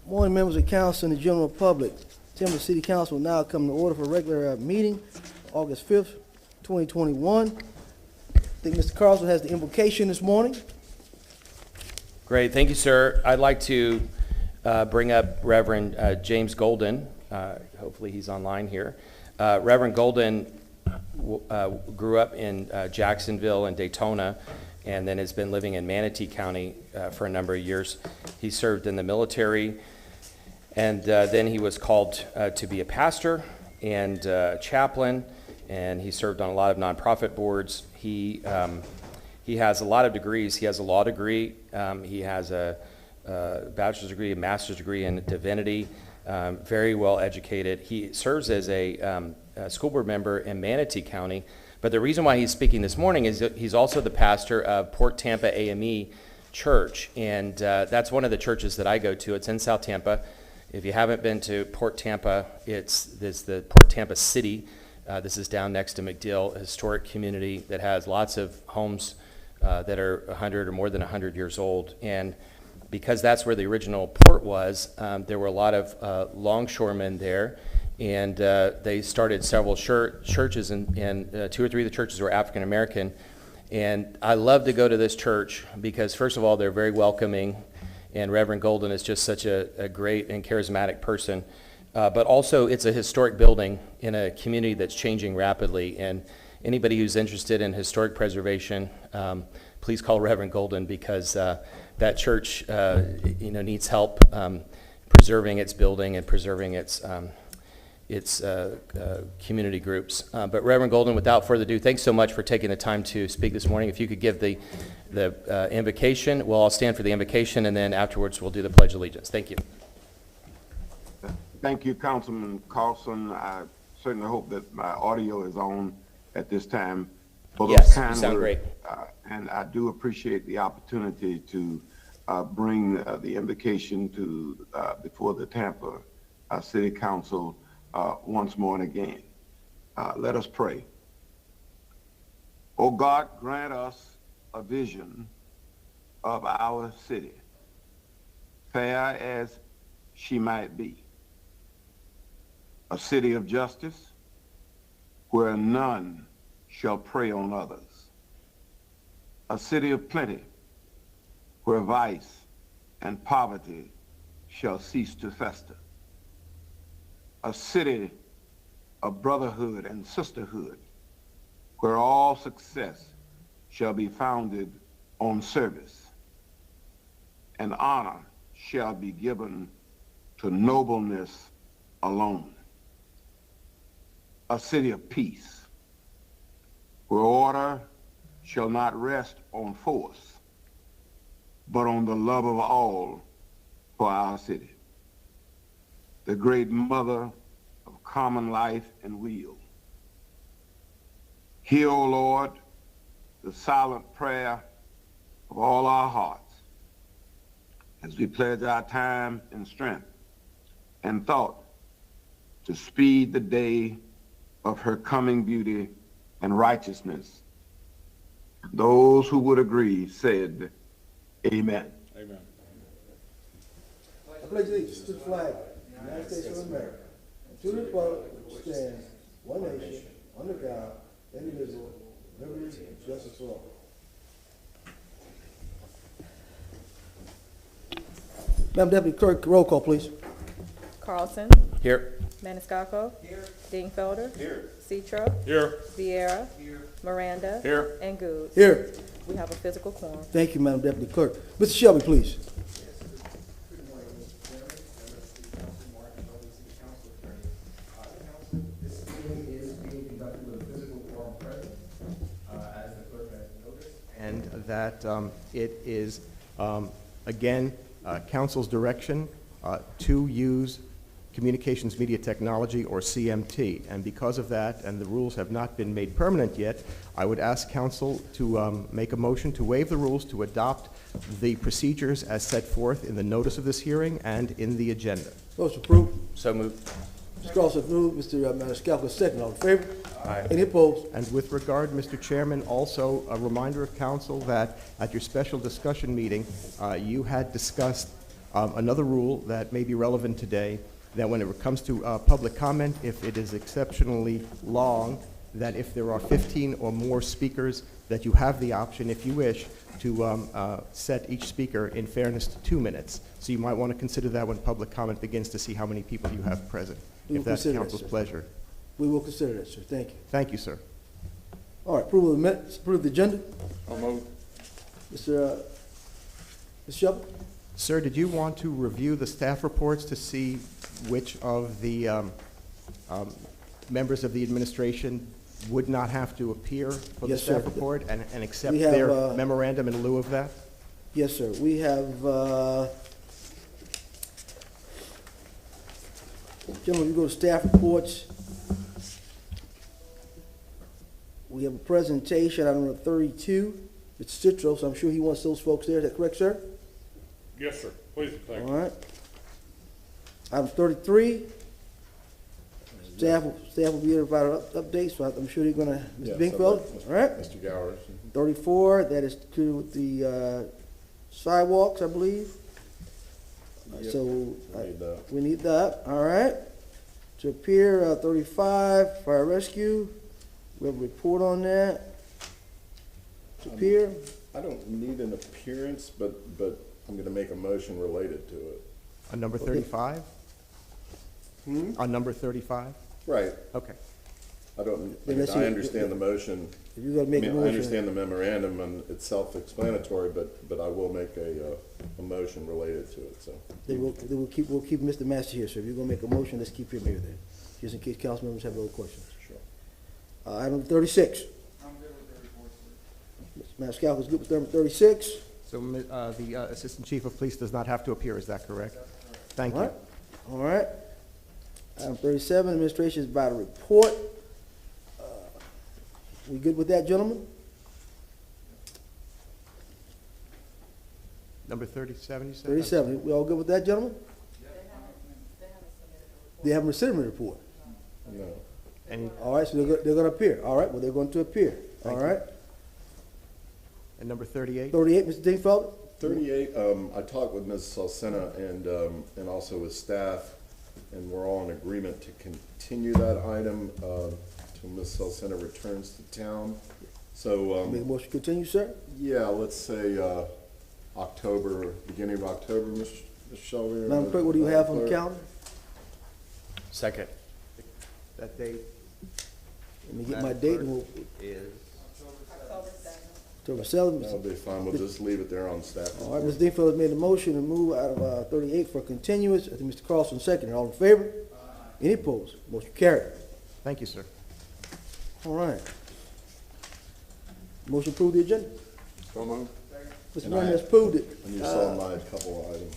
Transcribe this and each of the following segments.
Morning, members of council and the general public. Tampa City Council will now come to order for a regular meeting, August 5th, 2021. I think Mr. Carlson has the invocation this morning. Great, thank you, sir. I'd like to bring up Reverend James Golden. Hopefully he's online here. Reverend Golden grew up in Jacksonville and Daytona, and then has been living in Manatee County for a number of years. He served in the military, and then he was called to be a pastor and chaplain, and he served on a lot of nonprofit boards. He has a lot of degrees. He has a law degree. He has a bachelor's degree, a master's degree in divinity. Very well educated. He serves as a school board member in Manatee County. But the reason why he's speaking this morning is that he's also the pastor of Port Tampa AME Church, and that's one of the churches that I go to. It's in South Tampa. If you haven't been to Port Tampa, it's the Port Tampa City. This is down next to McDill, a historic community that has lots of homes that are 100 or more than 100 years old. And because that's where the original port was, there were a lot of longshoremen there, and they started several churches, and 2 or 3 of the churches were African American. And I love to go to this church because, first of all, they're very welcoming, and Reverend Golden is just such a great and charismatic person. But also, it's a historic building in a community that's changing rapidly, and anybody who's interested in historic preservation, please call Reverend Golden, because that church needs help preserving its building and preserving its community groups. But Reverend Golden, without further ado, thanks so much for taking the time to speak this morning. If you could give the invocation, well, I'll stand for the invocation, and then afterwards we'll do the Pledge of Allegiance. Thank you. Thank you, Councilman Carlson. I certainly hope that my audio is on at this time. Yes, you sound great. And I do appreciate the opportunity to bring the invocation to before the Tampa City Council once more and again. Let us pray. Oh God, grant us a vision of our city, fair as she might be. A city of justice where none shall prey on others. A city of plenty where vice and poverty shall cease to fester. A city of brotherhood and sisterhood where all success shall be founded on service, and honor shall be given to nobleness alone. A city of peace, where order shall not rest on force, but on the love of all for our city. The great mother of common life and weal. Hear, O Lord, the silent prayer of all our hearts as we pledge our time and strength and thought to speed the day of her coming beauty and righteousness. Those who would agree said, Amen. Amen. I pledge allegiance to the flag of the United States of America, and to the republic which stands one nation, under God, indivisible, with liberty and justice for all. Madam Deputy Clerk, roll call, please. Carlson. Here. Maniscalco. Here. Dingfelder. Here. Citro. Here. Vieira. Here. Miranda. Here. And Goods. Here. We have a physical quorum. Thank you, Madam Deputy Clerk. Mr. Shelby, please. Good morning, Mr. Chairman, members of the City Council, Mark and Shelby, City Council Attorney. Council, this meeting is being conducted with a physical quorum present, as the clerk has noticed. And that it is, again, council's direction to use Communications Media Technology, or CMT. And because of that, and the rules have not been made permanent yet, I would ask council to make a motion to waive the rules to adopt the procedures as set forth in the notice of this hearing and in the agenda. Motion approved. So moved. Mr. Carlson moved. Mr. Maniscalco second. All in favor? Aye. Any opposed? And with regard, Mr. Chairman, also a reminder of council that at your special discussion meeting, you had discussed Another rule that may be relevant today, that when it comes to public comment, if it is exceptionally long, that if there are 15 or more speakers, that you have the option, if you wish, to set each speaker in fairness to 2 minutes. So you might want to consider that when public comment begins to see how many people you have present, We if will that's consider that, council's sir. pleasure. We will consider that, sir. Thank you. Thank you, sir. All right, approval of the minutes, approve the agenda. I'll move. Mr. Shepherd? Sir, did you want to review the staff reports to see which of the members of the administration would not have to appear for the Yes, sir. staff report and accept We have, their memorandum in lieu of that? Yes, sir. We have, gentlemen, we go to staff reports. We have a presentation, item number 32. Mr. Citros, I'm sure he wants those folks there. Is that correct, sir? Yes, sir. Please, thank All you. right. Item 33. Staff will be here about updates, so I'm sure they're gonna, Mr. Bingfeld, all right? Mr. Gowers. 34, that is to do with the sidewalks, I believe. Yep, So we need that. we need that, all right. To appear, 35, fire rescue, we have a report on that. To appear, I don't need an appearance, but I'm gonna make a motion related to it. On number 35? On number 35? Right, Okay. I don't, Then let's see. I understand the motion. if you're gonna I make a mean, I motion. understand the memorandum and it's self-explanatory, but I will make a motion related to it, so. Then we'll keep Mr. Master here, so if you're gonna make a motion, let's keep him here then, just in case council members have other questions. Sure. Item 36. I'm good with 34, sir. Mr. Maniscalco is good with number 36. So the Assistant Chief of Police does not have to appear, is that correct? Thank All you. right, all right. Item 37, administration is about a report. We good with that, gentlemen? Number 37, you said? 37, we all good with that, gentlemen? They haven't received a report. No. And All right, so they're gonna appear. All right, well, they're going to appear. All Thank you. right. number 38? 38, Mr. Dingfelder? 38, I talked with Ms. Salsena and also with staff, and we're all in agreement to continue that item till Ms. Salsena returns to town. So, Make a motion to continue, sir? yeah, let's say October, beginning of October, Ms. Shelby. Madam Clerk, what do you have on the calendar? Second. That date Let me get my date and we'll, is... October 7th. That'll be fine, we'll just leave it there on staff. All right, Mr. Dingfelder has made the motion to move out of 38 for continuance. I think Mr. Carlson seconded. All in favor? Any opposed? Motion carried. Thank you, sir. All right. Motion to approve the agenda. So moved. Mr. And Brown I- has approved it. And you saw my couple of items.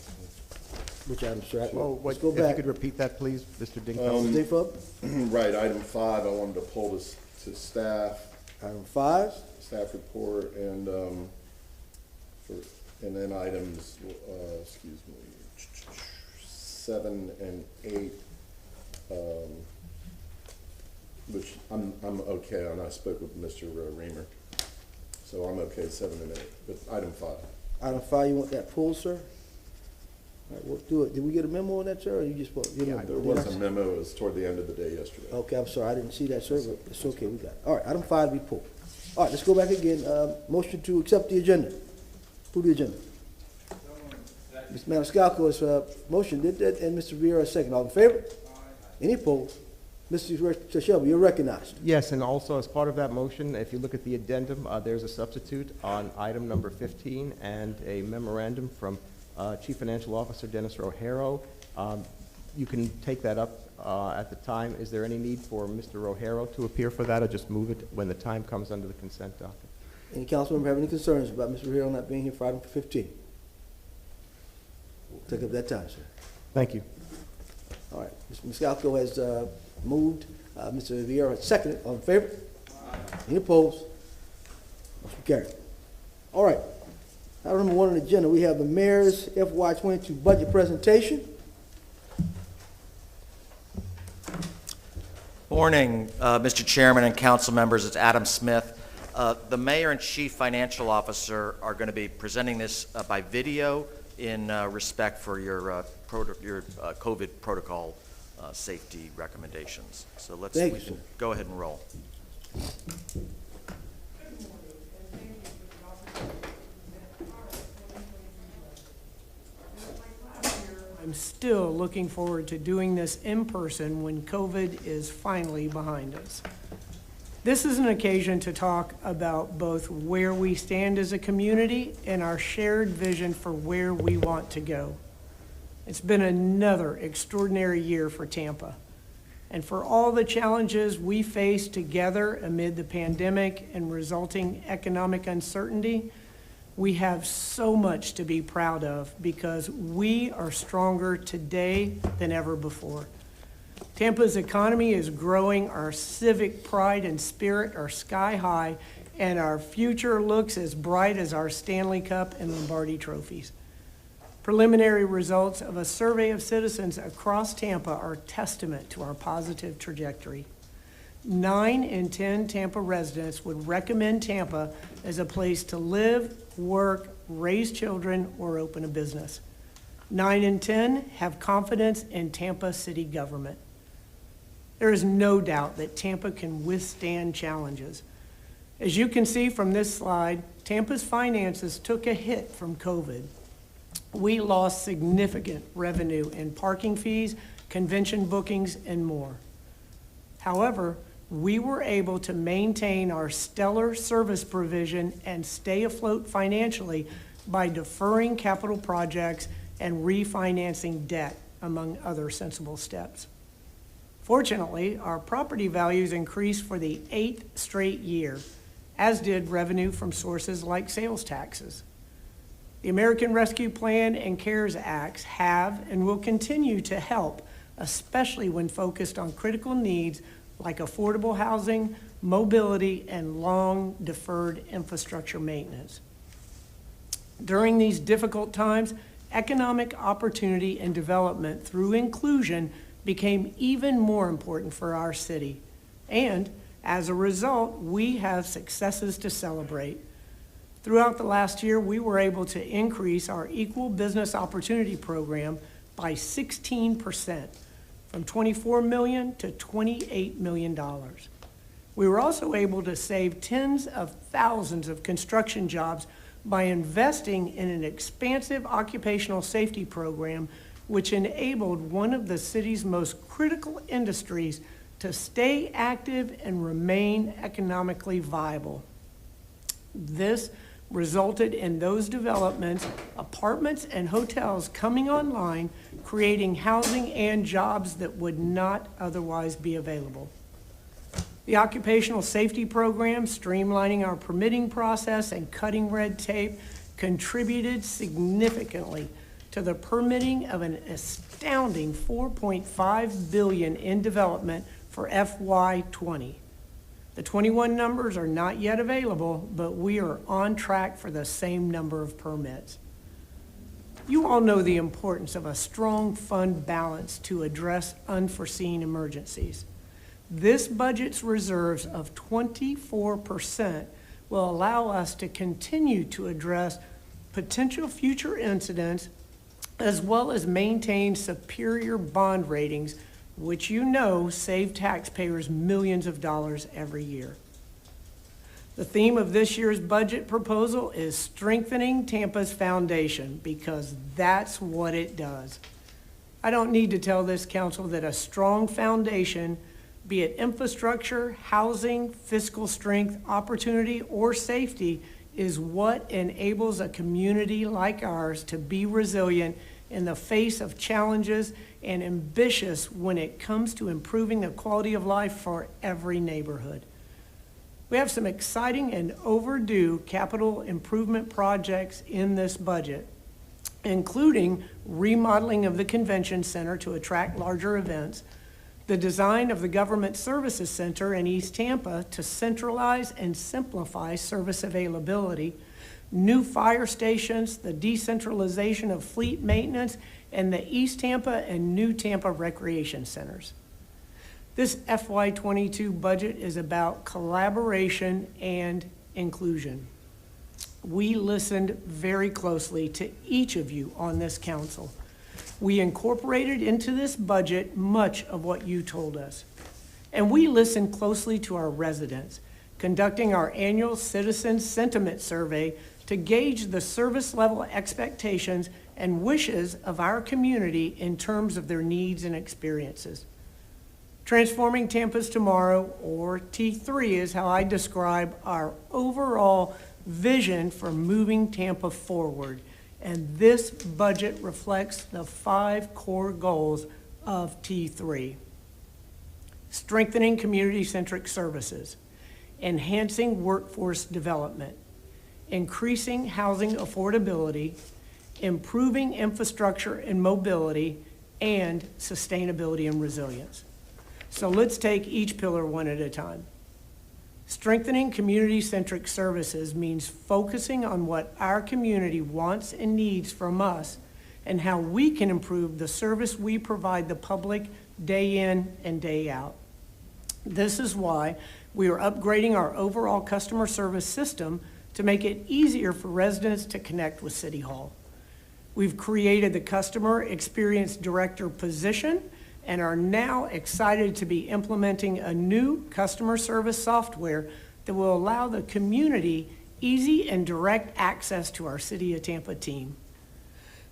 Which item, sir? Well, Let's go if you back. could repeat that, please, Mr. Mr. Dingfelder? Dingfelder, Right, item 5, I wanted to pull this to staff, item 5. staff report, and then items, 7 and 8, which I'm okay on. I spoke with Mr. Reamer, so I'm okay 7 and 8, but item 5. Item 5, you want that pulled, sir? All right, we'll do it. Did we get a memo on that, sir, or you just, you know? There was a memo, it was toward the end of the day yesterday. Okay, I'm sorry, I didn't see that, sir, but it's okay, we got it. All right, item 5 be pulled. All right, let's go back again. Motion to accept the agenda. Approve the agenda. Mr. Maniscalco has motion, did that, and Mr. Vieira has second. All in favor? Any opposed? Mr. Shelby, you're recognized. Yes, and also as part of that motion, if you look at the addendum, there's a substitute on item number 15 and a memorandum from Chief Financial Officer Dennis Rohero. You can take that up at the time. Is there any need for Mr. Rohero to appear for that, or just move it when the time comes under the consent docket? Any council member have any concerns about Mr. Hill not being here for item 15? We'll take up that time, sir. Thank you. All right, Mr. Maniscalco has moved, Mr. Vieira has seconded. All in favor? Any opposed? Motion carried. All right, item number 1 on the agenda, we have the mayor's FY '22 budget presentation. Morning, Mr. Chairman and council members. It's Adam Smith. The mayor and chief financial officer are going to be presenting this by video. in respect for your COVID protocol safety recommendations. So we Thank you, can sir. go ahead and roll. I'm still looking forward to doing this in person when COVID is finally behind us. This is an occasion to talk about both where we stand as a community and our shared vision for where we want to go. It's been another extraordinary year for Tampa. And for all the challenges we face together amid the pandemic and resulting economic uncertainty, we have so much to be proud of because we are stronger today than ever before. Tampa's economy is growing, our civic pride and spirit are sky high, and our future looks as bright as our Stanley Cup and Lombardi trophies. Preliminary results of a survey of citizens across Tampa are testament to our positive trajectory. 9 in 10 Tampa residents would recommend Tampa as a place to live, work, raise children, or open a business. 9 in 10 have confidence in Tampa city government. There is no doubt that Tampa can withstand challenges. As you can see from this slide, Tampa's finances took a hit from COVID. We lost significant revenue in parking fees, convention bookings, and more. However, we were able to maintain our stellar service provision and stay afloat financially by deferring capital projects and refinancing debt, among other sensible steps. Fortunately, our property values increased for the 8th straight year, as did revenue from sources like sales taxes. The American Rescue Plan and CARES Acts have and will continue to help, especially when focused on critical needs like affordable housing, mobility, and long deferred infrastructure maintenance. During these difficult times, economic opportunity and development through inclusion became even more important for our city. And as a result, we have successes to celebrate. Throughout the last year, we were able to increase our Equal Business Opportunity Program by 16%, from $24 million to $28 million. We were also able to save tens of thousands of construction jobs by investing in an expansive occupational safety program which enabled one of the city's most critical industries to stay active and remain economically viable. This resulted in those developments, apartments and hotels coming online, creating housing and jobs that would not otherwise be available. The occupational safety program, streamlining our permitting process and cutting red tape, contributed significantly to the permitting of an astounding $4.5 billion in development for FY20. The 21 numbers are not yet available, but we are on track for the same number of permits. You all know the importance of a strong fund balance to address unforeseen emergencies. This budget's reserves of 24% will allow us to continue to address potential future incidents as well as maintain superior bond ratings, which you know save taxpayers millions of dollars every year. The theme of this year's budget proposal is strengthening Tampa's foundation, because that's what it does. I don't need to tell this council that a strong foundation, be it infrastructure, housing, fiscal strength, opportunity, or safety, is what enables a community like ours to be resilient in the face of challenges and ambitious when it comes to improving the quality of life for every neighborhood. We have some exciting and overdue capital improvement projects in this budget, including remodeling of the convention center to attract larger events, the design of the Government Services Center in East Tampa to centralize and simplify service availability, new fire stations, the decentralization of fleet maintenance, and the East Tampa and New Tampa recreation centers. This FY22 budget is about collaboration and inclusion. we listened very closely to each of you on this council. We incorporated into this budget much of what you told us. And we listened closely to our residents, conducting our annual citizen sentiment survey to gauge the service level expectations and wishes of our community in terms of their needs and experiences. Transforming Tampa's Tomorrow, or T3, is how I describe our overall vision for moving Tampa forward. And this budget reflects the 5 core goals of T3. Strengthening community-centric services, enhancing workforce development, increasing housing affordability, improving infrastructure and mobility, and sustainability and resilience. So let's take each pillar one at a time. Strengthening community-centric services means focusing on what our community wants and needs from us and how we can improve the service we provide the public day in and day out. This is why we are upgrading our overall customer service system to make it easier for residents to connect with City Hall. We've created the Customer Experience Director position and are now excited to be implementing a new customer service software that will allow the community easy and direct access to our City of Tampa team.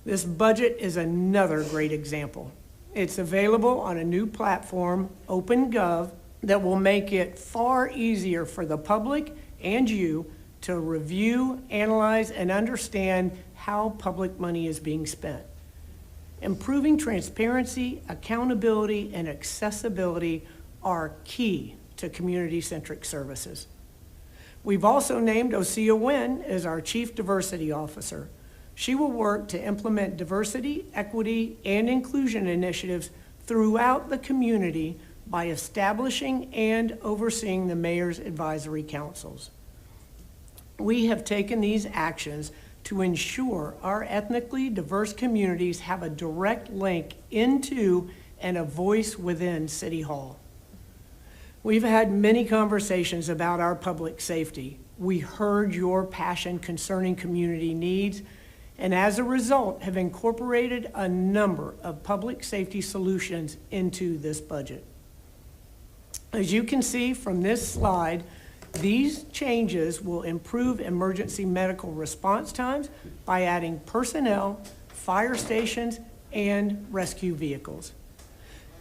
This budget is another great example. It's available on a new platform, OpenGov, that will make it far easier for the public and you to review, analyze, and understand how public money is being spent. Improving transparency, accountability, and accessibility are key to community-centric services. We've also named Osea Nguyen as our Chief Diversity Officer. She will work to implement diversity, equity, and inclusion initiatives throughout the community by establishing and overseeing the Mayor's Advisory Councils. We have taken these actions to ensure our ethnically diverse communities have a direct link into and a voice within City Hall. We've had many conversations about our public safety. We heard your passion concerning community needs, and as a result have incorporated a number of public safety solutions into this budget. As you can see from this slide, these changes will improve emergency medical response times by adding personnel, fire stations, and rescue vehicles.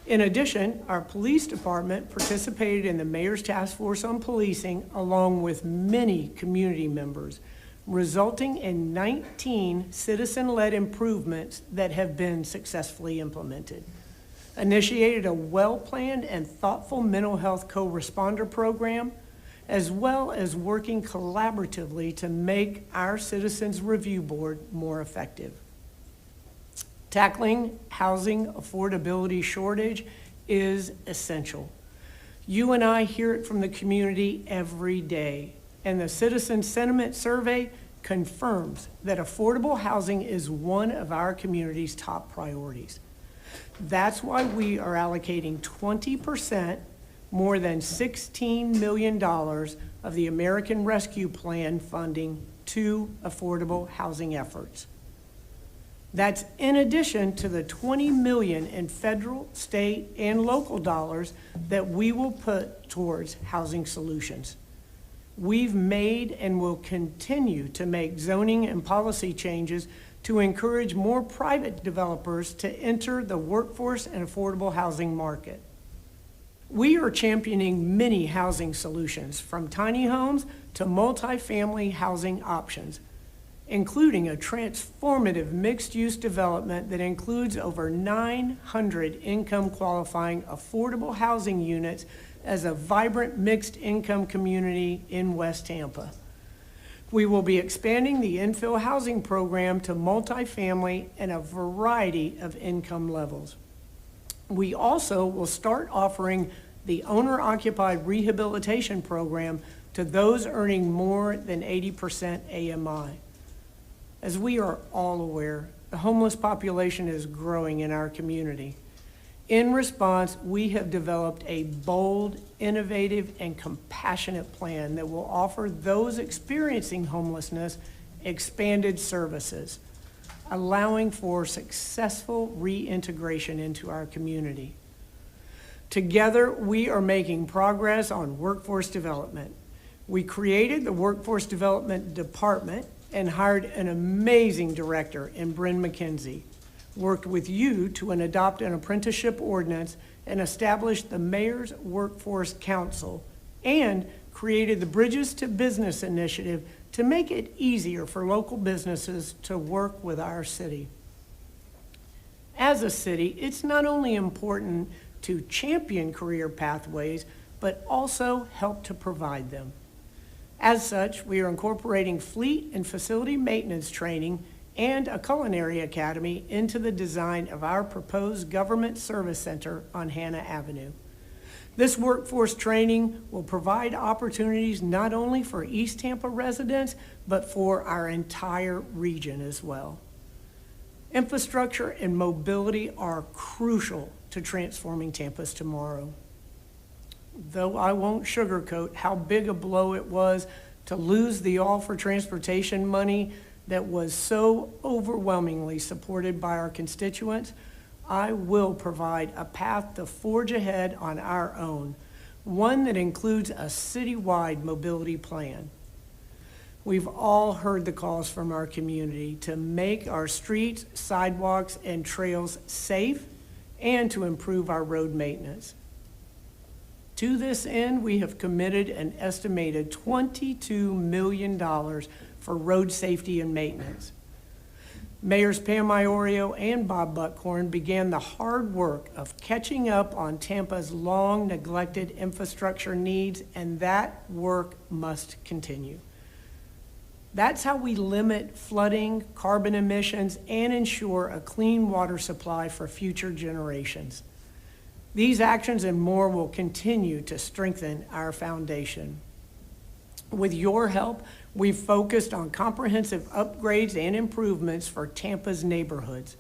In addition, our police department participated in the Mayor's Task Force on Policing along with many community members, resulting in 19 citizen-led improvements that have been successfully implemented. Initiated a well-planned and thoughtful mental health co-responder program, as well as working collaboratively to make our Citizens Review Board more effective. Tackling housing affordability shortage is essential. You and I hear it from the community every day, and the Citizen Sentiment Survey confirms that affordable housing is one of our community's top priorities. That's why we are allocating 20%, more than $16 million of the American Rescue Plan funding to affordable housing efforts. That's in addition to the $20 million in federal, state, and local dollars that we will put towards housing solutions. We've made and will continue to make zoning and policy changes to encourage more private developers to enter the workforce and affordable housing market. We are championing many housing solutions, from tiny homes to multifamily housing options, including a transformative mixed-use development that includes over 900 income-qualifying affordable housing units as a vibrant mixed-income community in West Tampa. We will be expanding the infill housing program to multifamily and a variety of income levels. We also will start offering the owner-occupied rehabilitation program to those earning more than 80% AMI. As we are all aware, the homeless population is growing in our community. In response, we have developed a bold, innovative, and compassionate plan that will offer those experiencing homelessness expanded services, allowing for successful reintegration into our community. Together, we are making progress on workforce development. We created the Workforce Development Department and hired an amazing director in Bryn McKenzie, worked with you to adopt an apprenticeship ordinance and established the Mayor's Workforce Council, and created the Bridges to Business initiative to make it easier for local businesses to work with our city. As a city, it's not only important to champion career pathways, but also help to provide them. As such, we are incorporating fleet and facility maintenance training and a culinary academy into the design of our proposed government service center on Hannah Avenue. This workforce training will provide opportunities not only for East Tampa residents, but for our entire region as well. Infrastructure and mobility are crucial to transforming Tampa's tomorrow. Though I won't sugarcoat how big a blow it was to lose the All for Transportation money that was so overwhelmingly supported by our constituents, I will provide a path to forge ahead on our own, one that includes a citywide mobility plan. We've all heard the calls from our community to make our streets, sidewalks, and trails safe and to improve our road maintenance. To this end, we have committed an estimated $22 million for road safety and maintenance. Mayors Pam Iorio and Bob Buckhorn began the hard work of catching up on Tampa's long neglected infrastructure needs, and that work must continue. That's how we limit flooding, carbon emissions, and ensure a clean water supply for future generations. These actions and more will continue to strengthen our foundation. With your help, we've focused on comprehensive upgrades and improvements for Tampa's neighborhoods,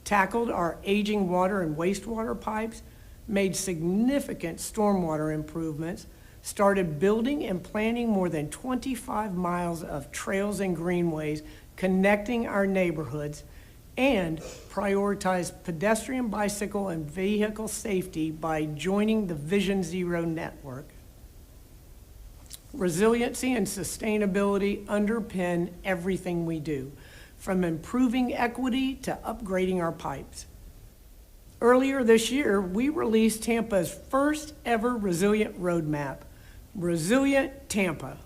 tackled our aging water and wastewater pipes, made significant stormwater improvements, started building and planning more than 25 miles of trails and greenways connecting our neighborhoods, and prioritize pedestrian, bicycle, and vehicle safety by joining the Vision Zero network. Resiliency and sustainability underpin everything we do, from improving equity to upgrading our pipes. Earlier this year, we released Tampa's first ever resilient roadmap, Resilient Tampa,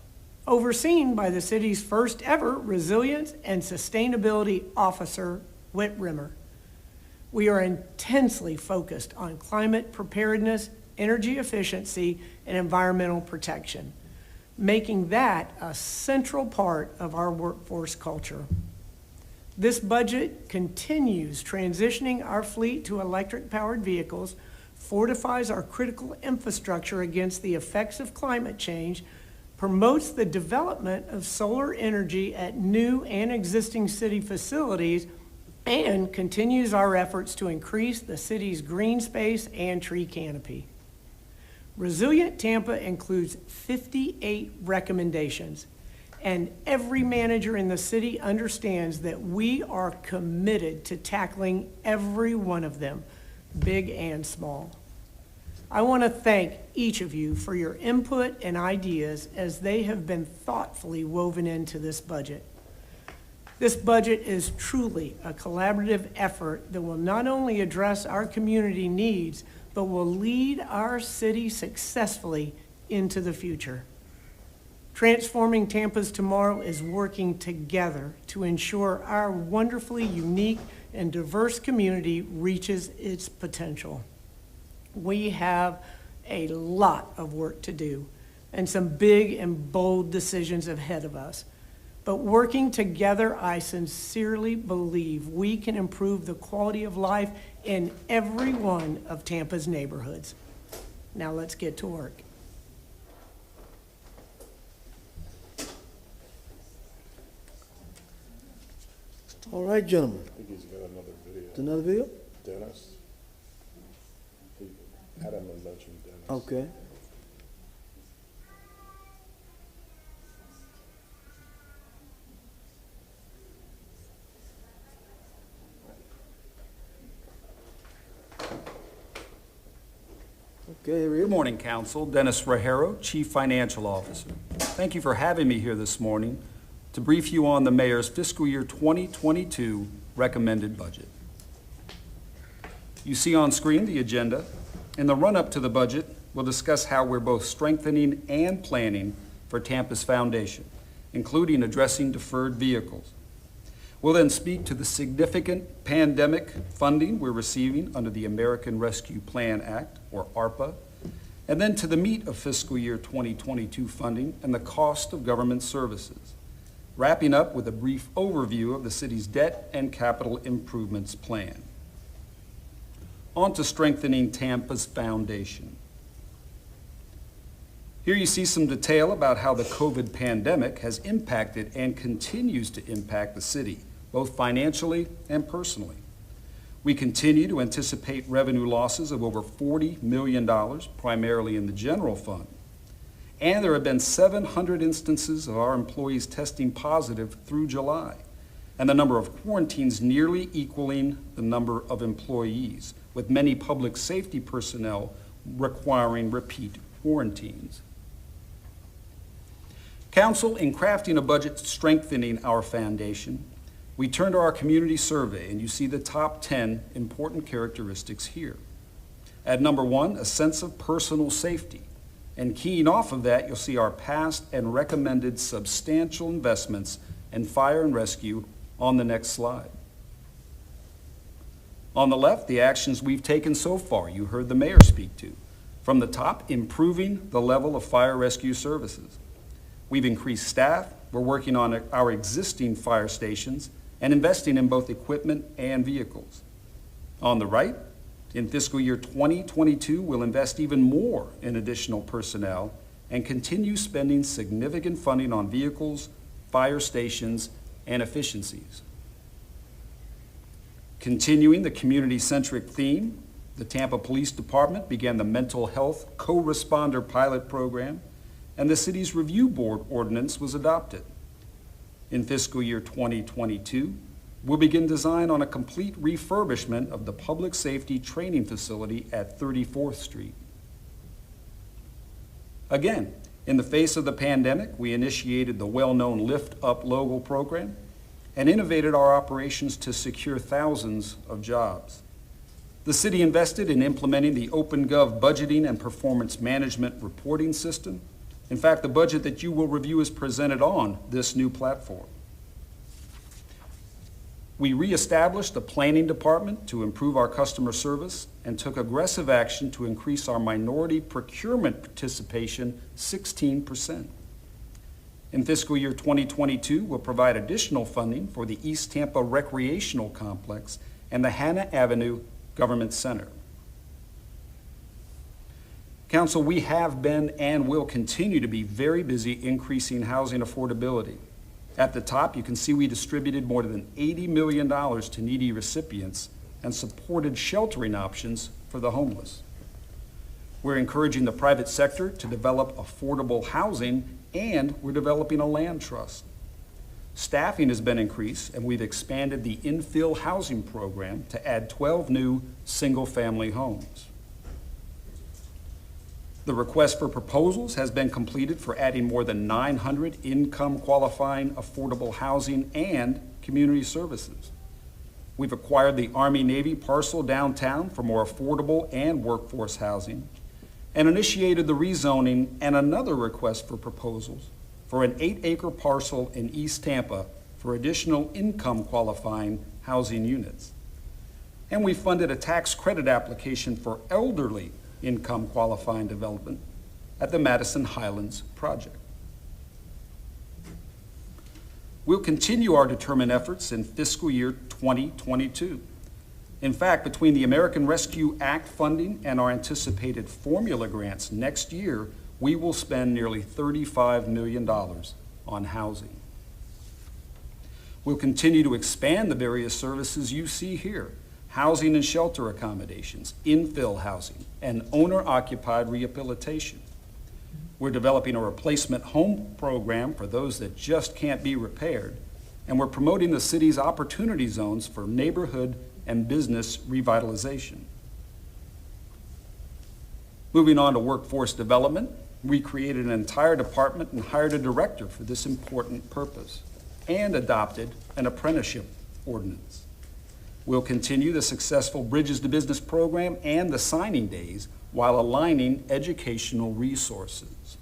overseen by the city's first ever Resilience and Sustainability Officer, Whit Rimmer. We are intensely focused on climate preparedness, energy efficiency, and environmental protection, making that a central part of our workforce culture. This budget continues transitioning our fleet to electric-powered vehicles, fortifies our critical infrastructure against the effects of climate change, promotes the development of solar energy at new and existing city facilities, and continues our efforts to increase the city's green space and tree canopy. Resilient Tampa includes 58 recommendations, and every manager in the city understands that we are committed to tackling every one of them, big and small. I want to thank each of you for your input and ideas as they have been thoughtfully woven into this budget. This budget is truly a collaborative effort that will not only address our community needs, but will lead our city successfully into the future. Transforming Tampa's tomorrow is working together to ensure our wonderfully unique and diverse community reaches its potential. We have a lot of work to do and some big and bold decisions ahead of us. But working together, I sincerely believe we can improve the quality of life in every one of Tampa's neighborhoods. Now let's get to work. All right, gentlemen. I think he's got another video. It's another video? Dennis. Adam had mentioned Dennis. Okay. Okay, Good morning, Council. Dennis Rajero, Chief Financial Officer. Thank you for having me here this morning to brief you on the Mayor's fiscal year 2022 recommended budget. You see on screen the agenda. In the run-up to the budget, we'll discuss how we're both strengthening and planning for Tampa's foundation, including addressing deferred vehicles. We'll then speak to the significant pandemic funding we're receiving under the American Rescue Plan Act, or ARPA, and then to the meat of fiscal year 2022 funding and the cost of government services, wrapping up with a brief overview of the city's debt and capital improvements plan. On to strengthening Tampa's foundation. Here you see some detail about how the COVID pandemic has impacted and continues to impact the city, both financially and personally. We continue to anticipate revenue losses of over $40 million, primarily in the general fund. And there have been 700 instances of our employees testing positive through July, and the number of quarantines nearly equaling the number of employees, with many public safety personnel requiring repeat quarantines. Council, in crafting a budget strengthening our foundation, we turn to our community survey, and you see the top 10 important characteristics here. At number 1, a sense of personal safety. And keying off of that, you'll see our past and recommended substantial investments in fire and rescue on the next slide. On the left, the actions we've taken so far, you heard the mayor speak to. From the top, improving the level of fire rescue services. We've increased staff, we're working on our existing fire stations, and investing in both equipment and vehicles. On the right, in fiscal year 2022, we'll invest even more in additional personnel and continue spending significant funding on vehicles, fire stations, and efficiencies. Continuing the community-centric theme, the Tampa Police Department began the Mental Health Co-Responder Pilot Program, and the city's review board ordinance was adopted. In fiscal year 2022, we'll begin design on a complete refurbishment of the public safety training facility at 34th Street. Again, in the face of the pandemic, we initiated the well-known Lift Up Logo program and innovated our operations to secure thousands of jobs. The city invested in implementing the OpenGov budgeting and performance management reporting system. In fact, the budget that you will review is presented on this new platform. We reestablished the planning department to improve our customer service and took aggressive action to increase our minority procurement participation 16%. In fiscal year 2022, we'll provide additional funding for the East Tampa Recreational Complex and the Hannah Avenue Government Center. Council, we have been and will continue to be very busy increasing housing affordability. At the top, you can see we distributed more than $80 million to needy recipients and supported sheltering options for the homeless. We're encouraging the private sector to develop affordable housing, and we're developing a land trust. Staffing has been increased, and we've expanded the infill housing program to add 12 new single-family homes. The request for proposals has been completed for adding more than 900 income-qualifying affordable housing and community services. We've acquired the Army-Navy parcel downtown for more affordable and workforce housing, and initiated the rezoning and another request for proposals for an 8-acre parcel in East Tampa for additional income-qualifying housing units. And we funded a tax credit application for elderly income qualifying development at the Madison Highlands project. We'll continue our determined efforts in fiscal year 2022. In fact, between the American Rescue Act funding and our anticipated formula grants next year, we will spend nearly $35 million on housing. We'll continue to expand the various services you see here: housing and shelter accommodations, infill housing, and owner-occupied rehabilitation. We're developing a replacement home program for those that just can't be repaired, and we're promoting the city's opportunity zones for neighborhood and business revitalization. Moving on to workforce development, we created an entire department and hired a director for this important purpose and adopted an apprenticeship ordinance. We'll continue the successful Bridges to Business program and the signing days while aligning educational resources.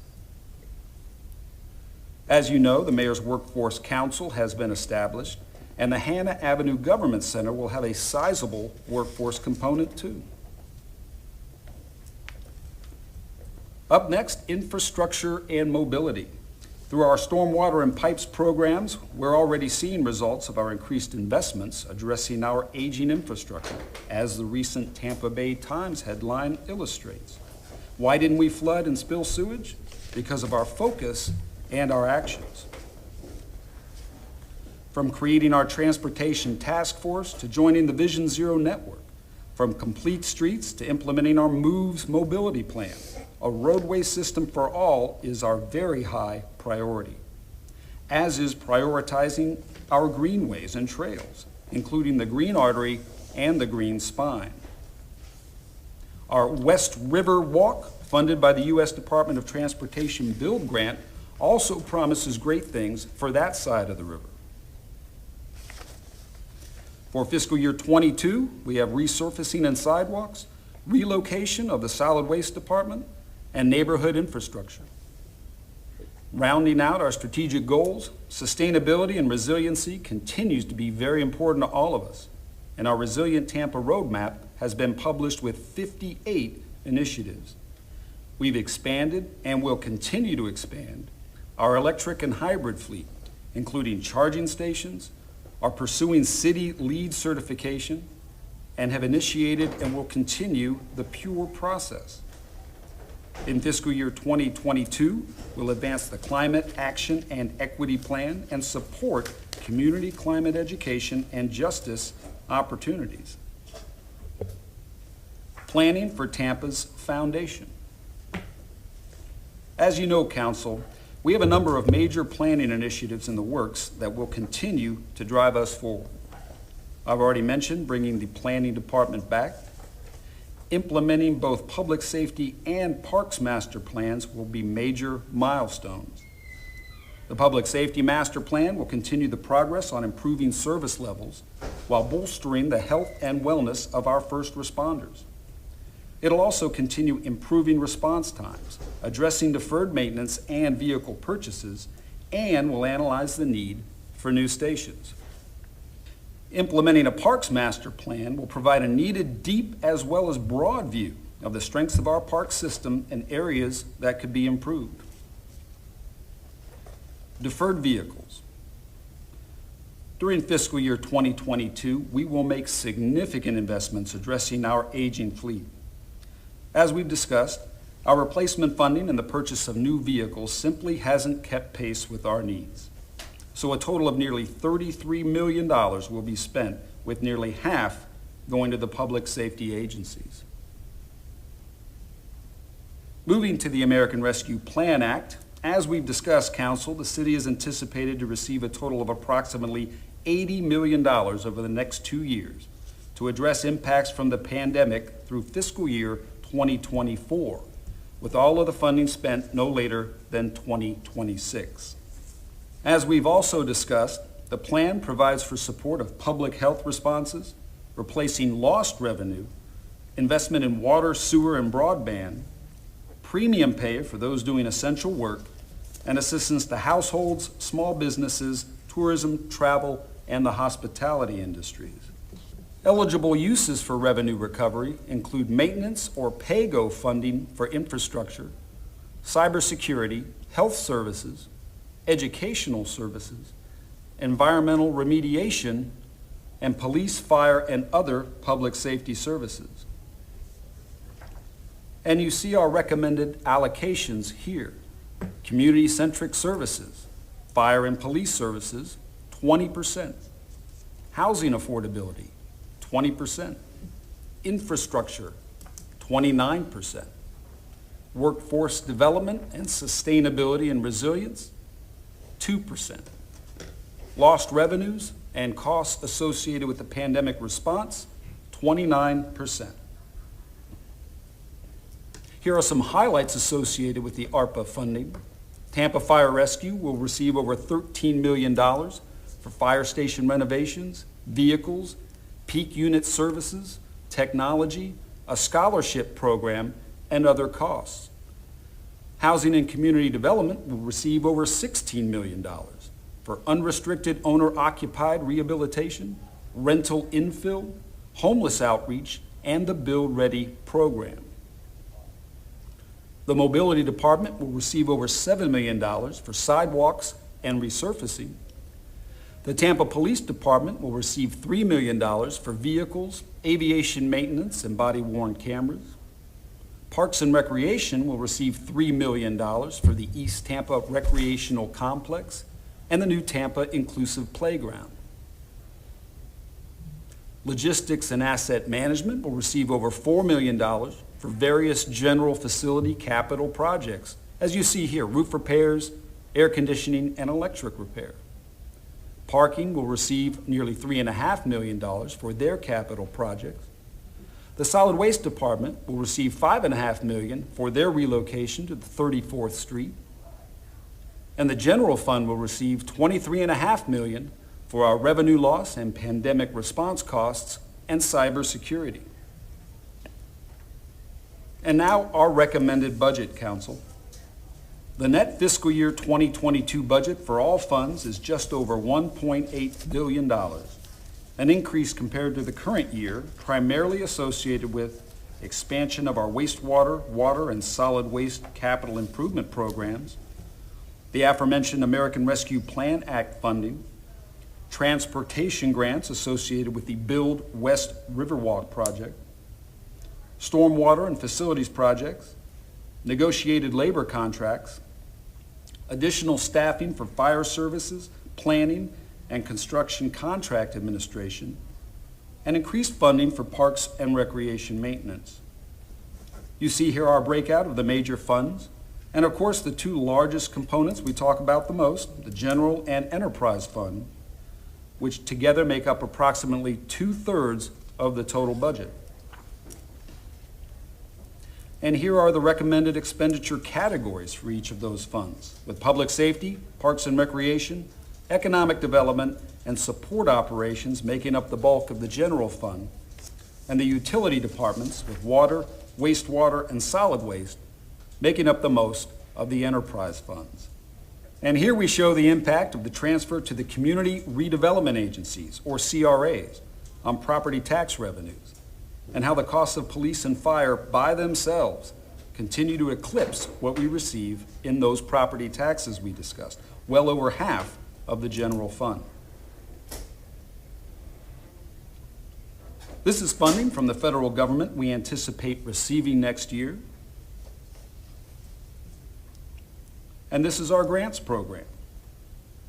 As you know, the Mayor's Workforce Council has been established, and the Hannah Avenue Government Center will have a sizable workforce component too. Up next, infrastructure and mobility. Through our stormwater and pipes programs, we're already seeing results of our increased investments addressing our aging infrastructure, as the recent Tampa Bay Times headline illustrates. Why didn't we flood and spill sewage? Because of our focus and our actions. From creating our transportation task force to joining the Vision Zero network, from complete streets to implementing our MOVES mobility plan, a roadway system for all is our very high priority, as is prioritizing our greenways and trails, including the Green Artery and the Green Spine. Our West River Walk, funded by the U.S. Department of Transportation Build Grant, also promises great things for that side of the river. For fiscal year 22, we have resurfacing and sidewalks, relocation of the solid waste department, and neighborhood infrastructure. Rounding out our strategic goals, sustainability and resiliency continues to be very important to all of us, and our Resilient Tampa Roadmap has been published with 58 initiatives. We've expanded and will continue to expand our electric and hybrid fleet, including charging stations, are pursuing city LEED certification, and have initiated and will continue the PURE process. In fiscal year 2022, we'll advance the Climate Action and Equity Plan and support community climate education and justice opportunities. Planning for Tampa's foundation. As you know, Council, we have a number of major planning initiatives in the works that will continue to drive us forward. I've already mentioned bringing the planning department back. Implementing both public safety and parks master plans will be major milestones. The public safety master plan will continue the progress on improving service levels while bolstering the health and wellness of our first responders. It'll also continue improving response times, addressing deferred maintenance and vehicle purchases, and will analyze the need for new stations. Implementing a parks master plan will provide a needed deep as well as broad view of the strengths of our park system and areas that could be improved. Deferred vehicles. During fiscal year 2022, we will make significant investments addressing our aging fleet. As we've discussed, our replacement funding and the purchase of new vehicles simply hasn't kept pace with our needs. So a total of nearly $33 million will be spent, with nearly half going to the public safety agencies. Moving to the American Rescue Plan Act, as we've discussed, Council, the city is anticipated to receive a total of approximately $80 million over the next 2 years to address impacts from the pandemic through fiscal year 2024, with all of the funding spent no later than 2026. As we've also discussed, the plan provides for support of public health responses, replacing lost revenue, investment in water, sewer, and broadband, premium pay for those doing essential work, and assistance to households, small businesses, tourism, travel, and the hospitality industries. Eligible uses for revenue recovery include maintenance or pay-go funding for infrastructure, cybersecurity, health services, educational services, environmental remediation, and police, fire, and other public safety services. And you see our recommended allocations here. Community-centric services, fire and police services, 20%. Housing affordability, 20%. Infrastructure, 29%. Workforce development and sustainability and resilience, 2%. Lost revenues and costs associated with the pandemic response, 29%. Here are some highlights associated with the ARPA funding. Tampa Fire Rescue will receive over $13 million for fire station renovations, vehicles, peak unit services, technology, a scholarship program, and other costs. Housing and Community Development will receive over $16 million for unrestricted owner-occupied rehabilitation, rental infill, homeless outreach, and the Build Ready program. The Mobility Department will receive over $7 million for sidewalks and resurfacing. The Tampa Police Department will receive $3 million for vehicles, aviation maintenance, and body-worn cameras. Parks and Recreation will receive $3 million for the East Tampa Recreational Complex and the new Tampa Inclusive Playground. Logistics and Asset Management will receive over $4 million for various general facility capital projects. As you see here, roof repairs, air conditioning, and electric repair. Parking will receive nearly $3.5 million for their capital projects. The Solid Waste Department will receive $5.5 million for their relocation to the 34th Street. And the General Fund will receive $23.5 million for our revenue loss and pandemic response costs and cybersecurity. And now our recommended budget, Council. The net fiscal year 2022 budget for all funds is just over $1.8 billion, an increase compared to the current year, primarily associated with expansion of our wastewater, water, and solid waste capital improvement programs, the aforementioned American Rescue Plan Act funding, transportation grants associated with the Build West Riverwalk project, stormwater and facilities projects, negotiated labor contracts, additional staffing for fire services, planning, and construction contract administration, and increased funding for parks and recreation maintenance. You see here our breakout of the major funds, and of course the two largest components we talk about the most, the General and Enterprise Fund, which together make up approximately 2/3 of the total budget. And here are the recommended expenditure categories for each of those funds, with public safety, parks and recreation, economic development, and support operations making up the bulk of the general fund, and the utility departments with water, wastewater, and solid waste making up the most of the enterprise funds. And here we show the impact of the transfer to the community redevelopment agencies, or CRAs, on property tax revenues, and how the costs of police and fire by themselves continue to eclipse what we receive in those property taxes we discussed, well over half of the general fund. This is funding from the federal government we anticipate receiving next year. And this is our grants program.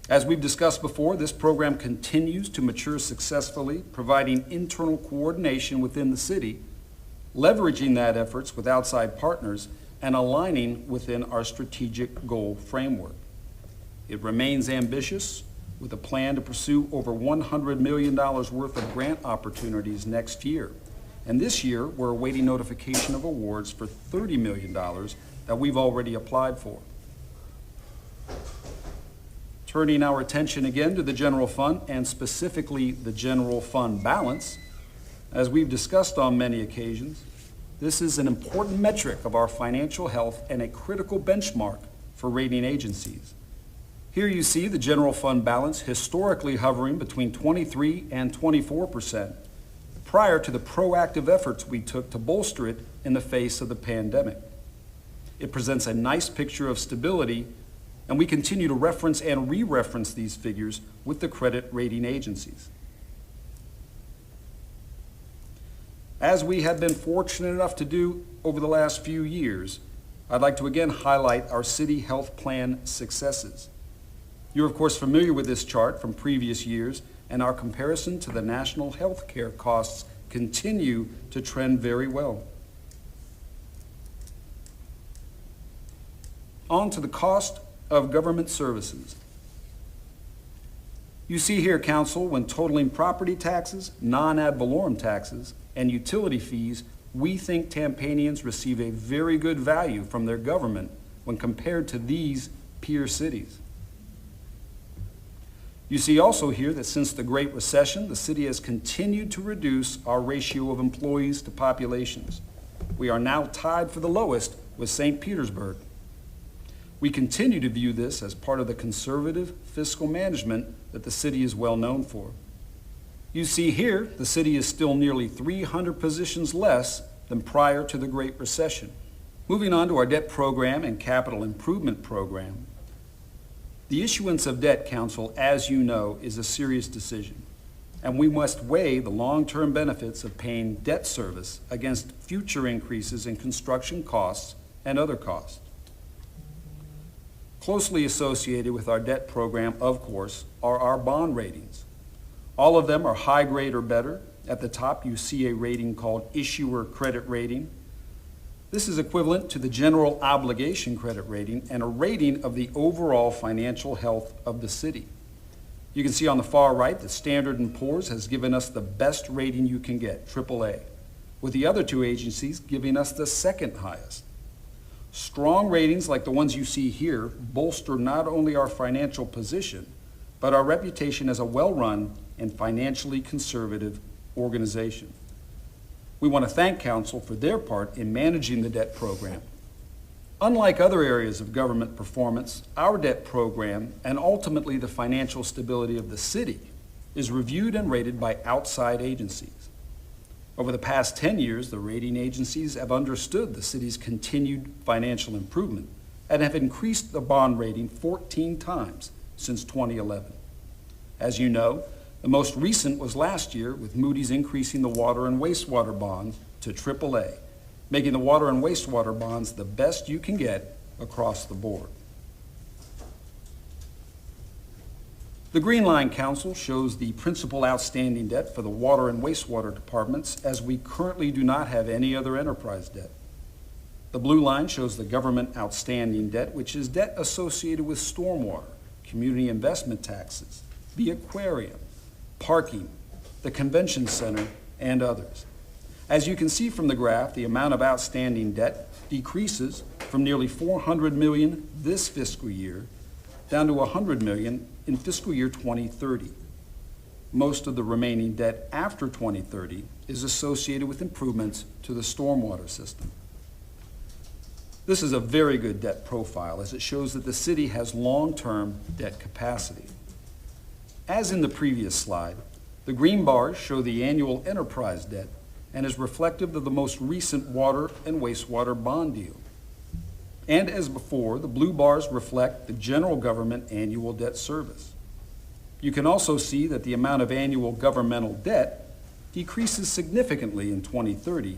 As we've discussed before, this program continues to mature successfully, providing internal coordination within the city, leveraging that efforts with outside partners, and aligning within our strategic goal framework. It remains ambitious, with a plan to pursue over $100 million worth of grant opportunities next year. And this year, we're awaiting notification of awards for $30 million that we've already applied for. Turning our attention again to the general fund, and specifically the general fund balance, as we've discussed on many occasions, this is an important metric of our financial health and a critical benchmark for rating agencies. Here you see the general fund balance historically hovering between 23% and 24%, prior to the proactive efforts we took to bolster it in the face of the pandemic. It presents a nice picture of stability, and we continue to reference and re-reference these figures with the credit rating agencies. As we have been fortunate enough to do over the last few years, I'd like to again highlight our city health plan successes. You're of course familiar with this chart from previous years, and our comparison to the national health care costs continue to trend very well. On to the cost of government services. You see here, Council, when totaling property taxes, non-ad valorem taxes, and utility fees, we think Tampanians receive a very good value from their government when compared to these peer cities. You see also here that since the Great Recession, the city has continued to reduce our ratio of employees to populations. We are now tied for the lowest with St. Petersburg. We continue to view this as part of the conservative fiscal management that the city is well known for. You see here, the city is still nearly 300 positions less than prior to the Great Recession. Moving on to our debt program and capital improvement program. The issuance of debt, Council, as you know, is a serious decision, and we must weigh the long-term benefits of paying debt service against future increases in construction costs and other costs. Closely associated with our debt program, of course, are our bond ratings. All of them are high grade or better. At the top, you see a rating called Issuer Credit Rating. This is equivalent to the General Obligation Credit Rating and a rating of the overall financial health of the city. You can see on the far right that Standard & Poor's has given us the best rating you can get, AAA, with the other two agencies giving us the second highest. Strong ratings like the ones you see here bolster not only our financial position, but our reputation as a well-run and financially conservative organization. We want to thank Council for their part in managing the debt program. Unlike other areas of government performance, our debt program, and ultimately the financial stability of the city, is reviewed and rated by outside agencies. Over the past 10 years, the rating agencies have understood the city's continued financial improvement and have increased the bond rating 14 times since 2011. As you know, the most recent was last year, with Moody's increasing the water and wastewater bonds to AAA, making the water and wastewater bonds the best you can get across the board. The Green Line, Council, shows the principal outstanding debt for the water and wastewater departments, as we currently do not have any other enterprise debt. The blue line shows the government outstanding debt, which is debt associated with stormwater, community investment taxes, the aquarium, parking, the convention center, and others. As you can see from the graph, the amount of outstanding debt decreases from nearly $400 million this fiscal year down to $100 million in fiscal year 2030. Most of the remaining debt after 2030 is associated with improvements to the stormwater system. This is a very good debt profile, as it shows that the city has long-term debt capacity. As in the previous slide, the green bars show the annual enterprise debt and is reflective of the most recent water and wastewater bond deal. And as before, the blue bars reflect the general government annual debt service. You can also see that the amount of annual governmental debt decreases significantly in 2030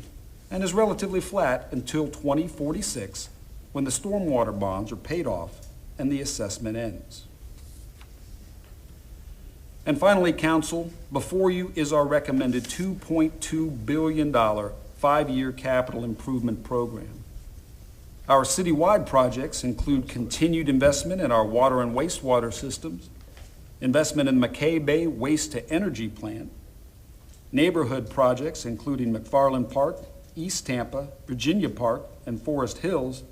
and is relatively flat until 2046, when the stormwater bonds are paid off and the assessment ends. And finally, Council, before you is our recommended $2.2 billion 5-year capital improvement program. Our citywide projects include continued investment in our water and wastewater systems, investment in McKay Bay waste-to-energy plant, neighborhood projects including McFarland Park, East Tampa, Virginia Park, and Forest Hills,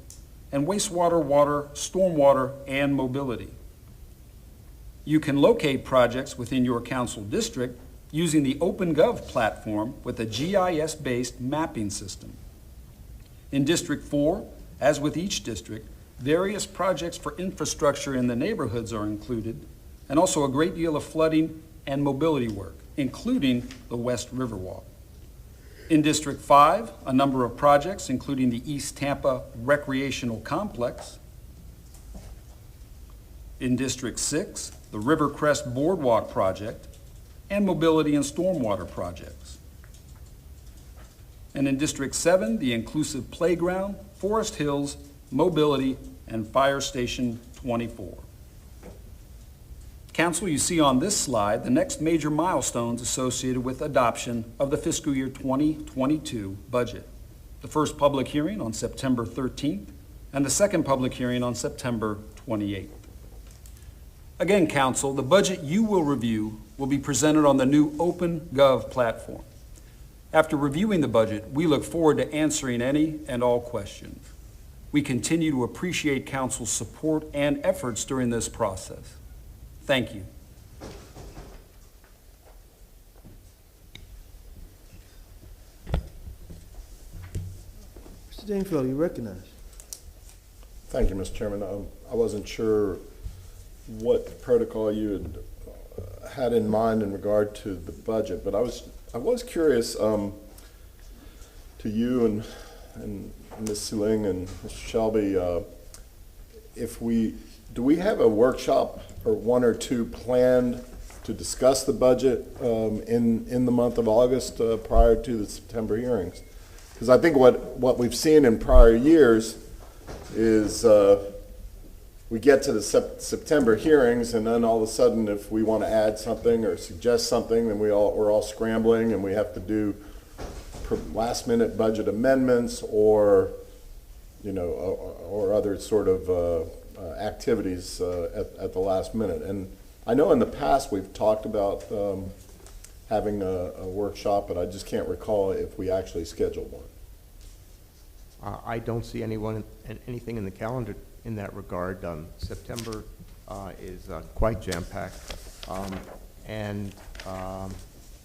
and wastewater, water, stormwater, and mobility. You can locate projects within your council district using the OpenGov platform with a GIS-based mapping system. In District 4, as with each district, various projects for infrastructure in the neighborhoods are included, and also a great deal of flooding and mobility work, including the West Riverwalk. In District 5, a number of projects, including the East Tampa Recreational Complex. In District 6, the Rivercrest Boardwalk Project, and mobility and stormwater projects. And in District 7, the Inclusive Playground, Forest Hills, Mobility, and Fire Station 24. Council, you see on this slide the next major milestones associated with adoption of the fiscal year 2022 budget. The first public hearing on September 13th, and the second public hearing on September 28th. Again, Council, the budget you will review will be presented on the new OpenGov platform. After reviewing the budget, we look forward to answering any and all questions. We continue to appreciate council's support and efforts during this process. Thank you. Mr. Dingfellow, you recognize. Thank you, Mr. Chairman. I wasn't sure what protocol you had in mind in regard to the budget, but I was curious to you and Ms. Sealing and Mr. Shelby, do we have a workshop or one or two planned to discuss the budget in the month of August prior to the September hearings? Because I think what we've seen in prior years is we get to the September hearings, and then all of a sudden, if we want to add something or suggest something, then we're all scrambling, and we have to do last-minute budget amendments or other sort of activities at the last minute. And I know in the past we've talked about having a workshop, but I just can't recall if we actually scheduled one. I don't see anything in the calendar in that regard. September is quite jam-packed.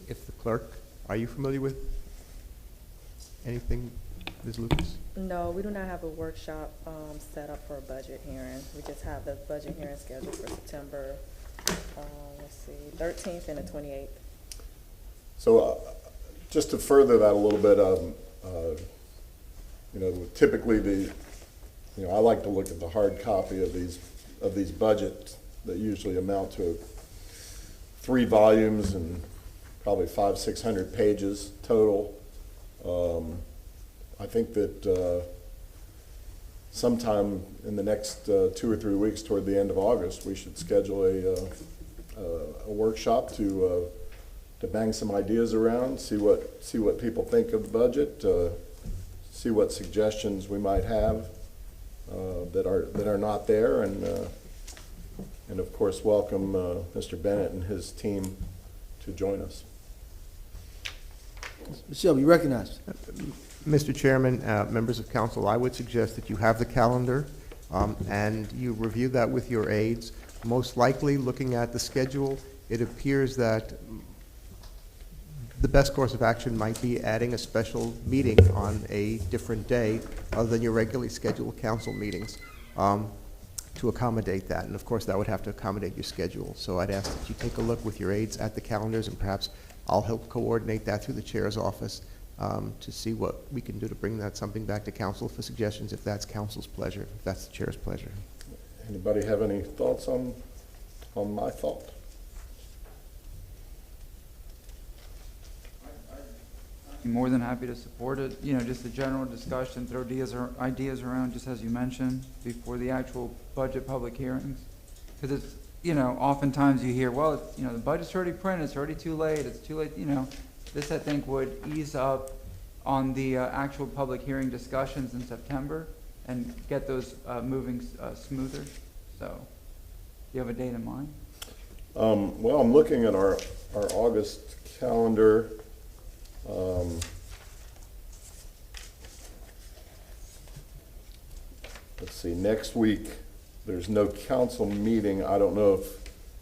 If the clerk, are you familiar with anything, Ms. Lucas? No, we do not have a workshop set up for a budget hearing. We just have the budget hearing scheduled for September, 13th and the 28th. So just to further that a little bit, typically I like to look at the hard copy of these budgets that usually amount to 3 volumes and probably 500-600 pages total. I think that sometime in the next 2 or 3 weeks toward the end of August, we should schedule a workshop to bang some ideas around, see what people think of the budget, see what suggestions we might have that are not there, and of course welcome Mr. Bennett and his team to join us. Mr. Shelby, you recognize. Mr. Chairman, members of council, I would suggest that you have the calendar and you review that with your aides. Most likely, looking at the schedule, it appears that the best course of action might be adding a special meeting on a different day other than your regularly scheduled council meetings to accommodate that. And of course, that would have to accommodate your schedule. So I'd ask that you take a look with your aides at the calendars, and perhaps I'll help coordinate that through the chair's office to see what we can do to bring something back to council for suggestions, if that's council's pleasure, if that's the chair's pleasure. Anybody have any thoughts on my thought? I'm more than happy to support it. Just a general discussion, throw ideas around, just as you mentioned, before the actual budget public hearings. Because it's, oftentimes you hear, well, the budget's already printed, it's already too late, it's too late, This, I think, would ease up on the actual public hearing discussions in September and get those moving smoother. So, do you have a date in mind? Well, I'm looking at our August calendar. Let's see, next week, there's no council meeting. I don't know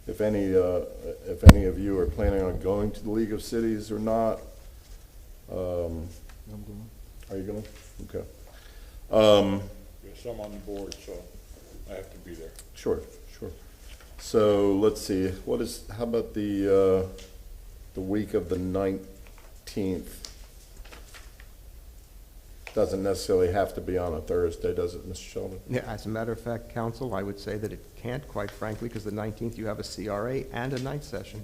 if any of you are planning on going to the League of Cities or not. Are you going? Okay. Yes, I'm on the board, so I have to be there. Sure. So let's see. How about the week of the 19th? Doesn't necessarily have to be on a Thursday, does it, Mr. Sheldon? Yeah, as a matter of fact, council, I would say that it can't, quite frankly, because the 19th you have a CRA and a night session.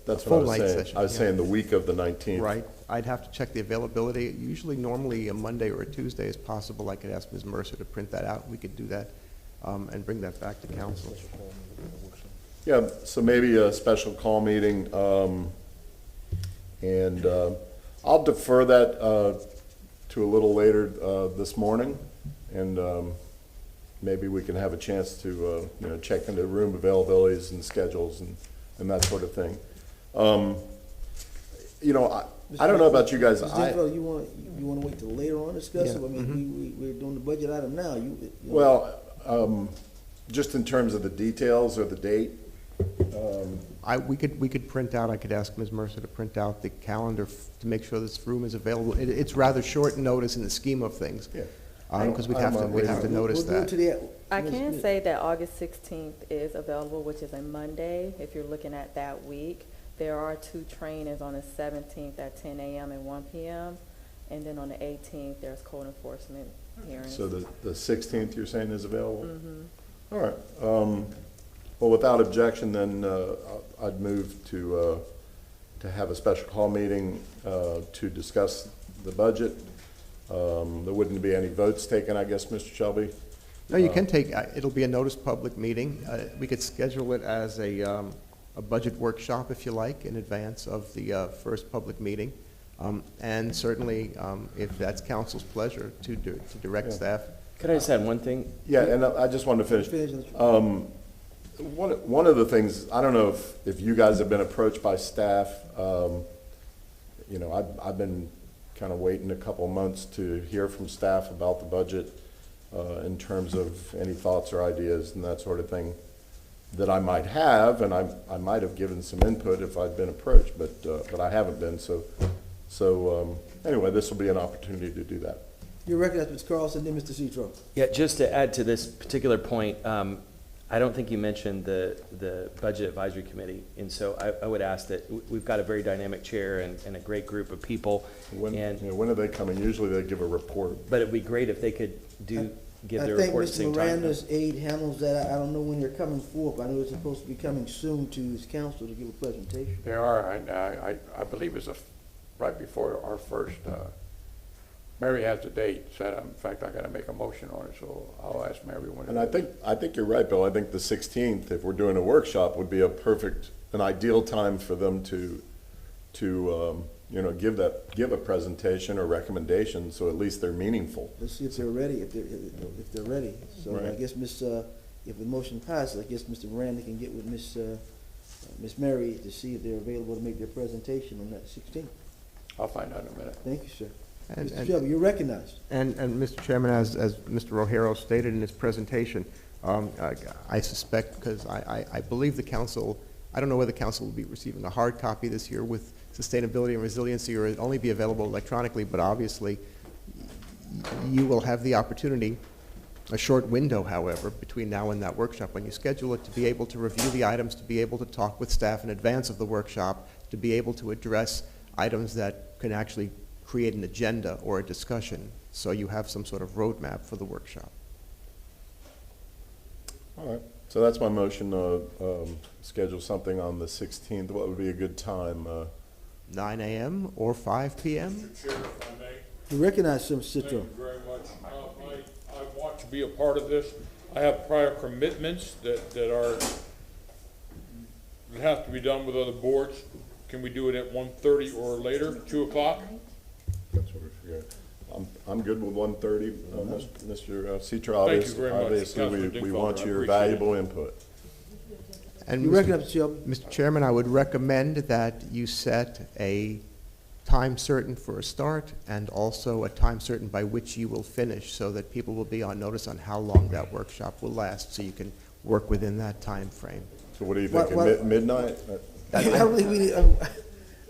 That's Full what I was night saying. session, I was yeah. saying the week of the 19th. Right. I'd have to check the availability. Normally a Monday or a Tuesday is possible. I could ask Ms. Mercer to print that out. We could do that and bring that back to council. Yeah, so maybe a special call meeting, and I'll defer that to a little later this morning, and maybe we can have a chance to check into room availabilities and schedules and that sort of thing. I don't know about you guys. Mr. Denfeld, you wanna wait till later on to discuss it? I mean, we're doing the budget item now, Well, just in terms of the details or the date, We could print out, I could ask Ms. Mercer to print out the calendar to make sure this room is available. It's rather short notice in the scheme of things. Yeah. Because we'd have to notice We'll do it that. to I can say that August 16th is available, which is a Monday, if you're looking at that week. There are 2 trainings on the 17th at 10 a.m. and 1 p.m. And then on the 18th, there's code enforcement hearings. so the 16th you're saying is available? All right. Well, without objection, then I'd move to have a special call meeting to discuss the budget. There wouldn't be any votes taken, I guess, Mr. Shelby? No, you can take, it'll be a noticed public meeting. We could schedule it as a budget workshop, if you like, in advance of the first public meeting. And certainly, if that's council's pleasure, to direct staff. Could I just add one thing? Yeah, and I just wanted to finish. One of the things, I don't know if you guys have been approached by staff. You know, I've been kind of waiting a couple months to hear from staff about the budget in terms of any thoughts or ideas and that sort of thing that I might have, and I might have given some input if I'd been approached, but I haven't been. So anyway, this will be an opportunity to do that. You recognize Ms. Carlson, then Mr. Citro. Yeah, just to add to this particular point, I don't think you mentioned the Budget Advisory Committee, and so I would ask that, we've got a very dynamic chair and a great group of people. When are they coming? Usually they give a report. But it'd be great if they could give their report at the same I time. think Mr. Miranda's aide handles that. I don't know when they're coming forth. I know it's supposed to be coming soon to his council to give a presentation. They are, I believe it's right before our first, Mary has the date set up. In fact, I gotta make a motion on it, so I'll ask Mary when. And I think you're right, Bill. I think the 16th, if we're doing a workshop, would be an ideal time for them to you know, give a presentation or recommendation, so at least they're meaningful. Let's see if they're ready, if they're ready. So I Right. guess if the motion passes, I guess Mr. Miranda can get with Miss Mary to see if they're available to make their presentation on that 16th. I'll find out in a minute. Thank you, sir. And- Mr. Shelby, you're recognized. And Mr. Chairman, as Mr. Rogero stated in his presentation, I suspect, because I believe the council, I don't know whether the council will be receiving a hard copy this year with sustainability and resiliency, or it'll only be available electronically, but obviously you will have the opportunity, a short window, however, between now and that workshop, when you schedule it, to be able to review the items, to be able to talk with staff in advance of the workshop, to be able to address items that can actually create an agenda or a discussion, so you have some sort of roadmap for the workshop. All right. So that's my motion, schedule something on the 16th. What would be a good time? 9 a.m. or 5 p.m.? Mr. Chair, if I may. You recognize Mr. Thank Citro. you very much. I want to be a part of this. I have prior commitments that have to be done with other boards. Can we do it at 1:30 or later, 2 o'clock? That's what we figured. I'm good with 1:30. Mr. Citro, Thank you very much, obviously, Councilman we Dingfelder. want I your appreciate valuable input. And You recognize Mr. Shelby. Mr. Chairman, I would recommend that you set a time certain for a start and also a time certain by which you will finish, so that people will be on notice on how long that workshop will last, so you can work within that time frame. So what do you What- think, midnight? I don't think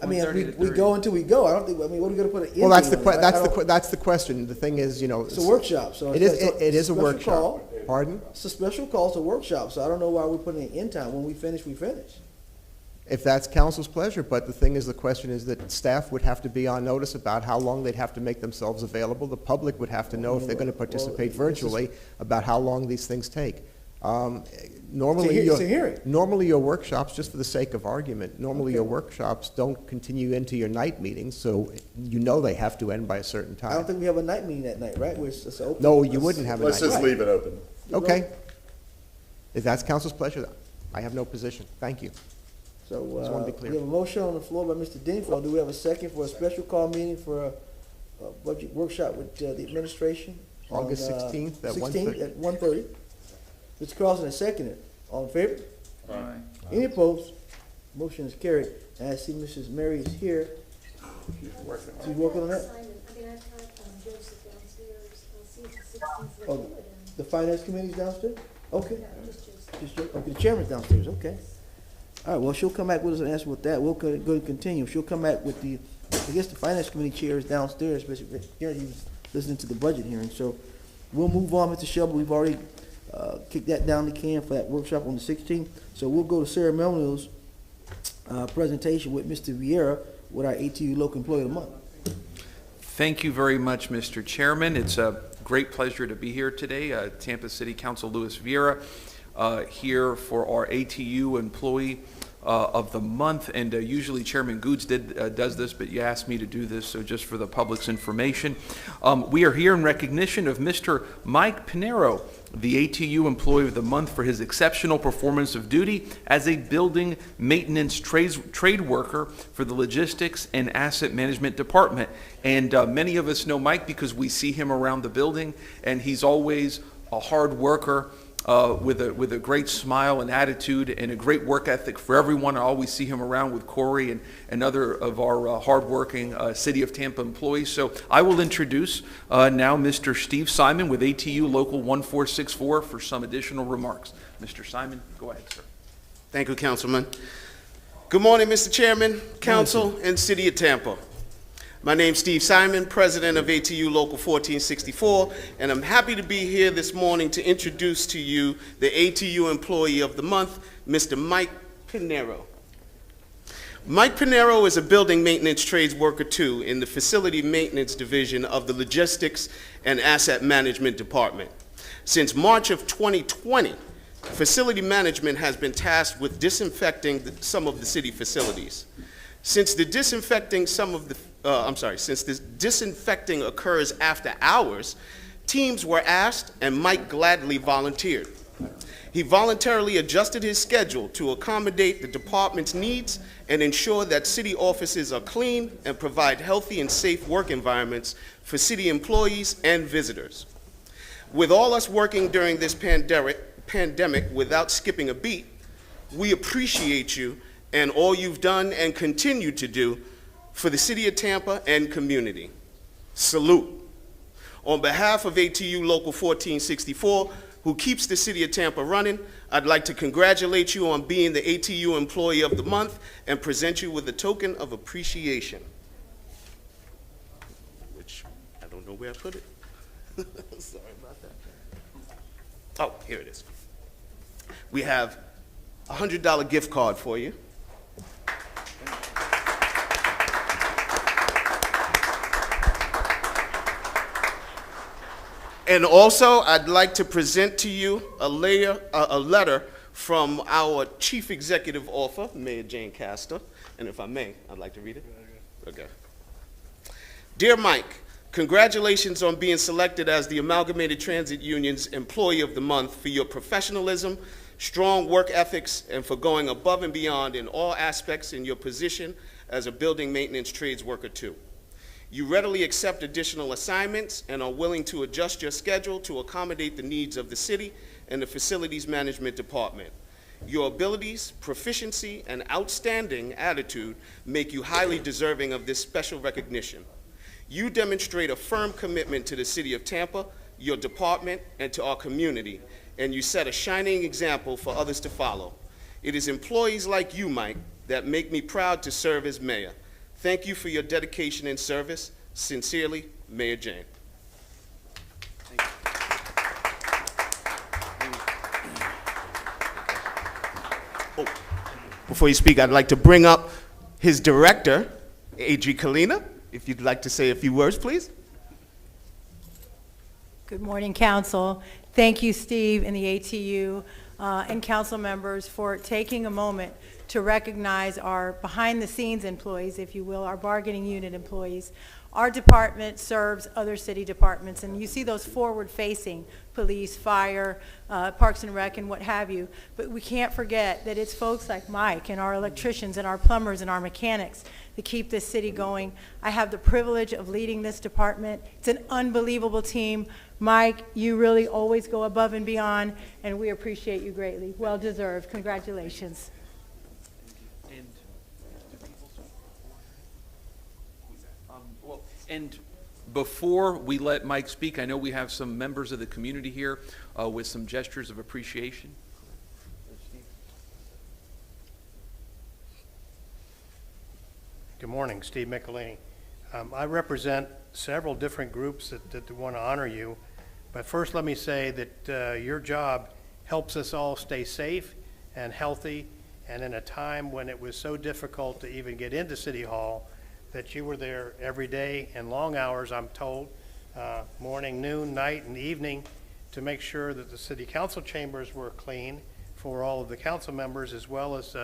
I mean, 1:30 to we 3. go until we go. I don't think, what are we gonna put an end Well, that's the date on it? that's the question. The thing is, you know, It's a workshop, so. it is it's a special workshop. call. Pardon? It's a special call, it's a workshop, so I don't know why we're putting an end time. When we finish, we finish. If that's council's pleasure, but the thing is, the question is that staff would have to be on notice about how long they'd have to make themselves available. The public would have to know if they're going to participate virtually about how long these things take. Normally, It's a hearing. normally your workshops, just for the sake of argument, normally your workshops don't continue into your night meetings, so you know they have to end by a certain I don't time. think we have a night meeting that night, right? Where it's open. No, you wouldn't have a Let's night. just leave it open. Okay. If that's council's pleasure, I have no position. Thank you. So, Just wanna be clear. we have a motion on the floor by Mr. Dingfellow. Do we have a second for a special call meeting for a budget workshop with the administration? on, August 16th at 16th at 1:30. Mr. Carlson has seconded. All in favor? Aye. Any opposed? Motion is carried. And I see Mrs. Mary is here. She's working on She's it. working on that? Simon, I mean, I've had Joseph downstairs, I'll see if the 16th is Oh, available. the finance committee's downstairs? Okay. No, just Joseph. Okay, the chairman's downstairs, okay. All right, well, she'll come back with us and answer with that. We'll go and continue. She'll come back with the, I guess the finance committee chair is downstairs, but Gary was listening to the budget hearing. So we'll move on, Mr. Shelby. We've already kicked that down the can for that workshop on the 16th. So we'll go to ceremonials presentation with Mr. Vieira with our ATU Local Employee of the Month. Thank you very much, Mr. Chairman. It's a great pleasure to be here today. Tampa City Council Louis Vieira here for our ATU Employee of the Month. And usually Chairman Goods does this, but you asked me to do this, so just for the public's information. We are here in recognition of Mr. Mike Pinero, the ATU Employee of the Month, for his exceptional performance of duty as a building maintenance trade worker for the Logistics and Asset Management Department. And many of us know Mike because we see him around the building, and he's always a hard worker with a great smile and attitude and a great work ethic for everyone. I always see him around with Corey and other of our hardworking City of Tampa employees. So I will introduce now Mr. Steve Simon with ATU Local 1464 for some additional remarks. Mr. Simon, go ahead, sir. Thank you, Councilman. Good morning, Mr. Chairman, Council, and City of Tampa. My name's Steve Simon, President of ATU Local 1464, and I'm happy to be here this morning to introduce to you the ATU Employee of the Month, Mr. Mike Pinero. Mike Pinero is a building maintenance trades worker too in the Facility Maintenance Division of the Logistics and Asset Management Department. Since March of 2020, Facility Management has been tasked with disinfecting some of the city facilities. Since this disinfecting occurs after hours, teams were asked and Mike gladly volunteered. He voluntarily adjusted his schedule to accommodate the department's needs and ensure that city offices are clean and provide healthy and safe work environments for city employees and visitors. With all us working during this pandemic without skipping a beat, we appreciate you and all you've done and continue to do for the City of Tampa and community. Salute. On behalf of ATU Local 1464, who keeps the City of Tampa running, I'd like to congratulate you on being the ATU Employee of the Month and present you with a token of appreciation. Which, I don't know where I put it. Sorry about that. Oh, here it is. We have a $100 gift card for you. And also, I'd like to present to you a letter from our Chief Executive Officer, Mayor Jane Castor. And if I may, I'd like to read it. Okay. Dear Mike, congratulations on being selected as the Amalgamated Transit Union's Employee of the Month for your professionalism, strong work ethics, and for going above and beyond in all aspects in your position as a building maintenance trades worker too. You readily accept additional assignments and are willing to adjust your schedule to accommodate the needs of the city and the Facilities Management Department. Your abilities, proficiency, and outstanding attitude make you highly deserving of this special recognition. You demonstrate a firm commitment to the City of Tampa, your department, and to our community, and you set a shining example for others to follow. It is employees like you, Mike, that make me proud to serve as mayor. Thank you for your dedication and service. Sincerely, Mayor Jane. Thank you. Oh, before you speak, I'd like to bring up his director, Adri Kalina, if you'd like to say a few words, please. Good morning, Council. Thank you, Steve, and the ATU and Council members for taking a moment to recognize our behind-the-scenes employees, if you will, our bargaining unit employees. Our department serves other city departments, and you see those forward-facing, police, fire, Parks and Rec, and what have you. But we can't forget that it's folks like Mike and our electricians and our plumbers and our mechanics that keep this city going. I have the privilege of leading this department. It's an unbelievable team. Mike, you really always go above and beyond, and we appreciate you greatly. Well deserved. Congratulations. Well, and before we let Mike speak, I know we have some members of the community here with some gestures of appreciation. Good morning, Steve Michelini. I represent several different groups that want to honor you, but first let me say that your job helps us all stay safe and healthy, and in a time when it was so difficult to even get into City Hall, that you were there every day in long hours, I'm told, morning, noon, night, and evening, to make sure that the city council chambers were clean for all of the council members, as well as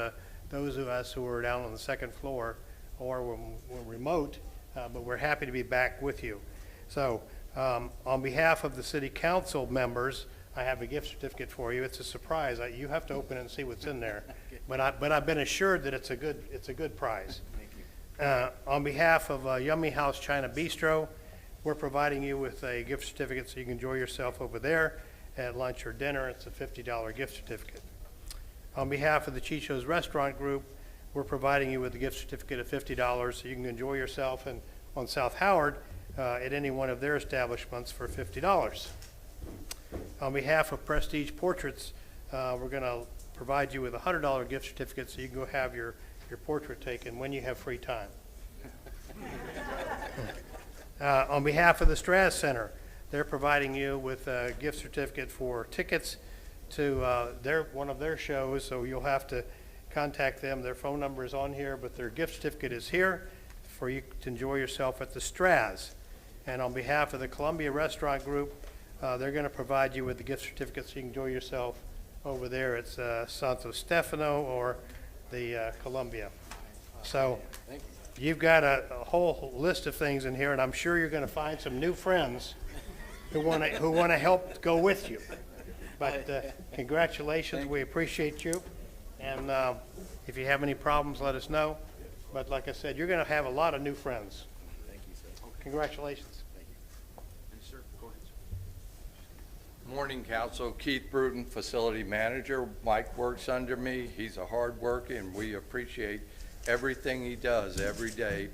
those of us who were down on the second floor or were remote, but we're happy to be back with you. So on behalf of the city council members, I have a gift certificate for you. It's a surprise. You have to open it and see what's in there. But I've been assured that it's a good prize. On behalf of Yummy House China Bistro, we're providing you with a gift certificate so you can enjoy yourself over there at lunch or dinner. It's a $50 gift certificate. On behalf of the Chicho's Restaurant Group, we're providing you with a gift certificate of $50 so you can enjoy yourself on South Howard at any one of their establishments for $50. On behalf of Prestige Portraits, we're going to provide you with a $100 gift certificate so you can go have your portrait taken when you have free time. On behalf of the Straz Center, they're providing you with a gift certificate for tickets to one of their shows, so you'll have to contact them. Their phone number is on here, but their gift certificate is here for you to enjoy yourself at the Straz. And on behalf of the Columbia Restaurant Group, they're going to provide you with the gift certificate so you can enjoy yourself over there at Santo Stefano or the Columbia. So you've got a whole list of things in here, and I'm sure you're going to find some new friends who want to help go with you. But congratulations, we appreciate you. And if you have any problems, let us know. But like I said, you're going to have a lot of new friends. Thank you, sir. Congratulations. Thank you. And sir, go ahead, sir. Morning, Council. Keith Bruton, Facility Manager. Mike works under me. He's a hard worker, and we appreciate everything he does every day.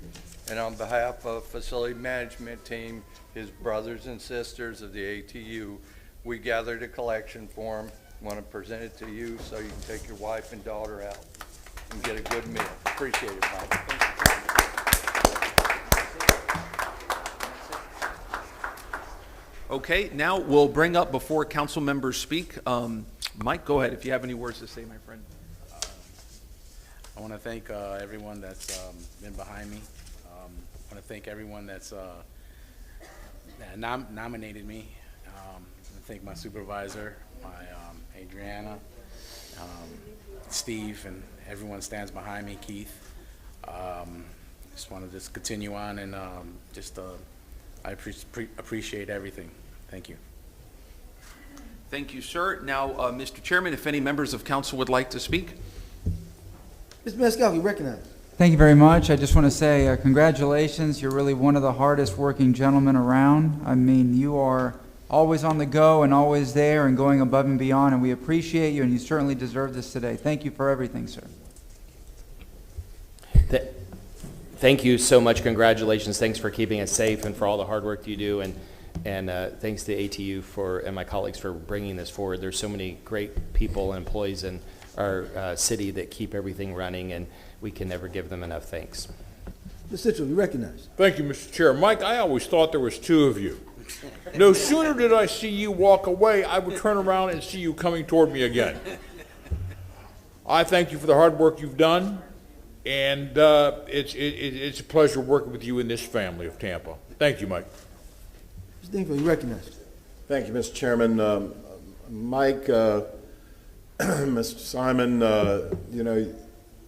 And on behalf of Facility Management Team, his brothers and sisters of the ATU, we gathered a collection for him. Want to present it to you so you can take your wife and daughter out and get a good meal. Appreciate it, Mike. Okay, now we'll bring up before council members speak. Mike, go ahead if you have any words to say, my friend. I want to thank everyone that's been behind me. I want to thank everyone that's that nominated me. I want to thank my supervisor, my Adriana, Steve, and everyone stands behind me, Keith. Just want to just continue on and I appreciate everything. Thank you. Thank you, sir. Now, Mr. Chairman, if any members of council would like to speak. Mr. Maniscalco, you recognize. Thank you very much. I just want to say congratulations. You're really one of the hardest working gentlemen around. I mean, you are always on the go and always there and going above and beyond, and we appreciate you, and you certainly deserve this today. Thank you for everything, sir. Thank you so much. Congratulations. Thanks for keeping us safe and for all the hard work you do. And thanks to ATU and my colleagues for bringing this forward. There's so many great people and employees in our city that keep everything running, and we can never give them enough thanks. Mr. Sitchell, you recognize. Thank you, Mr. Chair. Mike, I always thought there was two of you. No sooner did I see you walk away, I would turn around and see you coming toward me again. I thank you for the hard work you've done, and it's a pleasure working with you in this family of Tampa. Thank you, Mike. Mr. Dingfield, you recognize. Thank you, Mr. Chairman. Mike, Mr. Simon, you know,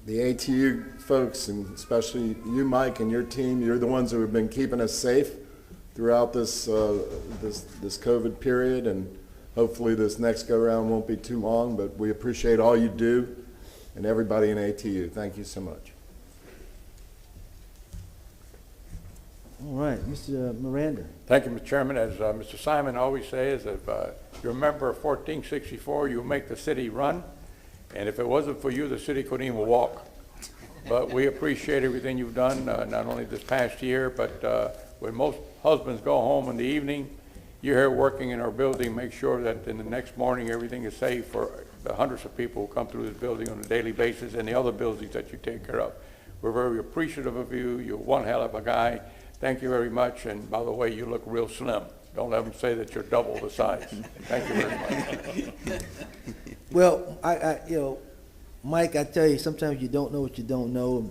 the ATU folks, and especially you, Mike, and your team, you're the ones who have been keeping us safe throughout this COVID period, and hopefully this next go-round won't be too long, but we appreciate all you do and everybody in ATU. Thank you so much. All right, Mr. Miranda. Thank you, Mr. Chairman. As Mr. Simon always says, if you're a member of 1464, you make the city run, and if it wasn't for you, the city couldn't even walk. But we appreciate everything you've done, not only this past year, but when most husbands go home in the evening, you're here working in our building, make sure that in the next morning everything is safe for the hundreds of people who come through this building on a daily basis and the other buildings that you take care of. We're very appreciative of you. You're one hell of a guy. Thank you very much. And by the way, you look real slim. Don't let them say that you're double the size. Thank you very much. Well, Mike, I tell you, sometimes you don't know what you don't know.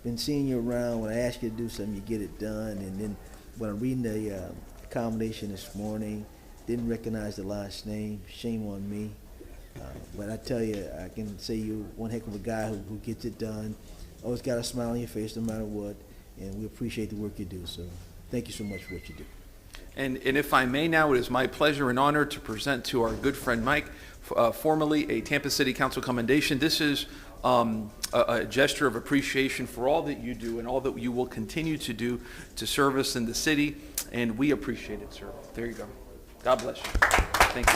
Been seeing you around. When I ask you to do something, you get it done. And then when I'm reading the accommodation this morning, didn't recognize the last name. Shame on me. But I tell you, I can say you're one heck of a guy who gets it done. Always got a smile on your face no matter what. And we appreciate the work you do. So thank you so much for what you do. And if I may now, it is my pleasure and honor to present to our good friend Mike, formally a Tampa City Council commendation. This is a gesture of appreciation for all that you do and all that you will continue to do to serve us in the city, and we appreciate it, sir. There you go. God bless you. Thank you.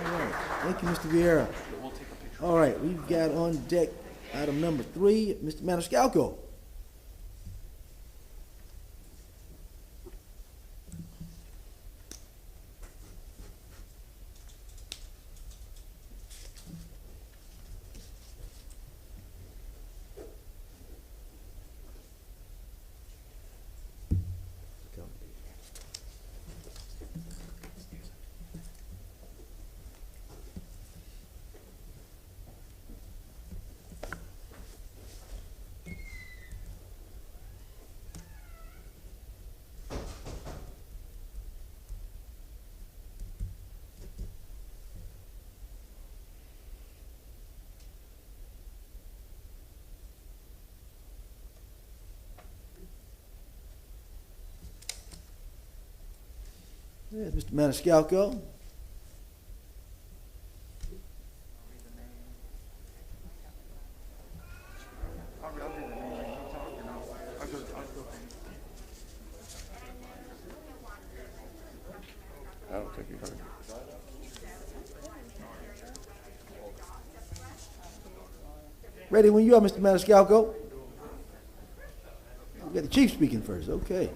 All right. Thank you, Mr. Vieira. All right, we've got on deck item number 3, Mr. Maniscalco. Yeah, Mr. Maniscalco. I don't think you heard. Ready when you are, Mr. Maniscalco. We got the chief speaking first. Okay.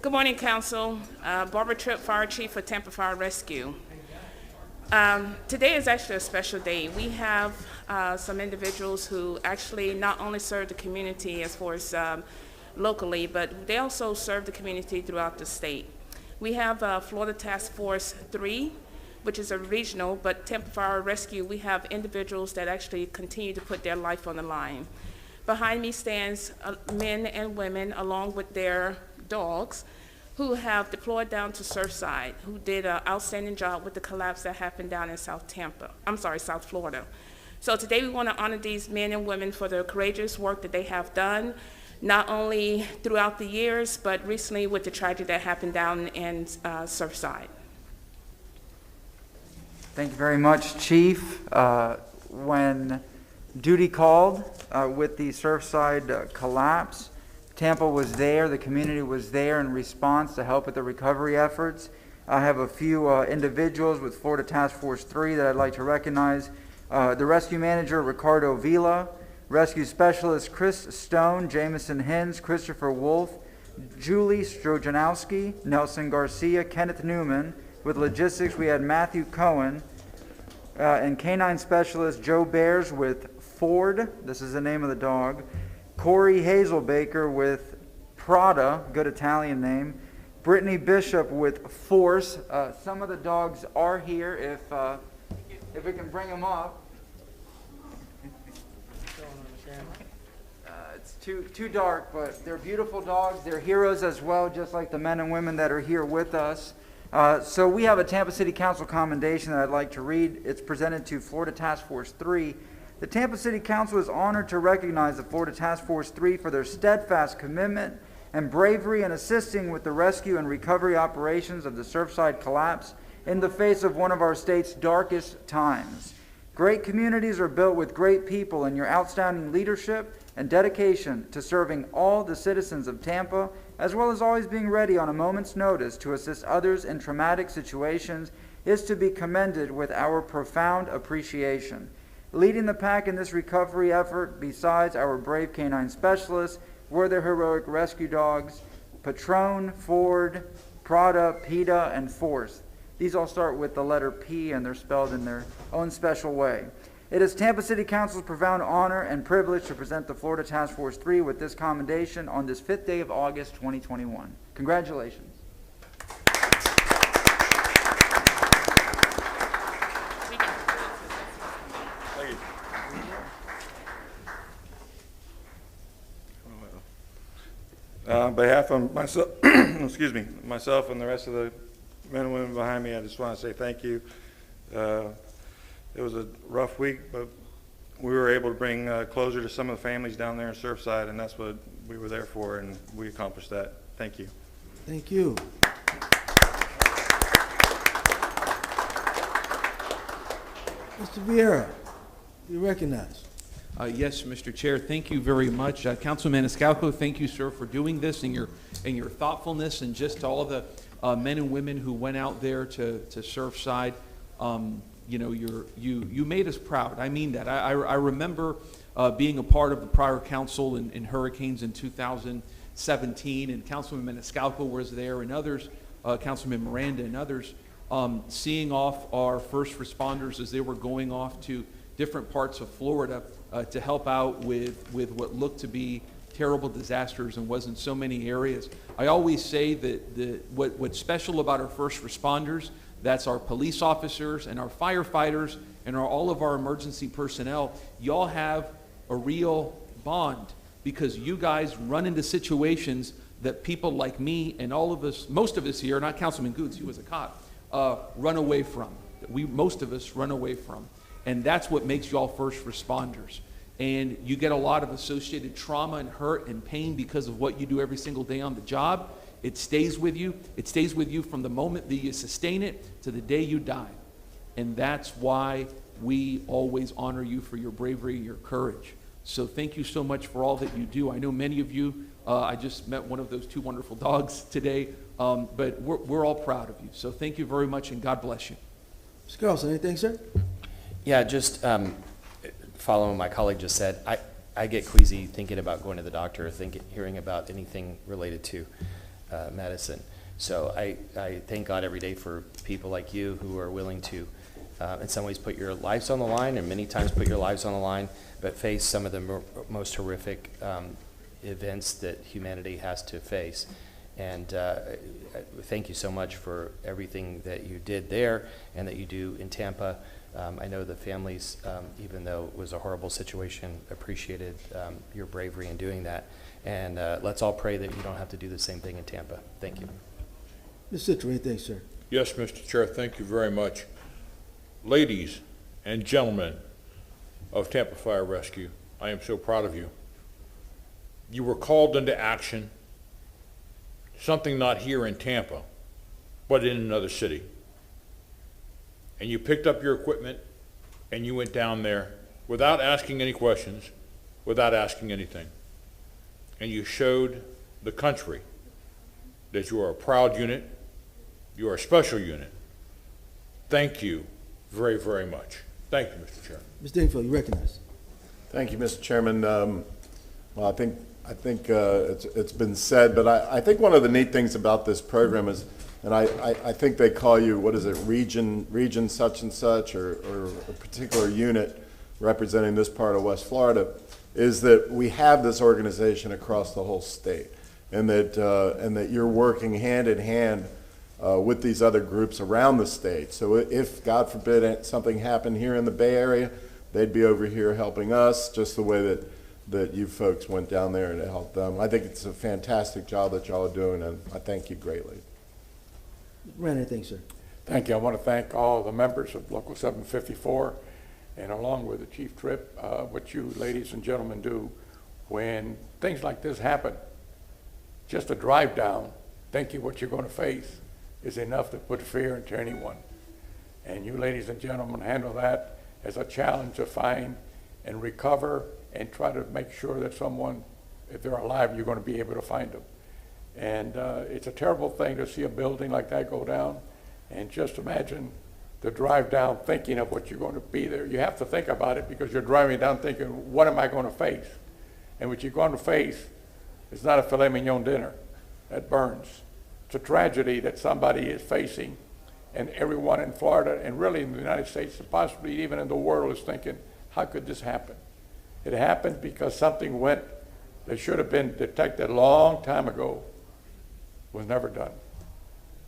Good morning, Council. Barbara Tripp, Fire Chief for Tampa Fire Rescue. Today is actually a special day. We have some individuals who actually not only serve the community as far as locally, but they also serve the community throughout the state. We have Florida Task Force 3, which is a regional, but Tampa Fire Rescue, we have individuals that actually continue to put their life on the line. Behind me stands men and women along with their dogs who have deployed down to Surfside, who did an outstanding job with the collapse that happened down in South Florida. So today we want to honor these men and women for their courageous work that they have done, not only throughout the years, but recently with the tragedy that happened down in Surfside. Thank you very much, Chief. When duty called with the Surfside collapse, Tampa was there, the community was there in response to help with the recovery efforts. I have a few individuals with Florida Task Force 3 that I'd like to recognize. The rescue manager, Ricardo Vila, rescue specialist, Chris Stone, Jameson Hins, Christopher Wolf, Julie Strojanowski, Nelson Garcia, Kenneth Newman. With logistics, we had Matthew Cohen, and canine specialist, Joe Bears with Ford, this is the name of the dog, Corey Hazelbaker with Prada, good Italian name. Brittany Bishop with Force. Some of the dogs are here if we can bring them up. It's too dark, but they're beautiful dogs. They're heroes as well, just like the men and women that are here with us. So we have a Tampa City Council commendation that I'd like to read. It's presented to Florida Task Force 3. The Tampa City Council is honored to recognize the Florida Task Force 3 for their steadfast commitment and bravery in assisting with the rescue and recovery operations of the Surfside collapse in the face of one of our state's darkest times. Great communities are built with great people, and your outstanding leadership and dedication to serving all the citizens of Tampa as well as always being ready on a moment's notice to assist others in traumatic situations, is to be commended with our profound appreciation. Leading the pack in this recovery effort, besides our brave canine specialists, were the heroic rescue dogs, Patron, Ford, Prada, PETA, and Force. These all start with the letter P, and they're spelled in their own special way. It is Tampa City Council's profound honor and privilege to present the Florida Task Force 3 with this commendation on this 5th day of August, 2021. Congratulations. On behalf of myself, excuse me, myself and the rest of the men and women behind me, I just want to say thank you. It was a rough week, but we were able to bring closure to some of the families down there in Surfside, and that's what we were there for, and we accomplished that. Thank you. Thank you. Mr. Vieira, you recognize. Yes, Mr. Chair, thank you very much. Councilman Maniscalco, thank you, sir, for doing this and your thoughtfulness, and just to all of the men and women who went out there to Surfside. You know, you made us proud. I mean that. I remember being a part of the prior council in hurricanes in 2017, and Councilman Maniscalco was there, and others, Councilman Miranda and others, seeing off our first responders as they were going off to different parts of Florida to help out with what looked to be terrible disasters and was in so many areas. I always say that what's special about our first responders, that's our police officers and our firefighters and all of our emergency personnel. Y'all have a real bond because you guys run into situations that people like me and all of us, most of us here, not Councilman Goods, he was a cop, run away from. Most of us run away from. And that's what makes y'all first responders. And you get a lot of associated trauma and hurt and pain because of what you do every single day on the job. It stays with you. It stays with you from the moment that you sustain it to the day you die. And that's why we always honor you for your bravery and your courage. So thank you so much for all that you do. I know many of you, I just met one of those two wonderful dogs today, but we're all proud of you. So thank you very much, and God bless you. Mr. Carlson, anything, sir? Yeah, just following what my colleague just said, I get queasy thinking about going to the doctor, hearing about anything related to medicine. So I thank God every day for people like you who are willing to, in some ways, put your lives on the line, and many times put your lives on the line, but face some of the most horrific events that humanity has to face. And thank you so much for everything that you did there and that you do in Tampa. I know the families, even though it was a horrible situation, appreciated your bravery in doing that. And let's all pray that you don't have to do the same thing in Tampa. Thank you. Mr. Citro, anything, sir? Yes, Mr. Chair, thank you very much. Ladies and gentlemen of Tampa Fire Rescue, I am so proud of you. You were called into action, something not here in Tampa, but in another city. And you picked up your equipment and you went down there without asking any questions, without asking anything. And you showed the country that you are a proud unit, you are a special unit. Thank you very, very much. Thank you, Mr. Chairman. Mr. Dingfield, you recognize. Thank you, Mr. Chairman. Well, I think it's been said, but I think one of the neat things about this program is, and I think they call you, what is it, region such and such, or a particular unit representing this part of West Florida, is that we have this organization across the whole state, and that you're working hand in hand with these other groups around the state. So if, God forbid, something happened here in the Bay Area, they'd be over here helping us, just the way that you folks went down there to help them. I think it's a fantastic job that y'all are doing, and I thank you greatly. Rand, anything, sir? Thank you. I want to thank all the members of Local 754, and along with the Chief Tripp, what you ladies and gentlemen do when things like this happen. Just a drive down, thinking what you're going to face is enough to put fear into anyone. And you ladies and gentlemen handle that as a challenge to find and recover and try to make sure that someone, if they're alive, you're going to be able to find them. And it's a terrible thing to see a building like that go down. And just imagine the drive down thinking of what you're going to be there. You have to think about it because you're driving down thinking, what am I going to face? And what you're going to face is not a filet mignon dinner that burns. It's a tragedy that somebody is facing, and everyone in Florida and really in the United States and possibly even in the world is thinking, how could this happen? It happened because something went that should have been detected a long time ago, was never done.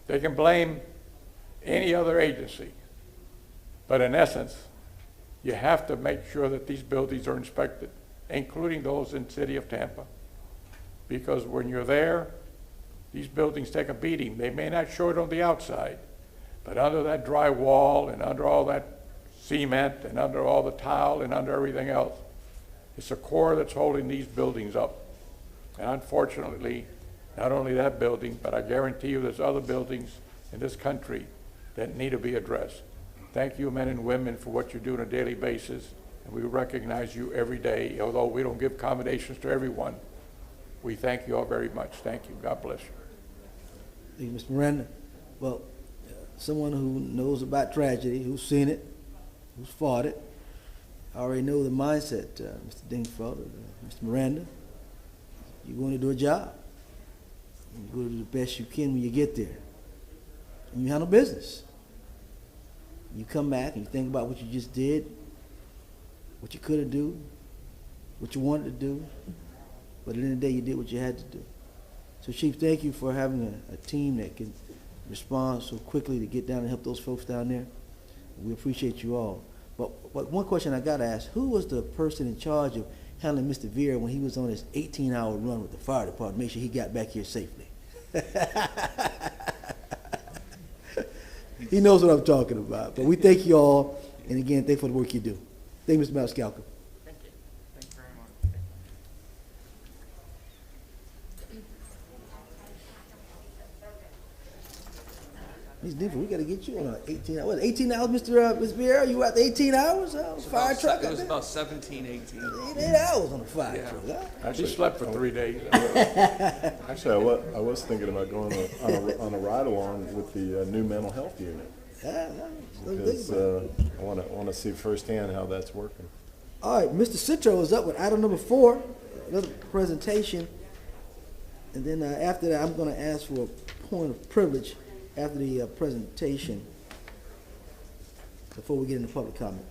They can blame any other agency, but in essence, you have to make sure that these buildings are inspected, including those in the city of Tampa. Because when you're there, these buildings take a beating. They may not show it on the outside, but under that drywall and under all that cement and under all the tile and under everything else, it's the core that's holding these buildings up. And unfortunately, not only that building, but I guarantee you there's other buildings in this country that need to be addressed. Thank you, men and women, for what you do on a daily basis, and we recognize you every day. Although we don't give accommodations to everyone, we thank you all very much. Thank you. God bless you. Thank you, Mr. Miranda. Well, someone who knows about tragedy, who's seen it, who's fought it, I already know the mindset, Mr. Dingfelder, Mr. Miranda. You're going to do a job. You're going to do the best you can when you get there. And you handle business. You come back and you think about what you just did, what you could have done, what you wanted to do, but at the end of the day, you did what you had to do. So, Chief, thank you for having a team that can respond so quickly to get down and help those folks down there. We appreciate you all. But one question I got to ask, who was the person in charge of handling Mr. Vera when he was on his 18-hour run with the fire department, make sure he got back here safely? He knows what I'm talking about. But we thank you all, and again, thank you for the work you do. Thank you, Mr. Maniscalco. Thank you. Thank you very much. Ms. Denver, we got to get you on an 18 hours. 18 hours, Ms. Vera? You out the 18 hours? Fire truck? It was about 17, 18. 8 hours on a fire Yeah. truck, huh? I just slept for 3 days. Actually, I was thinking about going on a ride along with the new mental health unit. Yeah, Because I want to see firsthand how that's working. All right, Mr. Citro is up with item number 4, another presentation. And then after that, I'm going to ask for a point of privilege after the presentation before we get into public comment.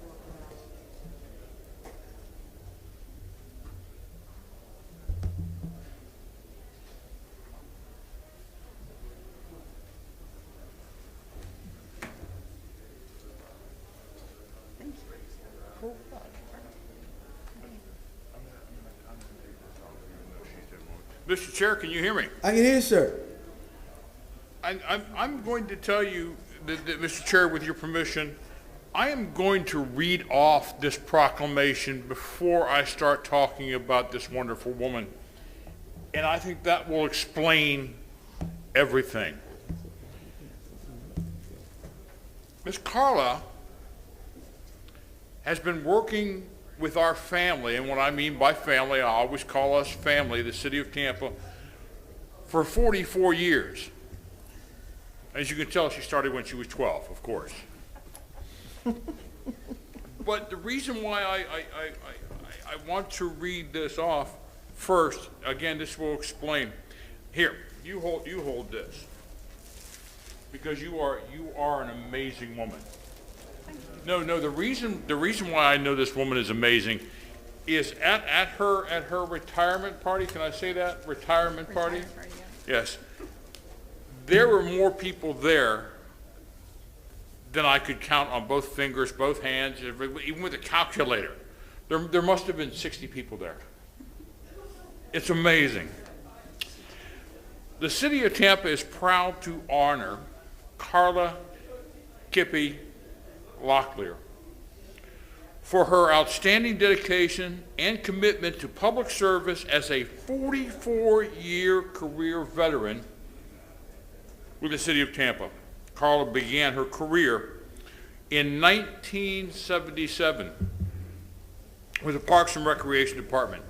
Mr. Chair, can you hear me? I can hear you, sir. I'm going to tell you, that, Mr. Chair, with your permission, I am going to read off this proclamation before I start talking about this wonderful woman. And I think that will explain everything. Ms. Carla has been working with our family, and what I mean by family, I always call us family, the city of Tampa, for 44 years. As you can tell, she started when she was 12, of course. But the reason why I want to read this off first, again, this will explain. Here, you hold this, because you are an amazing woman. No, the reason why I know this woman is amazing is at her retirement party. Can I say that? Retirement party? Yes. There were more people there than I could count on both fingers, both hands, even with a calculator. There must have been 60 people there. It's amazing. The city of Tampa is proud to honor Carla Kippy Locklear for her outstanding dedication and commitment to public service as a 44-year career veteran with the city of Tampa. Carla began her career in 1977 with the Parks and Recreation Department.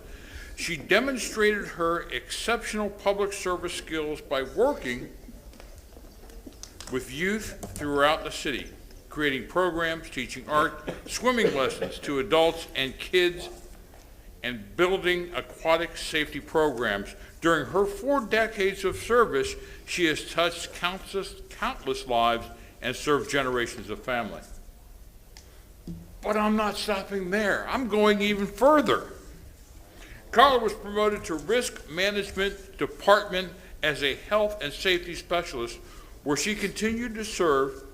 She demonstrated her exceptional public service skills by working with youth throughout the city, creating programs, teaching art, swimming lessons to adults and kids, and building aquatic safety programs. During her 4 decades of service, she has touched countless lives and served generations of family. But I'm not stopping there. I'm going even further. Carla was promoted to Risk Management Department as a health and safety specialist, where she continued to serve,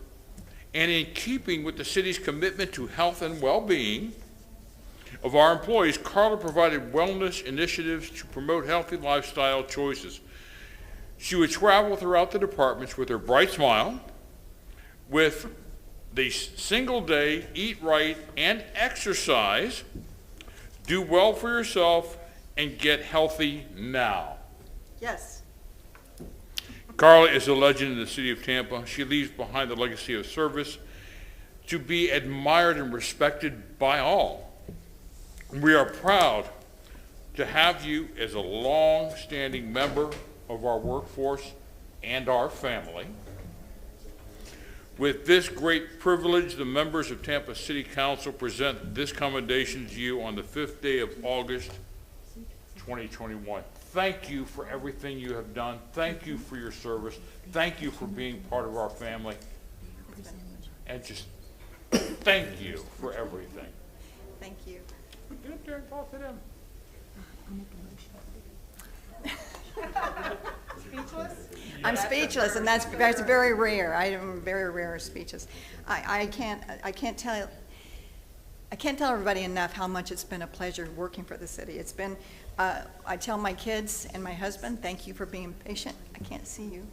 and in keeping with the city's commitment to health and well-being of our employees, Carla provided wellness initiatives to promote healthy lifestyle choices. She would travel throughout the departments with her bright smile, with the single day, eat right and exercise, do well for yourself, and get healthy now. Yes. Carla is a legend in the city of Tampa. She leaves behind a legacy of service to be admired and respected by all. We are proud to have you as a long-standing member of our workforce and our family. With this great privilege, the members of Tampa City Council present this commendation to you on the 5th day of August, 2021. Thank you for everything you have done. Thank you for your service. Thank you for being part of our family. And just thank you for everything. Thank you. Get up there and talk to them. Speechless? I'm speechless, and that's very rare. I am very rare speeches. I can't tell everybody enough how much it's been a pleasure working for the city. It's been, I tell my kids and my husband, thank you for being patient. I can't see you.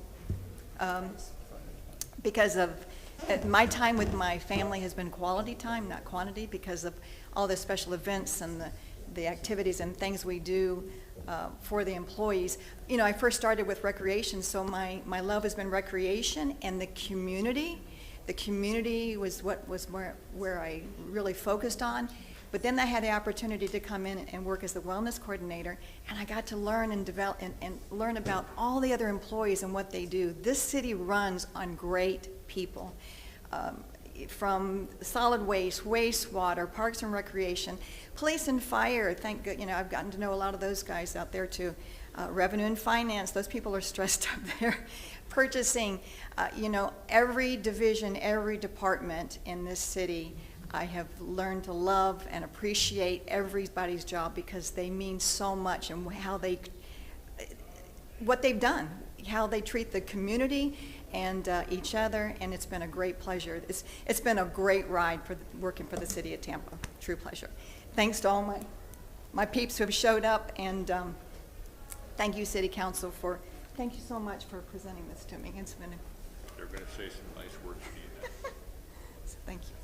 Because of my time with my family has been quality time, not quantity, because of all the special events and the activities and things we do for the employees. You know, I first started with recreation, so my love has been recreation and the community. The community was where I really focused on. But then I had the opportunity to come in and work as the wellness coordinator, and I got to learn and develop and learn about all the other employees and what they do. This city runs on great people. From solid waste, wastewater, parks and recreation, police and fire. Thank God, you know, I've gotten to know a lot of those guys out there too. Revenue and finance, those people are stressed up there. Purchasing, you know, every division, every department in this city, I have learned to love and appreciate everybody's job because they mean so much, and what they've done, how they treat the community and each other, and it's been a great pleasure. It's been a great ride for working for the city of Tampa. True pleasure. Thanks to all my peeps who have showed up, and thank you, City Council, thank you so much for presenting this to me. It's been They're going to say some nice words to you. Thank you.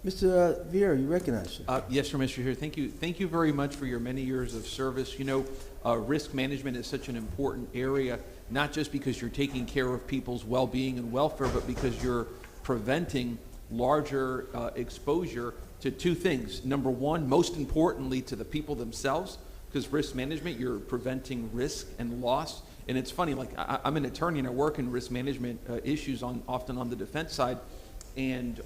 Mr. Vieira, you recognize it. Yes, sir, Mr. Chair. Thank you very much for your many years of service. You know, risk management is such an important area, not just because you're taking care of people's well-being and welfare, but because you're preventing larger exposure to 2 things. Number one, most importantly, to the people themselves, because risk management, you're preventing risk and loss. And it's funny, like I'm an attorney and I work in risk management issues often on the defense side. And,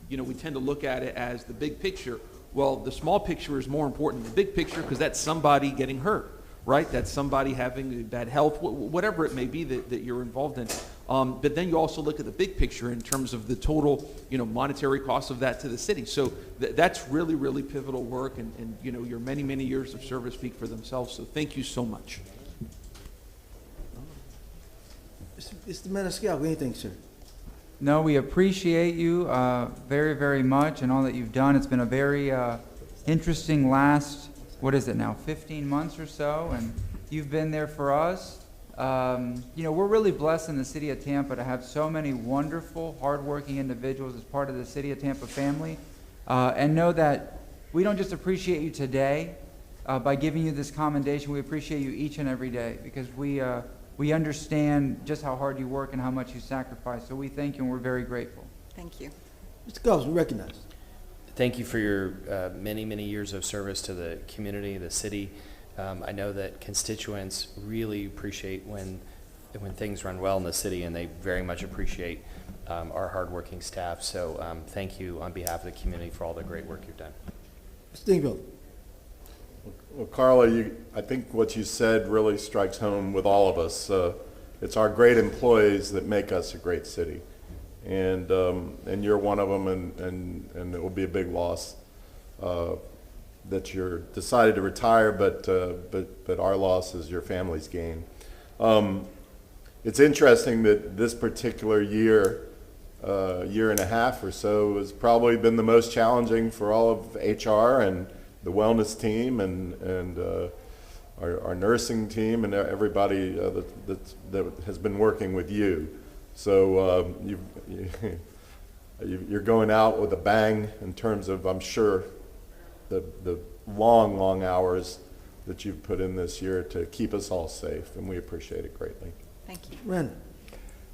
you know, we tend to look at it as the big picture. Well, the small picture is more important than the big picture because that's somebody getting hurt, right? That's somebody having bad health, whatever it may be that you're involved in. But then you also look at the big picture in terms of the total, you know, monetary cost of that to the city. So that's really, really pivotal work. And, you know, your many, many years of service speak for themselves. So thank you so much. Mr. Maniscalco, anything, sir? No, we appreciate you very, very much and all that you've done. It's been a very interesting last, 15 months or so, and you've been there for us. You know, we're really blessed in the city of Tampa to have so many wonderful, hardworking individuals as part of the city of Tampa family, and know that we don't just appreciate you today by giving you this commendation. We appreciate you each and every day because we understand just how hard you work and how much you sacrifice. So we thank you, and we're very grateful. Thank you. Mr. Collins, we recognize. Thank you for your many, many years of service to the community, the city. I know that constituents really appreciate when things run well in the city, and they very much appreciate our hardworking staff. So thank you on behalf of the community for all the great work you've done. Stingville. Well, Carla, I think what you said really strikes home with all of us. It's our great employees that make us a great city, and you're one of them, and it will be a big loss that you're decided to retire, but our loss is your family's gain. It's interesting that this particular year and a half or so has probably been the most challenging for all of HR and the wellness team and our nursing team and everybody that has been working with you. So you're going out with a bang in terms of, I'm sure, the long hours that you've put in this year to keep us all safe, and we appreciate it greatly. Thank you. Brandon.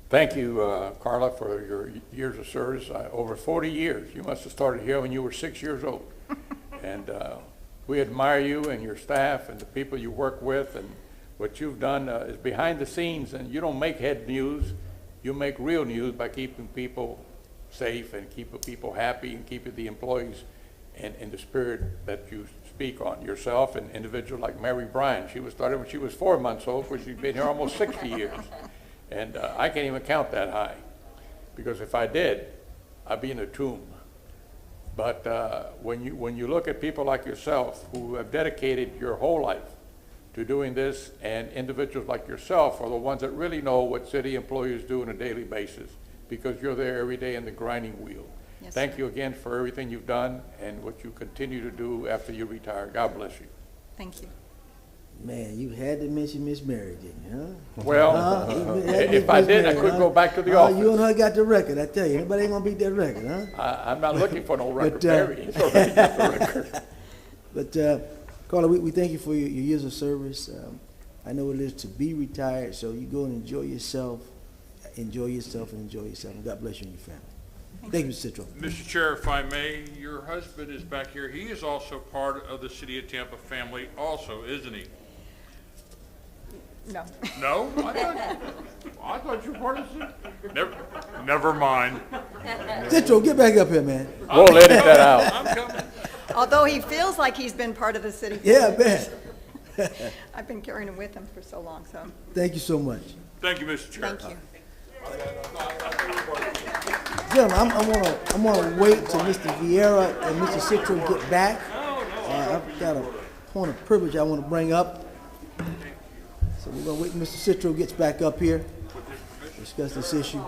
Thank you, Carla, for your years of service. Over 40 years. You must have started here when you were 6 years old. And we admire you and your staff and the people you work with, and what you've done is behind the scenes, and you don't make head news. You make real news by keeping people safe and keeping people happy and keeping the employees in the spirit that you speak on. Yourself and individuals like Mary Bryan. She was started when she was 4 months old, but she's been here almost 60 years. And I can't even count that high, because if I did, I'd be in a tomb. But when you look at people like yourself who have dedicated your whole life to doing this, and individuals like yourself are the ones that really know what city employees do on a daily basis, because you're there every day in the grinding wheel. Yes, Thank you again for everything you've done and what you continue to do after you retire. God bless you. Thank you. Man, you had to mention Miss Mary, didn't you, huh? Well, if I did, I couldn't go back to the office. You and her got the record, I tell you. Nobody ain't gonna beat that record, huh? I'm not looking for no record, Mary. It's already got the record. But, Carla, we thank you for your years of service. I know what it is to be retired, so you go and enjoy yourself. Enjoy yourself and enjoy yourself. And God bless you and your family. Thank you, Mr. Citro. Mr. Chair, if I may, your husband is back here. He is also part of the City of Tampa family also, isn't he? No. No? I thought you were part of the city. Never mind. Citro, get back up here, man. We'll edit that out. I'm coming. Although he feels like he's been part of the city. Yeah, man. I've been carrying him with him for so long, so. Thank you so much. Thank you, Mr. Chair. Thank you. Gentlemen, I'm gonna wait till Mr. Vieira and Mr. Citro get back. I've got a point of privilege I want to bring up. So we're gonna wait till Mr. Citro gets back up here, discuss this issue.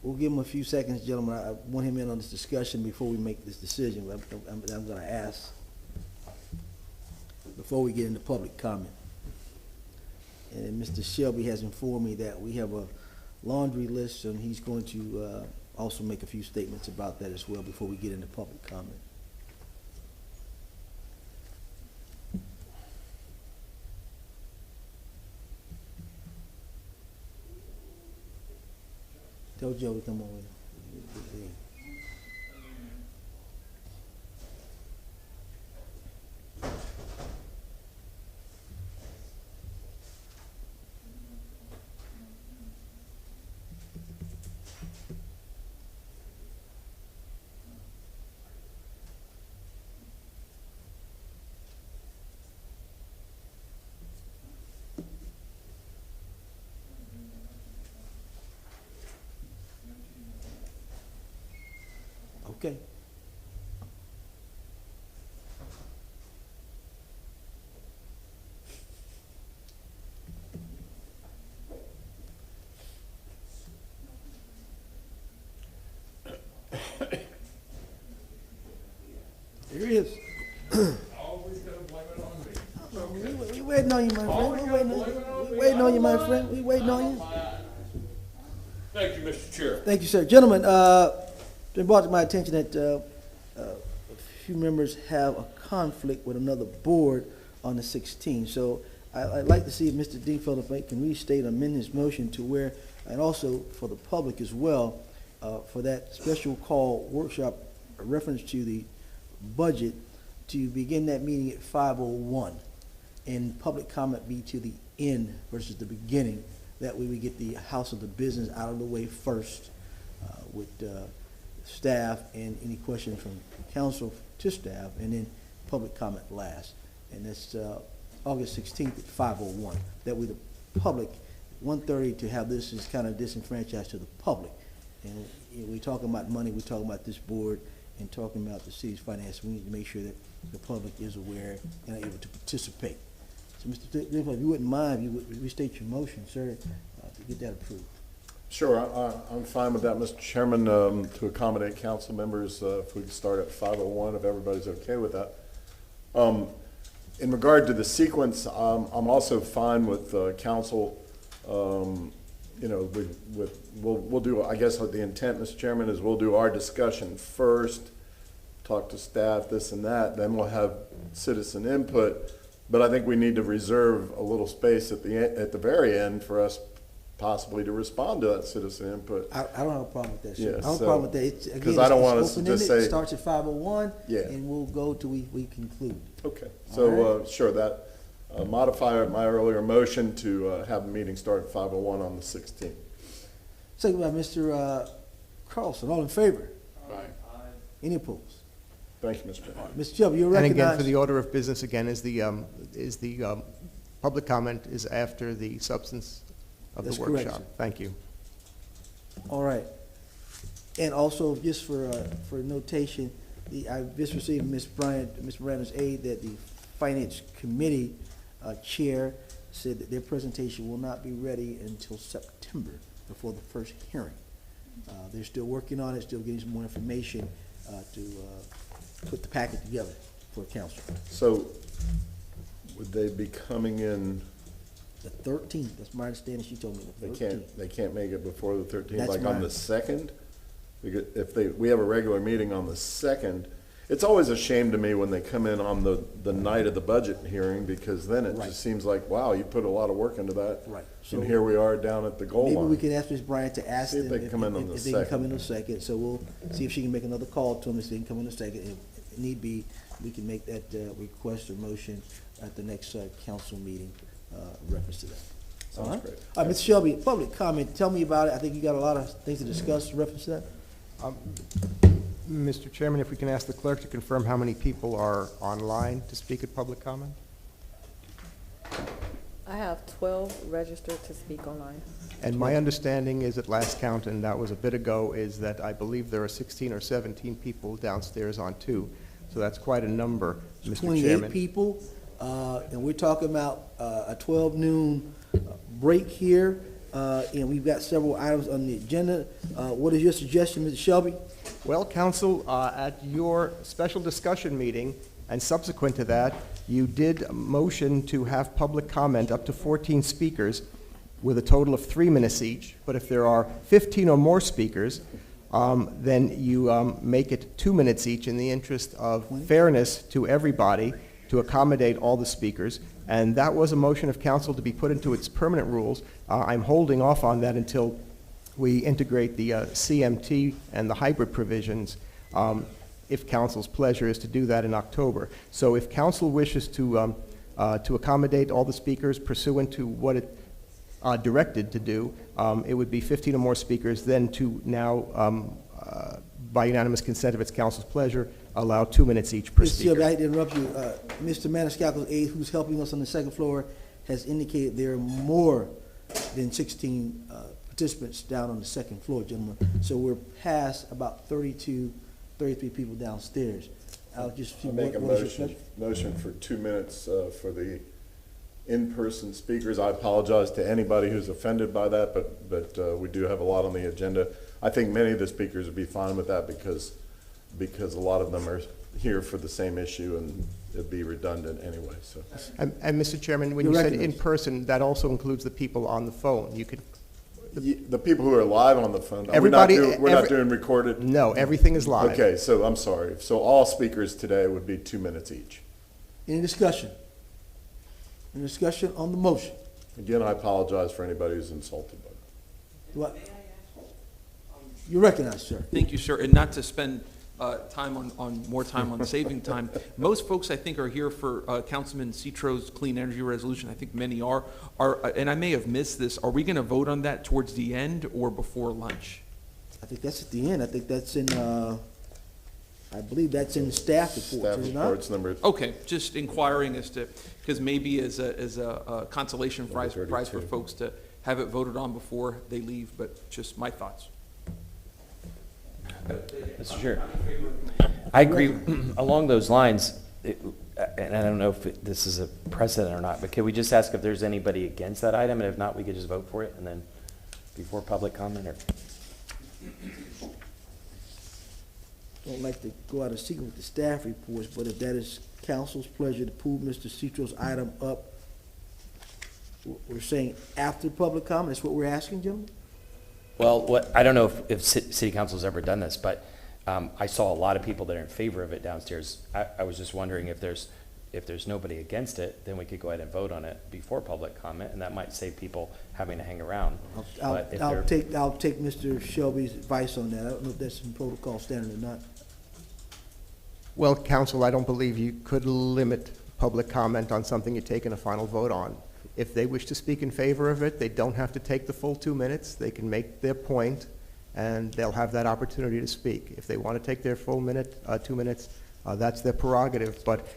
We'll give him a few seconds, gentlemen. I want him in on this discussion before we make this decision. I'm going to ask, before we get into public comment. And Mr. Shelby has informed me that we have a laundry list, and he's going to also make a few statements about that as well before we get into public comment. Tell Joe to come over here. Okay. Here he is. Always gotta blame it on me. We waiting on you, my friend. We waiting on you, my friend. We waiting on you. Thank you, Mr. Chair. Thank you, sir. Gentlemen, it's been brought to my attention that a few members have a conflict with another board on the 16th. So I'd like to see if Mr. Dingfelder can restate or amend his motion to where, and also for the public as well, for that special call workshop, a reference to the budget, to begin that meeting at 5:01, and public comment be to the end versus the beginning. That way we get the house of the business out of the way first with staff and any questions from council to staff, and then public comment last. And that's August 16th at 5:01. That way the public, 1:30 to have this is kind of disenfranchised to the public. And we're talking about money, we're talking about this board, and talking about the city's finance. We need to make sure that the public is aware and are able to participate. So, Mr. Dingfelder, if you wouldn't mind, you would restate your motion, sir, to get that approved. Sure, I'm fine with that, Mr. Chairman, to accommodate council members, if we could start at 5:01, if everybody's okay with that. In regard to the sequence, I'm also fine with council. You know, we'll do, I guess what the intent, Mr. Chairman, is we'll do our discussion first, talk to staff, this and that, then we'll have citizen input. But I think we need to reserve a little space at the very end for us possibly to respond to that citizen input. I don't have a problem with that, sir. Yeah, I don't have a problem with that. Because I don't want us to just say. It starts at 5:01, Yeah. and we'll go till we conclude. Okay, so, sure, that, modify my earlier motion to have the meeting start at 5:01 on the 16th. Second by Mr. Carlson. All in favor? Aye. Any opposed? Thank you, Mr. Chairman. Mr. Shelby, you're And recognized. again, for the order of business, again, is the public comment is after the substance of the That's correct, workshop. sir. Thank you. All right. And also, just for notation, I just received Ms. Miranda's aid that the Finance Committee Chair said that their presentation will not be ready until September before the first hearing. They're still working on it, still getting some more information to put the packet together for council. So, would they be coming in? The 13th, that's my understanding, she told me the 13th. They can't make it before the 13th, That's like on my- the 2nd? Because we have a regular meeting on the 2nd. It's always a shame to me when they come in on the night of the budget hearing, because then it Right. just seems like, wow, you put a lot of work into that. Right. And So here we are down at the goal line. maybe we can ask Ms. Bryant to ask See if them they can come in on the if they can come in 2nd. on the second. So we'll see if she can make another call to them if they can come on the second. If need be, we can make that request or motion at the next council meeting, reference to that. All Sounds right? great. All right, Mr. Shelby, public comment, tell me about it. I think you got a lot of things to discuss, reference to that. Mr. Chairman, if we can ask the clerk to confirm how many people are online to speak at public comment? I have 12 registered to speak online. And my understanding is at last count, and that was a bit ago, is that I believe there are 16 or 17 people downstairs on two. So that's quite a number, Mr. 28 Chairman. people, and we're talking about a 12 noon break here, and we've got several items on the agenda. What is your suggestion, Mr. Shelby? Well, Council, at your special discussion meeting, and subsequent to that, you did motion to have public comment up to 14 speakers with a total of 3 minutes each. But if there are 15 or more speakers, then you make it 2 minutes each in the interest of fairness to everybody, to accommodate all the speakers. And that was a motion of council to be put into its permanent rules. I'm holding off on that until we integrate the CMT and the hybrid provisions, if council's pleasure is to do that in October. So if council wishes to accommodate all the speakers pursuant to what it directed to do, it would be 15 or more speakers, then to now, by unanimous consent of its council's pleasure, allow 2 minutes each per Mr. speaker. Shelby, I hate to interrupt you. Mr. Maniscalco's aide, who's helping us on the second floor, has indicated there are more than 16 participants down on the second floor, gentlemen. So we're past about 32, 33 people downstairs. I'll just see I'll make a what is your motion for 2 minutes for the in-person speakers. I apologize to anybody who's offended by that, but we do have a lot on the agenda. I think many of the speakers would be fine with that because a lot of them are here for the same issue and it'd be redundant anyway, so. And Mr. Chairman, when You're you said recognized. in person, that also includes the people on the phone. You could The people who are live on the phone, Everybody- we're not doing recorded? No, everything is live. Okay, so I'm sorry. So all speakers today would be 2 minutes each. Any discussion? Any discussion on the motion? Again, I apologize for anybody who's insulted by that. Do I- You recognize, sir. Thank you, sir. And not to spend more time on saving time. Most folks, I think, are here for Councilman Citro's clean energy resolution. I think many are. And I may have missed this. Are we going to vote on that towards the end or before lunch? I think that's at the end. I think that's in, I believe that's in the staff report, Staff is it not? reports number. Okay, just inquiring as to, because maybe as a consolation prize for 32. folks to have it voted on before they leave, but just my thoughts. Mr. Chair, I agree along those lines, and I don't know if this is a precedent or not, but can we just ask if there's anybody against that item, and if not, we could just vote for it, and then before public comment, or? Don't like to go out of sequence with the staff reports, but if that is council's pleasure to pull Mr. Citro's item up, we're saying after public comment, that's what we're asking, gentlemen? Well, I don't know if city council's ever done this, but I saw a lot of people that are in favor of it downstairs. I was just wondering if there's nobody against it, then we could go ahead and vote on it before public comment, and that might save people having to hang around. But if I'll they're- take Mr. Shelby's advice on that. I don't know if that's in protocol standard or not. Well, council, I don't believe you could limit public comment on something you're taking a final vote on. If they wish to speak in favor of it, they don't have to take the full 2 minutes. They can make their point, and they'll have that opportunity to speak. If they want to take their full 2 minutes, that's their prerogative. But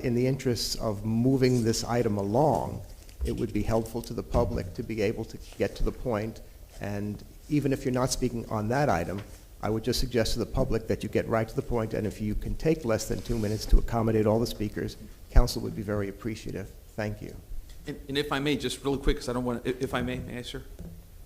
in the interests of moving this item along, it would be helpful to the public to be able to get to the point. And even if you're not speaking on that item, I would just suggest to the public that you get right to the point, and if you can take less than 2 minutes to accommodate all the speakers, council would be very appreciative. Thank you. And if I may, just really quick, because I don't want to, if I may I, sir?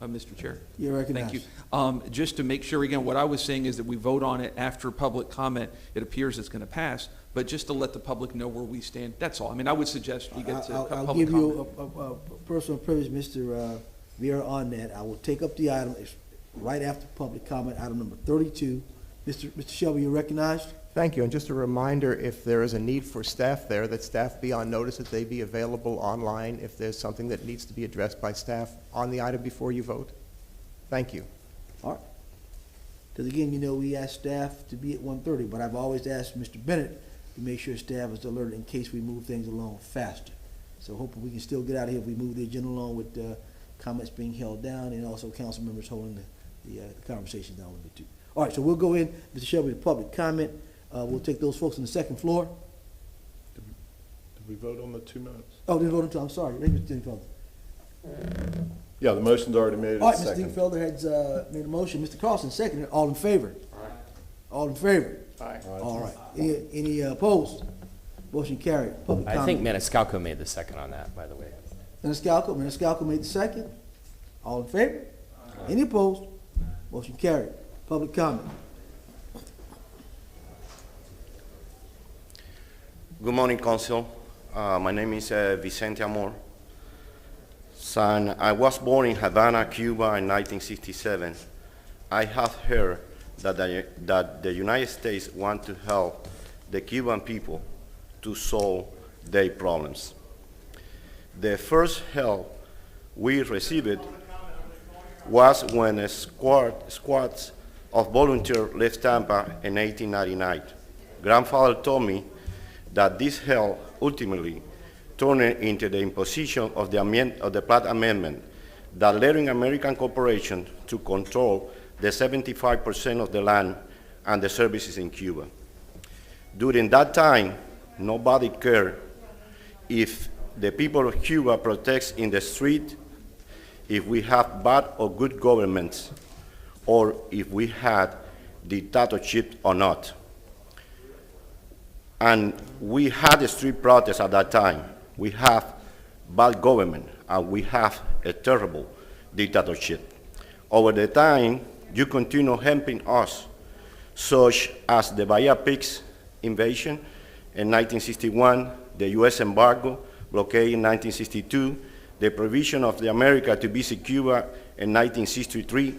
Mr. Chair? You're recognized. Thank you. Just to make sure, again, what I was saying is that we vote on it after public comment. It appears it's going to pass, but just to let the public know where we stand, that's all. I mean, I would suggest we get to public comment. I'll give you a personal privilege, Mr. Vieira, on that. I will take up the item right after public comment, item number 32. Mr. Shelby, you're recognized. Thank you, and just a reminder, if there is a need for staff there, that staff be on notice, that they be available online if there's something that needs to be addressed by staff on the item before you vote. Thank you. All right. Because again, you know, we asked staff to be at 1:30, but I've always asked Mr. Bennett to make sure staff is alert in case we move things along faster. So hopefully we can still get out of here if we move the agenda along with comments being held down and also council members holding the conversation down a little bit too. All right, so we'll go in, Mr. Shelby, to public comment. We'll take those folks on the second floor. Did we vote on the 2 minutes? Oh, didn't vote until, I'm sorry. Thank you, Mr. Dingfelder. Yeah, the motion's already made. All right, It's Mr. second. Dingfelder has made a motion. Mr. Carlson seconded. All in favor? All in favor? Aye. All right. Any opposed? Motion carried. Public I think comment. Maniscalco made the second on that, by the way. Maniscalco made the second. All in favor? Any opposed? Motion carried. Public comment. Good morning, Council. My name is Vicente Amor. Son, I was born in Havana, Cuba in 1967. I have heard that the United States want to help the Cuban people to solve their problems. The first help we received was when squads of volunteers left Tampa in 1899. Grandfather told me that this help ultimately turned into the imposition of the Platt Amendment that allowing American corporations to control the 75% of the land and the services in Cuba. During that time, nobody cared if the people of Cuba protest in the street, if we have bad or good governments, or if we had dictatorship or not. And we had a street protest at that time. We have bad government, and we have a terrible dictatorship. Over the time, you continue helping us, such as the Bahia Pigs invasion in 1961, the U.S. embargo blockade in 1962, the provision of the America to visit Cuba in 1963,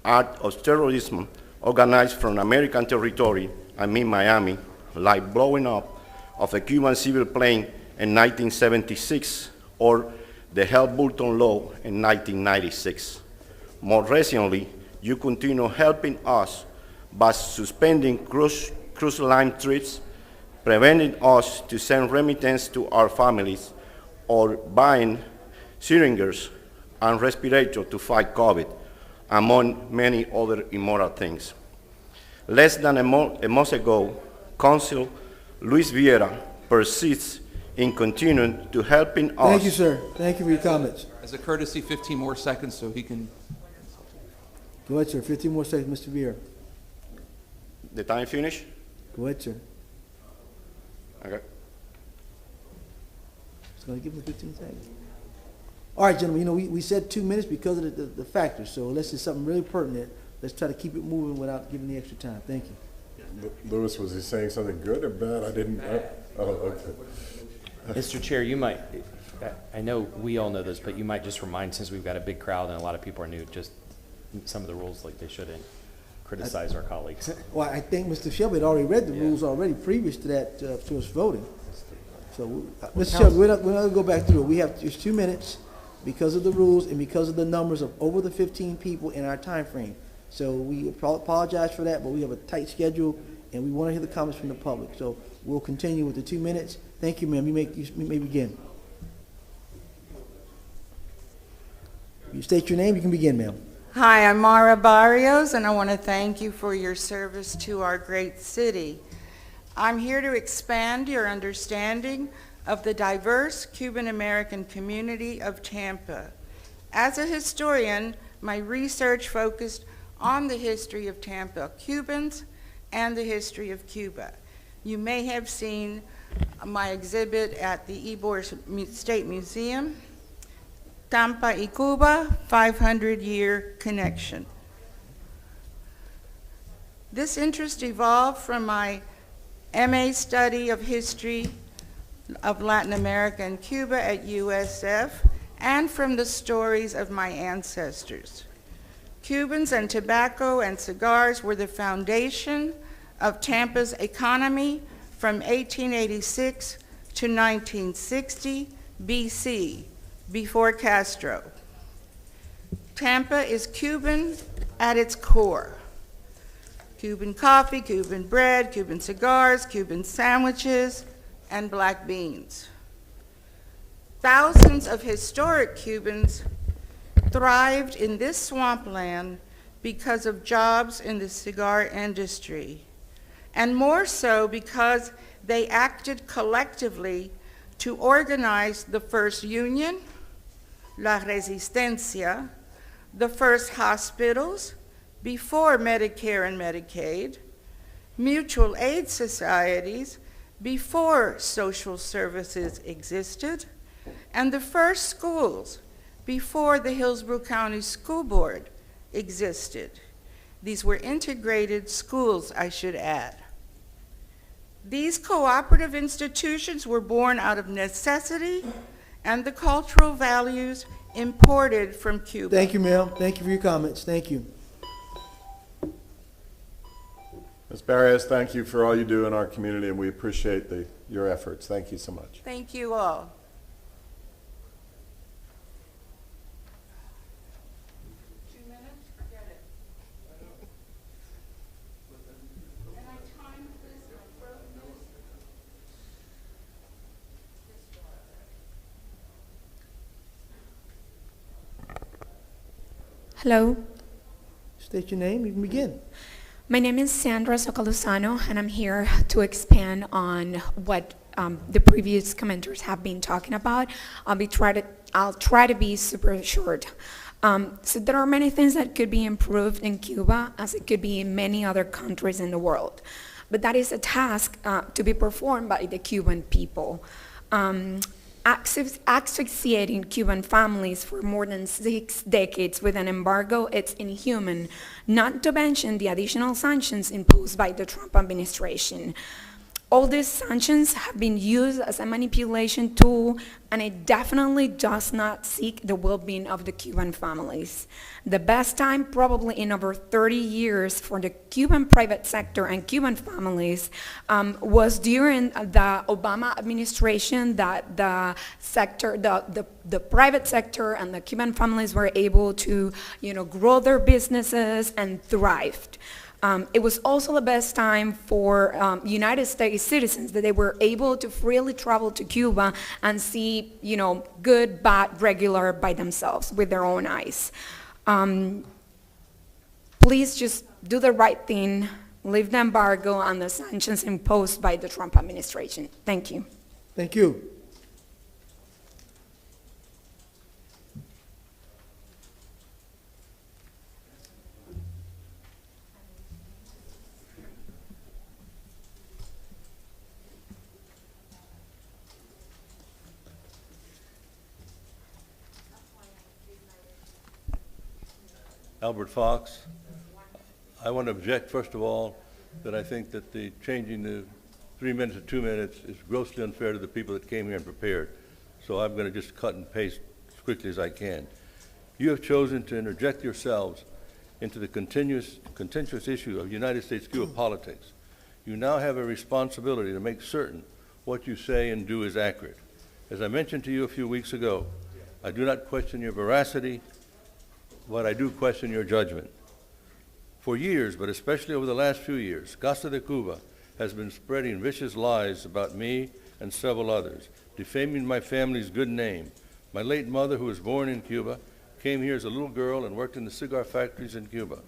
act of terrorism organized from American territory, I mean Miami, like blowing up of a Cuban civil plane in 1976, or the Helms-Burton Law in 1996. More recently, you continue helping us by suspending cruise line trips, preventing us to send remittance to our families, or buying syringes and respirators to fight COVID, among many other immoral things. Less than a month ago, Council Luis Vieira persists in continuing to helping us. Thank you, sir. Thank you for your comments. As a courtesy, 15 more seconds so he can. Go ahead, sir. 15 more seconds, Mr. Vieira. The time finished? Go ahead, sir. Okay. Just gonna give him 15 seconds. All right, gentlemen, you know, we said 2 minutes because of the factors, so unless it's something really pertinent, let's try to keep it moving without giving the extra time. Thank you. Louis, was he saying something good or bad? I didn't, oh, okay. Mr. Chair, you might, I know we all know this, but you might just remind, since we've got a big crowd and a lot of people are new, just some of the rules, like they shouldn't criticize our colleagues. Well, I think Mr. Shelby had already read the rules already previous to that, to us voting. So, Mr. Shelby, we're not gonna go back through it. We have just 2 minutes because of the rules and because of the numbers of over the 15 people in our time frame. So we apologize for that, but we have a tight schedule and we want to hear the comments from the public. So we'll continue with the 2 minutes. Thank you, ma'am. You may begin. You state your name, you can begin, ma'am. Hi, I'm Mara Barrios, and I want to thank you for your service to our great city. I'm here to expand your understanding of the diverse Cuban-American community of Tampa. As a historian, my research focused on the history of Tampa Cubans and the history of Cuba. You may have seen my exhibit at the Ybor State Museum, Tampa y Cuba, 500-Year Connection. This interest evolved from my MA study of history of Latin America and Cuba at USF, and from the stories of my ancestors. Cubans and tobacco and cigars were the foundation of Tampa's economy from 1886 to 1960 BC, before Castro. Tampa is Cuban at its core. Cuban coffee, Cuban bread, Cuban cigars, Cuban sandwiches, and black beans. Thousands of historic Cubans thrived in this swampland because of jobs in the cigar industry, and more so because they acted collectively to organize the first union, La Resistencia, the first hospitals before Medicare and Medicaid, mutual aid societies before social services existed, and the first schools before the Hillsborough County School Board existed. These were integrated schools, I should add. These cooperative institutions were born out of necessity and the cultural values imported from Cuba. Thank you, ma'am. Thank you for your comments. Thank you. Ms. Barrios, thank you for all you do in our community, and we appreciate your efforts. Thank you so much. Thank you all. Hello. State your name, you can begin. My name is Sandra Socalusano, and I'm here to expand on what the previous commenters have been talking about. I'll try to be super short. So there are many things that could be improved in Cuba, as it could be in many other countries in the world. But that is a task to be performed by the Cuban people. Asphyxiating Cuban families for more than 6 decades with an embargo, it's inhuman, not to mention the additional sanctions imposed by the Trump administration. All these sanctions have been used as a manipulation tool, and it definitely does not seek the well-being of the Cuban families. The best time probably in over 30 years for the Cuban private sector and Cuban families was during the Obama administration, that the sector, the private sector and the Cuban families were able to, grow their businesses and thrive. It was also the best time for United States citizens, that they were able to freely travel to Cuba and see, good, bad, regular by themselves with their own eyes. Please just do the right thing, leave the embargo and the sanctions imposed by the Trump administration. Thank you. Thank you. Albert Fox. I want to object, first of all, that I think that the changing the 3 minutes to 2 minutes is grossly unfair to the people that came here and prepared. So I'm going to just cut and paste as quickly as I can. You have chosen to interject yourselves into the contentious issue of United States-Cuba politics. You now have a responsibility to make certain what you say and do is accurate. As I mentioned to you a few weeks ago, I do not question your veracity, but I do question your judgment. For years, but especially over the last few years, Casa de Cuba has been spreading vicious lies about me and several others, defaming my family's good name. My late mother, who was born in Cuba, came here as a little girl and worked in the cigar factories in Cuba.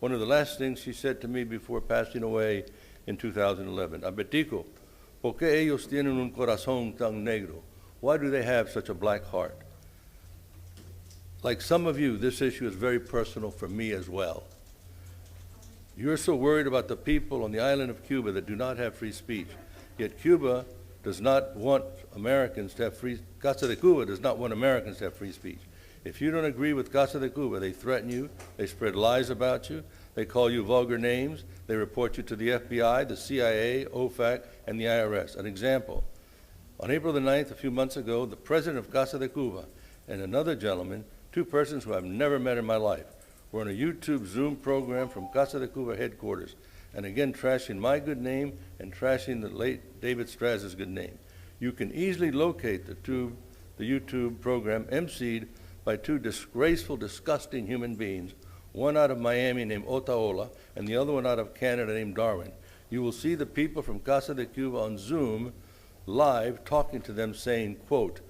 One of the last things she said to me before passing away in 2011, Abetico, ¿por qué ellos tienen un corazón tan negro? Why do they have such a black heart? Like some of you, this issue is very personal for me as well. You're so worried about the people on the island of Cuba that do not have free speech. Yet Cuba does not want Americans to have free, Casa de Cuba does not want Americans to have free speech. If you don't agree with Casa de Cuba, they threaten you, they spread lies about you, they call you vulgar names, they report you to the FBI, the CIA, OFAC, and the IRS. An example, on April the 9th, a few months ago, the president of Casa de Cuba and another gentleman, two persons who I've never met in my life, were on a YouTube Zoom program from Casa de Cuba headquarters, and again trashing my good name and trashing the late David Straz's good name. You can easily locate the YouTube program emceed by two disgraceful, disgusting human beings, one out of Miami named Otaola, and the other one out of Canada named Darwin. You will see the people from Casa de Cuba on Zoom live talking to them saying, quote,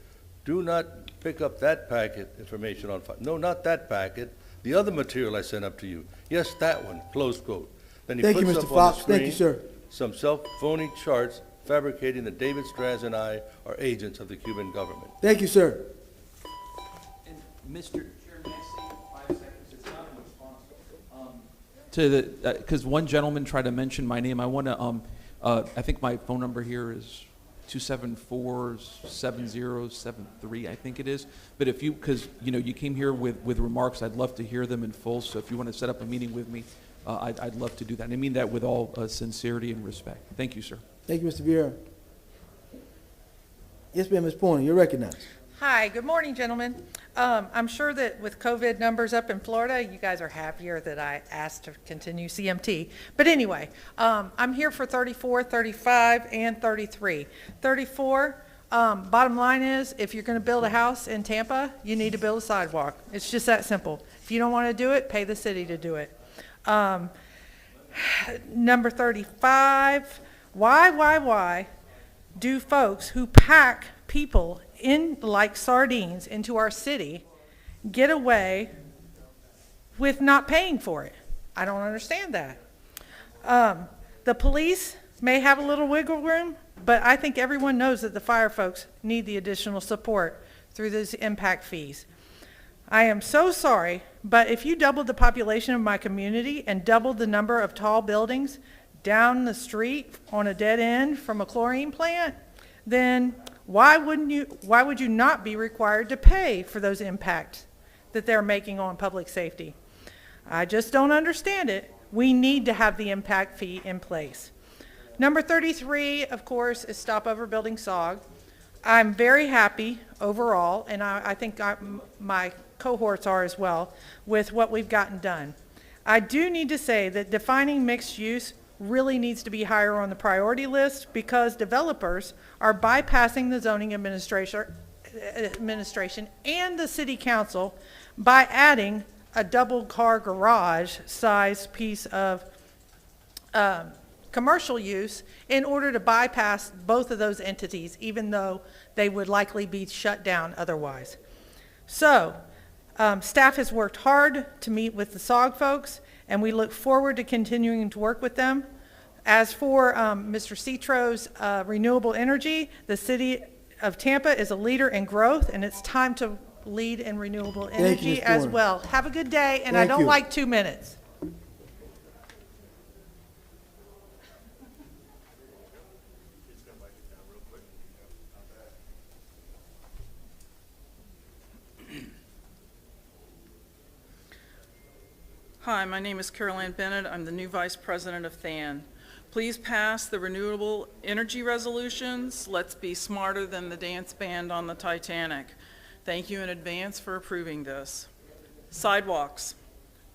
do not pick up that packet information on file. No, not that packet. The other material I sent up to you. Yes, that one, close quote. Then he Thank you, puts Mr. up on Fox. the screen Thank you, sir. some self-phony charts fabricating that David Straz and I are agents of the Cuban government. Thank you, sir. And Mr. Chairman, may I say 5 seconds? It's not in response to the, because one gentleman tried to mention my name. I want to, I think my phone number here is 274-7073, I think it is. But if you, because you came here with remarks, I'd love to hear them in full. So if you want to set up a meeting with me, I'd love to do that. And I mean that with all sincerity and respect. Thank you, sir. Thank you, Mr. Vieira. Yes, ma'am, Ms. Pointer, you're recognized. Hi, good morning, gentlemen. I'm sure that with COVID numbers up in Florida, you guys are happier that I asked to continue CMT. But anyway, I'm here for 34, 35, and 33. 34, bottom line is, if you're going to build a house in Tampa, you need to build a sidewalk. It's just that simple. If you don't want to do it, pay the city to do it. Number 35, why do folks who pack people in like sardines into our city get away with not paying for it? I don't understand that. The police may have a little wiggle room, but I think everyone knows that the fire folks need the additional support through those impact fees. I am so sorry, but if you doubled the population of my community and doubled the number of tall buildings down the street on a dead end from a chlorine plant, then why would you not be required to pay for those impacts that they're making on public safety? I just don't understand it. We need to have the impact fee in place. Number 33, of course, is Stop Overbuilding SOG. I'm very happy overall, and I think my cohorts are as well, with what we've gotten done. I do need to say that defining mixed use really needs to be higher on the priority list because developers are bypassing the zoning administration and the city council by adding a double car garage size piece of commercial use in order to bypass both of those entities, even though they would likely be shut down otherwise. So staff has worked hard to meet with the SOG folks, and we look forward to continuing to work with them. As for Mr. Citro's renewable energy, the city of Tampa is a leader in growth, and it's time to lead in renewable energy as well. Have a good day, and I don't like 2 minutes. Hi, my name is Carol Ann Bennett. I'm the new Vice President of THAN. Please pass the renewable energy resolutions. Let's be smarter than the dance band on the Titanic. Thank you in advance for approving this. Sidewalks.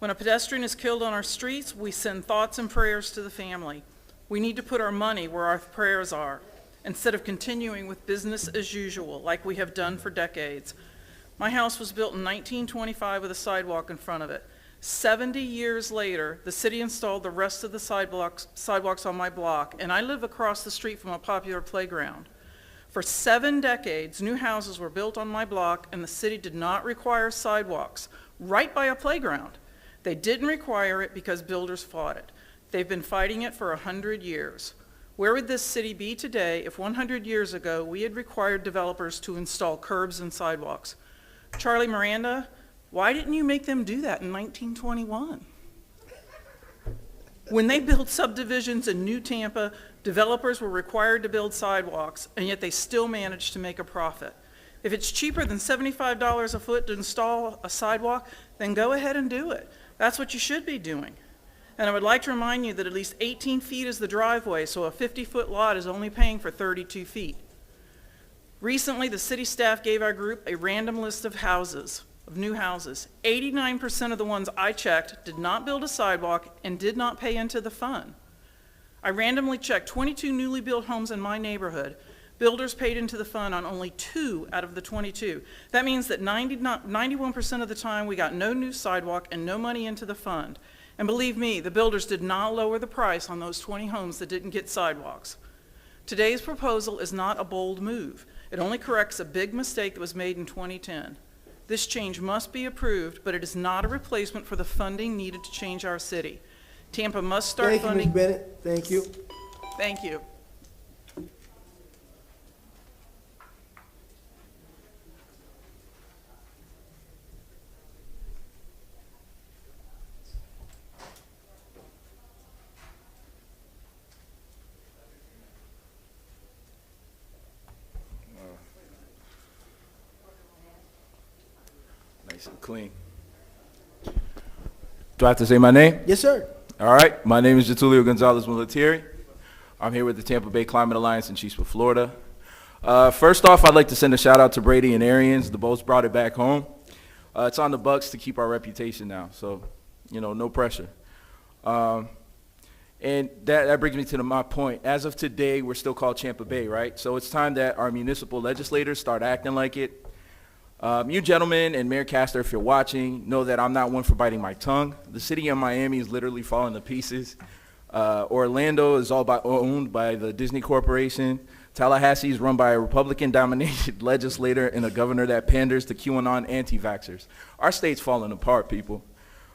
When a pedestrian is killed on our streets, we send thoughts and prayers to the family. We need to put our money where our prayers are, instead of continuing with business as usual, like we have done for decades. My house was built in 1925 with a sidewalk in front of it. 70 years later, the city installed the rest of the sidewalks on my block, and I live across the street from a popular playground. For 7 decades, new houses were built on my block, and the city did not require sidewalks right by a playground. They didn't require it because builders fought it. They've been fighting it for 100 years. Where would this city be today if 100 years ago we had required developers to install curbs and sidewalks? Charlie Miranda, why didn't you make them do that in 1921? When they built subdivisions in New Tampa, developers were required to build sidewalks, and yet they still managed to make a profit. If it's cheaper than $75 a foot to install a sidewalk, then go ahead and do it. That's what you should be doing. And I would like to remind you that at least 18 feet is the driveway, so a 50-foot lot is only paying for 32 feet. Recently, the city staff gave our group a random list of houses, of new houses. 89% of the ones I checked did not build a sidewalk and did not pay into the fund. I randomly checked 22 newly built homes in my neighborhood. Builders paid into the fund on only 2 out of the 22. That means that 91% of the time we got no new sidewalk and no money into the fund. And believe me, the builders did not lower the price on those 20 homes that didn't get sidewalks. Today's proposal is not a bold move. It only corrects a big mistake that was made in 2010. This change must be approved, but it is not a replacement for the funding needed to change our city. Tampa must start funding. Thank you, Ms. Bennett. Thank you. Thank you. Nice and clean. Do I have to say my name? Yes, sir. All right. My name is Getulio Gonzalez Militari. I'm here with the Tampa Bay Climate Alliance in Cheeseville, Florida. First off, I'd like to send a shout out to Brady and Arians. The boats brought it back home. It's on the Bucks to keep our reputation now, so, you know, no pressure. And that brings me to my point. As of today, we're still called Tampa Bay, right? So it's time that our municipal legislators start acting like it. You gentlemen and Mayor Castor, if you're watching, know that I'm not one for biting my tongue. The city of Miami is literally falling to pieces. Orlando is owned by the Disney Corporation. Tallahassee is run by a Republican-dominated legislator and a governor that panders to QAnon anti-vaxxers. Our state's falling apart, people.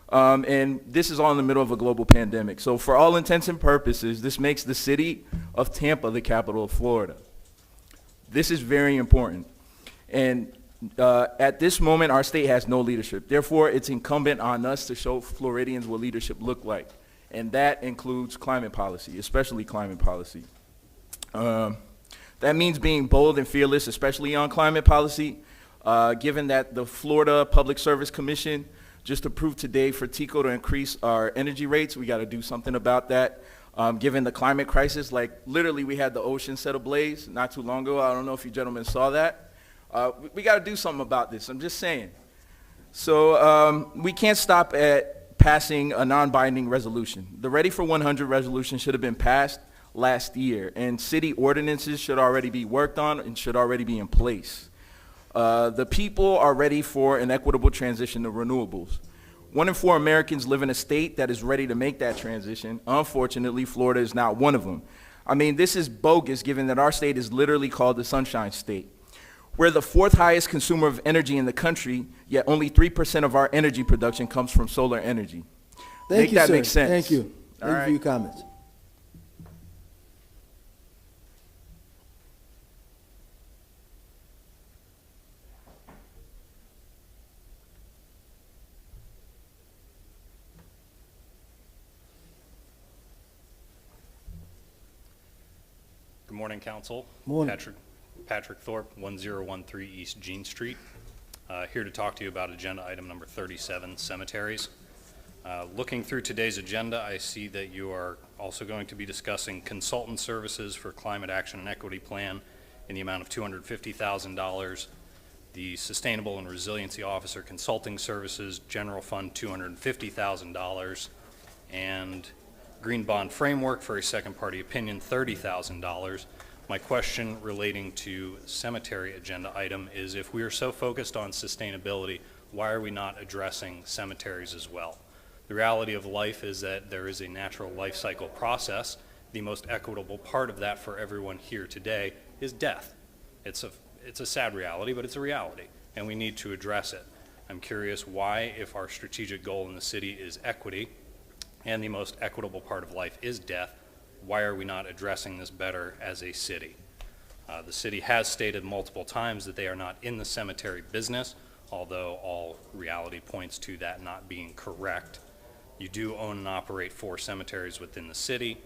And this is all in the middle of a global pandemic. So for all intents and purposes, this makes the city of Tampa the capital of Florida. This is very important. And at this moment, our state has no leadership. Therefore, it's incumbent on us to show Floridians what leadership look like. And that includes climate policy, especially climate policy. That means being bold and fearless, especially on climate policy, given that the Florida Public Service Commission just approved today for TECO to increase our energy rates. We got to do something about that. Given the climate crisis, like literally we had the ocean set ablaze not too long ago. I don't know if you gentlemen saw that. We got to do something about this. I'm just saying. So we can't stop at passing a non-binding resolution. The Ready for 100 resolution should have been passed last year, and city ordinances should already be worked on and should already be in place. The people are ready for an equitable transition to renewables. 1 in 4 Americans live in a state that is ready to make that transition. Unfortunately, Florida is not one of them. I mean, this is bogus given that our state is literally called the Sunshine State. We're the 4th highest consumer of energy in the country, yet only 3% of our energy production comes from solar energy. Thank you, that sir. make sense. Thank you. All Thank you right. for your comments. Good morning, Council. Morning. Patrick Thorpe, 1013 East Jean Street. Here to talk to you about agenda item number 37, cemeteries. Looking through today's agenda, I see that you are also going to be discussing consultant services for Climate Action and Equity Plan in the amount of $250,000, the Sustainable and Resiliency Officer Consulting Services General Fund $250,000, and Green Bond Framework for a second party opinion, $30,000. My question relating to cemetery agenda item is, if we are so focused on sustainability, why are we not addressing cemeteries as well? The reality of life is that there is a natural life cycle process. The most equitable part of that for everyone here today is death. It's a sad reality, but it's a reality, and we need to address it. I'm curious why, if our strategic goal in the city is equity, and the most equitable part of life is death, why are we not addressing this better as a city? The city has stated multiple times that they are not in the cemetery business, although all reality points to that not being correct. You do own and operate 4 cemeteries within the city.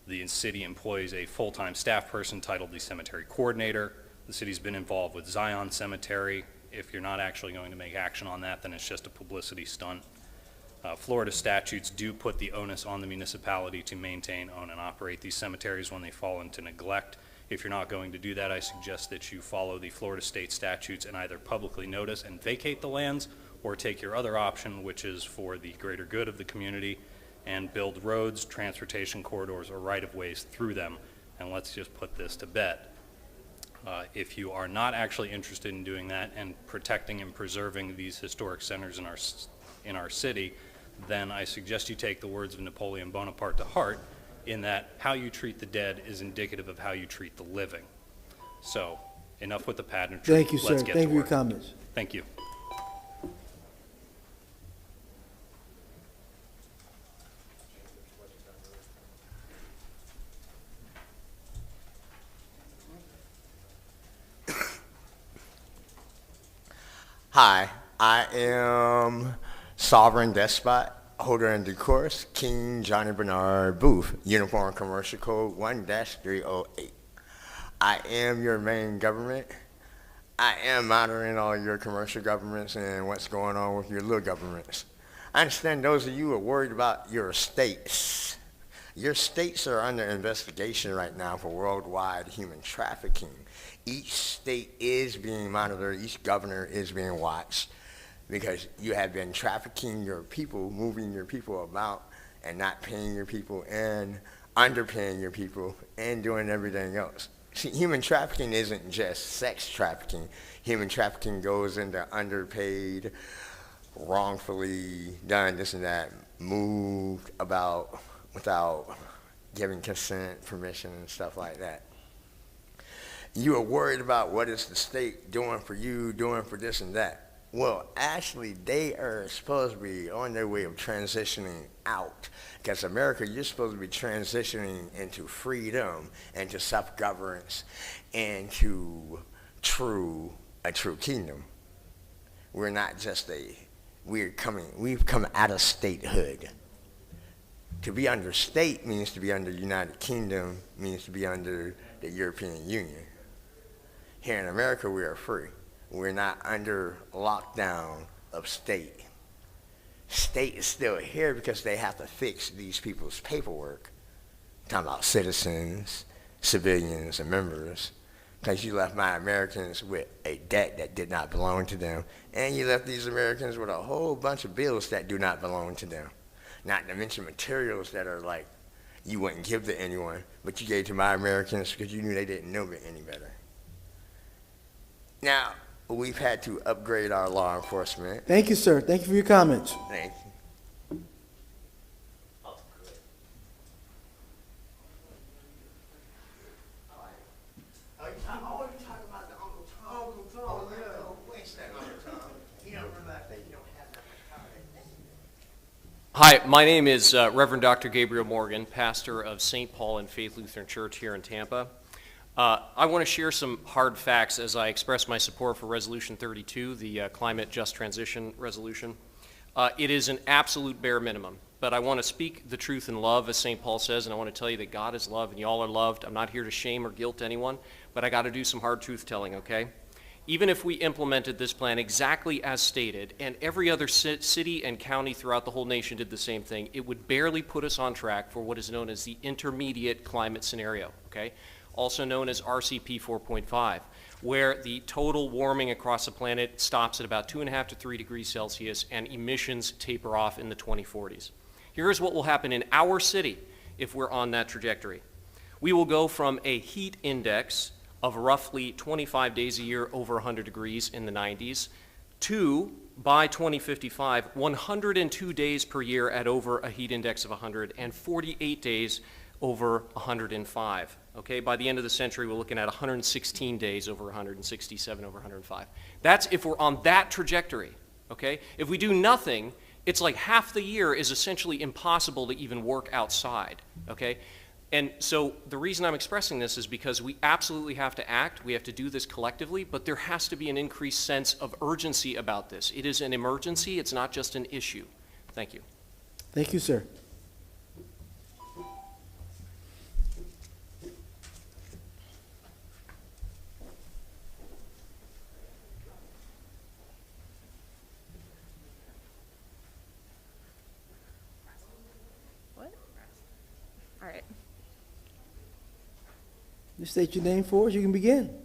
The city employs a full-time staff person titled the cemetery coordinator. The city's been involved with Zion Cemetery. If you're not actually going to make action on that, then it's just a publicity stunt. Florida statutes do put the onus on the municipality to maintain, own, and operate these cemeteries when they fall into neglect. If you're not going to do that, I suggest that you follow the Florida state statutes and either publicly notice and vacate the lands, or take your other option, which is for the greater good of the community, and build roads, transportation corridors, or right-of-ways through them. And let's just put this to bed. If you are not actually interested in doing that and protecting and preserving these historic centers in our city, then I suggest you take the words of Napoleon Bonaparte to heart, in that how you treat the dead is indicative of how you treat the living. So, enough with the pageantry. Thank you, sir. Let's get Thank to you for your work. comments. Thank you. Hi, I am Sovereign Despot, Holder and Decorus, King Johnny Bernard Booth, Uniform Commercial Code 1-308. I am your main government. I am monitoring all your commercial governments and what's going on with your little governments. I understand those of you who are worried about your states. Your states are under investigation right now for worldwide human trafficking. Each state is being monitored, each governor is being watched, because you have been trafficking your people, moving your people about, and not paying your people, and underpaying your people, and doing everything else. See, human trafficking isn't just sex trafficking. Human trafficking goes into underpaid, wrongfully done this and that, moved about without giving consent, permission, and stuff like that. You are worried about what is the state doing for you, doing for this and that. Well, actually, they are supposed to be on their way of transitioning out. Because America, you're supposed to be transitioning into freedom, into self-governance, and to a true kingdom. We're not just we've come out of statehood. To be under state means to be under United Kingdom, means to be under the European Union. Here in America, we are free. We're not under lockdown of state. State is still here because they have to fix these people's paperwork. talking about citizens, civilians, and members, because you left my Americans with a debt that did not belong to them, and you left these Americans with a whole bunch of bills that do not belong to them. Not to mention materials that are like you wouldn't give to anyone, but you gave to my Americans because you knew they didn't know it any better. Now, we've had to upgrade our law enforcement. Thank you, sir. Thank you for your comments. Thank you. Hi, my name is Reverend Dr. Gabriel Morgan, pastor of St. Paul and Faith Lutheran Church here in Tampa. I want to share some hard facts as I express my support for Resolution 32, the Climate Just Transition Resolution. It is an absolute bare minimum, but I want to speak the truth in love, as St. Paul says, and I want to tell you that God is love and y'all are loved. I'm not here to shame or guilt anyone, but I got to do some hard truth telling, okay? Even if we implemented this plan exactly as stated, and every other city and county throughout the whole nation did the same thing, it would barely put us on track for what is known as the intermediate climate scenario, okay? Also known as RCP 4.5, where the total warming across the planet stops at about 2.5 to 3 degrees Celsius and emissions taper off in the 2040s. Here's what will happen in our city if we're on that trajectory. We will go from a heat index of roughly 25 days a year over 100 degrees in the 90s to, by 2055, 102 days per year at over a heat index of 100 and 48 days over 105. Okay, by the end of the century, we're looking at 116 days over 167 over 105. That's if we're on that trajectory, okay? If we do nothing, it's like half the year is essentially impossible to even work outside, okay? And so the reason I'm expressing this is because we absolutely have to act, we have to do this collectively, but there has to be an increased sense of urgency about this. It is an emergency, it's not just an issue. Thank you. Thank you, sir. What? All right. Just state your name for us. You can begin.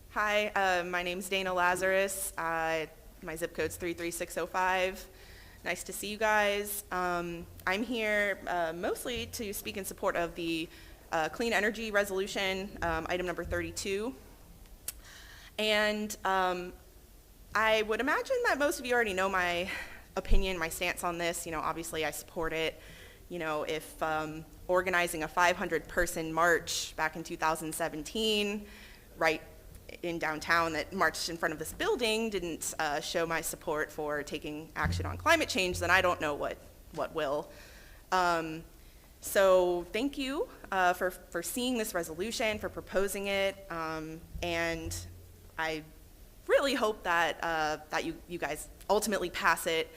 Hi, my name's Dana Lazarus. My zip code's 33605. Nice to see you guys. I'm here mostly to speak in support of the Clean Energy Resolution, item number 32. And I would imagine that most of you already know my opinion, my stance on this. You know, obviously I support it. You know, if organizing a 500-person march back in 2017, right in downtown that marched in front of this building didn't show my support for taking action on climate change, then I don't know what will. So thank you for seeing this resolution, for proposing it, and I really hope that you guys ultimately pass it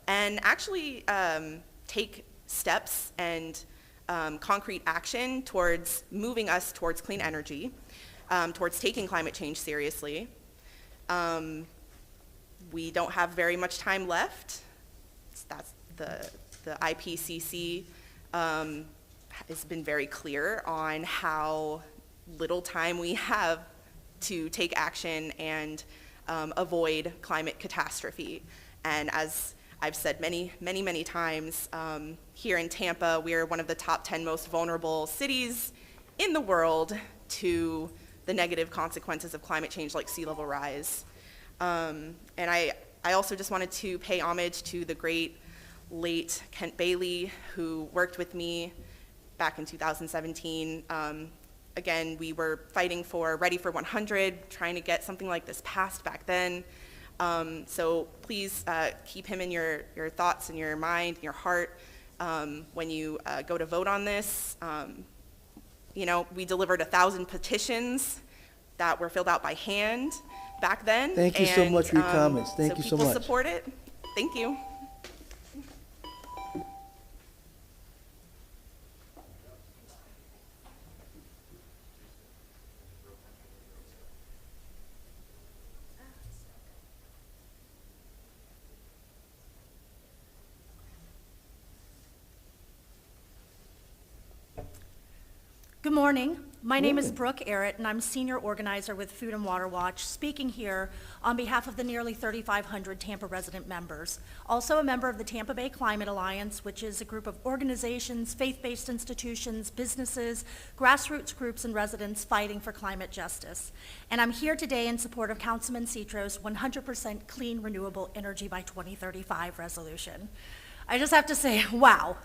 and actually take steps and concrete action towards moving us towards clean energy, towards taking climate change seriously. We don't have very much time left. That's the IPCC has been very clear on how little time we have to take action and avoid climate catastrophe. And as I've said many times, here in Tampa, we're one of the top 10 most vulnerable cities in the world to the negative consequences of climate change, like sea level rise. And I also just wanted to pay homage to the great late Kent Bailey, who worked with me back in 2017. Again, we were fighting for Ready for 100, trying to get something like this passed back then. So please keep him in your thoughts and your mind and your heart when you go to vote on this. You know, we delivered 1,000 petitions that were filled out by hand back then. Thank you so much for your comments. Thank you so much. People support it. Thank you. Good morning. My name is Morning. Brooke Arrett, and I'm senior organizer with Food and Water Watch, speaking here on behalf of the nearly 3,500 Tampa resident members. Also a member of the Tampa Bay Climate Alliance, which is a group of organizations, faith-based institutions, businesses, grassroots groups, and residents fighting for climate justice. And I'm here today in support of Councilman Citro's 100% clean renewable energy by 2035 resolution. I just have to say, wow.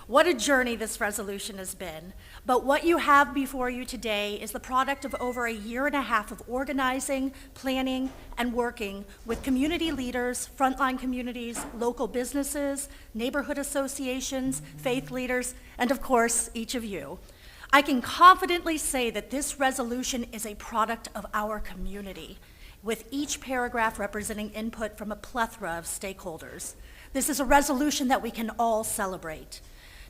What a journey this resolution has been. But what you have before you today is the product of over a year and a half of organizing, planning, and working with community leaders, frontline communities, local businesses, neighborhood associations, faith leaders, and of course, each of you. I can confidently say that this resolution is a product of our community, with each paragraph representing input from a plethora of stakeholders. This is a resolution that we can all celebrate.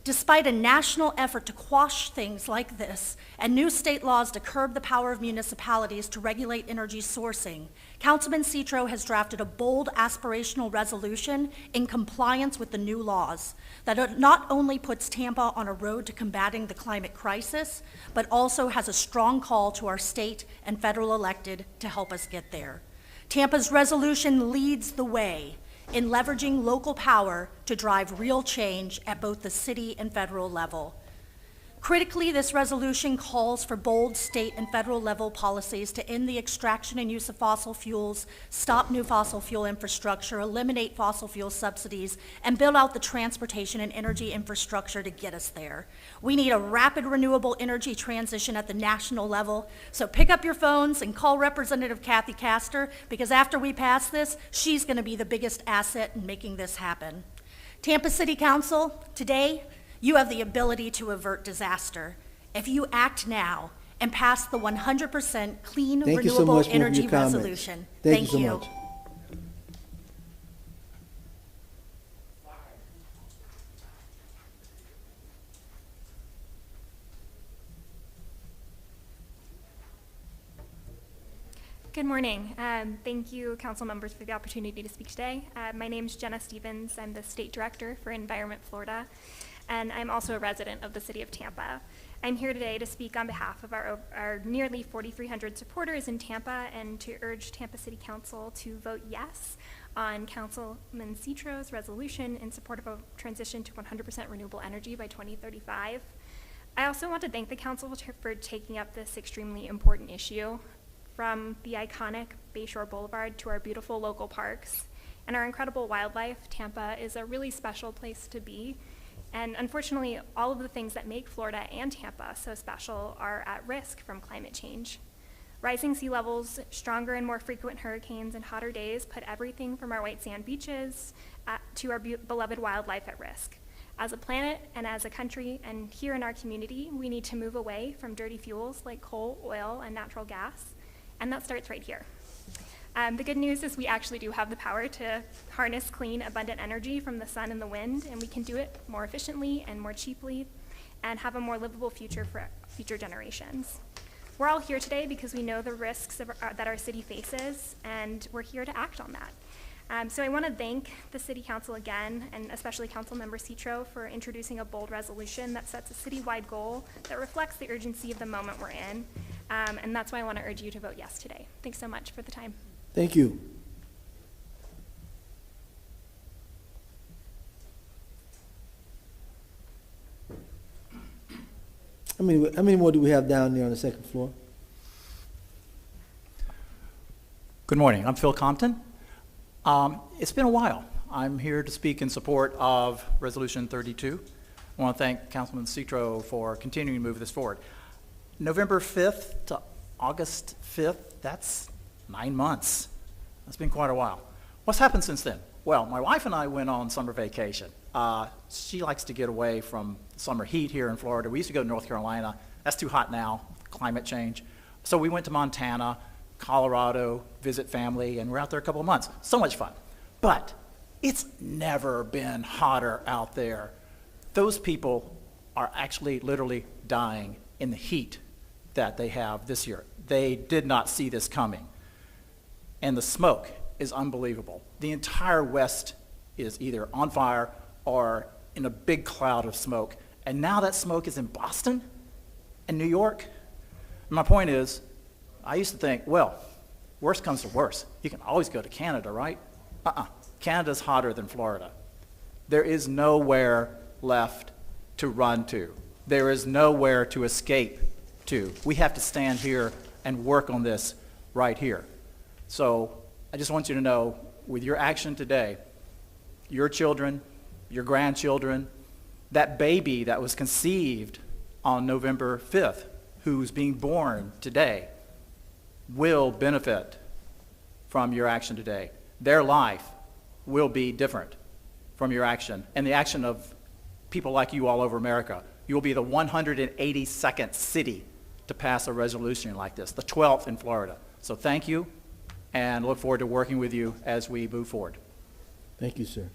Despite a national effort to quash things like this and new state laws to curb the power of municipalities to regulate energy sourcing, Councilman Citro has drafted a bold aspirational resolution in compliance with the new laws that not only puts Tampa on a road to combating the climate crisis, but also has a strong call to our state and federal elected to help us get there. Tampa's resolution leads the way in leveraging local power to drive real change at both the city and federal level. Critically, this resolution calls for bold state and federal level policies to end the extraction and use of fossil fuels, stop new fossil fuel infrastructure, eliminate fossil fuel subsidies, and build out the transportation and energy infrastructure to get us there. We need a rapid renewable energy transition at the national level, so pick up your phones and call Representative Kathy Castor, because after we pass this, she's going to be the biggest asset in making this happen. Tampa City Council, today, you have the ability to avert disaster if you act now and pass the 100% clean, Thank you so renewable much for your energy comments. resolution. Thank you so much. Good morning. Thank you, council members, for the opportunity to speak today. My name is Jenna Stevens. I'm the State Director for Environment Florida, and I'm also a resident of the City of Tampa. I'm here today to speak on behalf of our nearly 4,300 supporters in Tampa and to urge Tampa City Council to vote yes on Councilman Citro's resolution in support of a transition to 100% renewable energy by 2035. I also want to thank the council for taking up this extremely important issue. From the iconic Bayshore Boulevard to our beautiful local parks and our incredible wildlife, Tampa is a really special place to be. And unfortunately, all of the things that make Florida and Tampa so special are at risk from climate change. Rising sea levels, stronger and more frequent hurricanes, and hotter days put everything from our white sand beaches to our beloved wildlife at risk. As a planet and as a country and here in our community, we need to move away from dirty fuels like coal, oil, and natural gas. And that starts right here. The good news is we actually do have the power to harness clean, abundant energy from the sun and the wind, and we can do it more efficiently and more cheaply and have a more livable future for future generations. We're all here today because we know the risks that our city faces, and we're here to act on that. So I want to thank the City Council again, and especially Councilmember Citro, for introducing a bold resolution that sets a citywide goal that reflects the urgency of the moment we're in. And that's why I want to urge you to vote yes today. Thanks so much for the time. Thank you. How many more do we have down there on the second floor? Good morning. I'm Phil Compton. It's been a while. I'm here to speak in support of Resolution 32. I want to thank Councilman Citro for continuing to move this forward. November 5th to August 5th, that's 9 months. That's been quite a while. What's happened since then? Well, my wife and I went on summer vacation. She likes to get away from summer heat here in Florida. We used to go to North Carolina. That's too hot now, climate change. So we went to Montana, Colorado, visit family, and we're out there a couple of months. So much fun. But it's never been hotter out there. Those people are actually literally dying in the heat that they have this year. They did not see this coming. And the smoke is unbelievable. The entire West is either on fire or in a big cloud of smoke. And now that smoke is in Boston. And New York, my point is, I used to think, well, worst comes to worst. You can always go to Canada, right? Canada's hotter than Florida. There is nowhere left to run to. There is nowhere to escape to. We have to stand here and work on this right here. So I just want you to know, with your action today, your children, your grandchildren, that baby that was conceived on November 5th, who's being born today, will benefit from your action today. Their life will be different from your action and the action of people like you all over America. You will be the 182nd city to pass a resolution like this, the 12th in Florida. So thank you, and look forward to working with you as we move forward. Thank you, sir.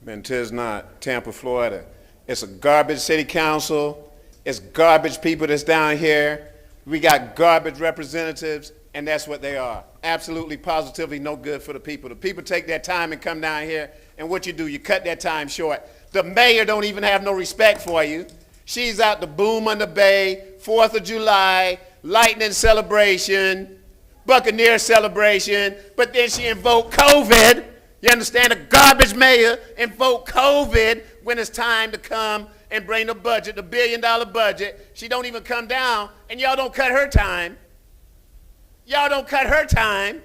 Man, 'tis not Tampa, Florida. It's a garbage city council. It's garbage people that's down here. We got garbage representatives, and that's what they are. Absolutely, positively no good for the people. The people take their time and come down here, and what you do, you cut their time short. The mayor don't even have no respect for you. She's out to boom on the bay, 4th of July, lightning celebration, Buccaneer celebration, but then she invoked COVID. You understand? A garbage mayor invoked COVID when it's time to come and bring the budget, the $1 billion budget. She don't even come down, and y'all don't cut her time. Y'all don't cut her time.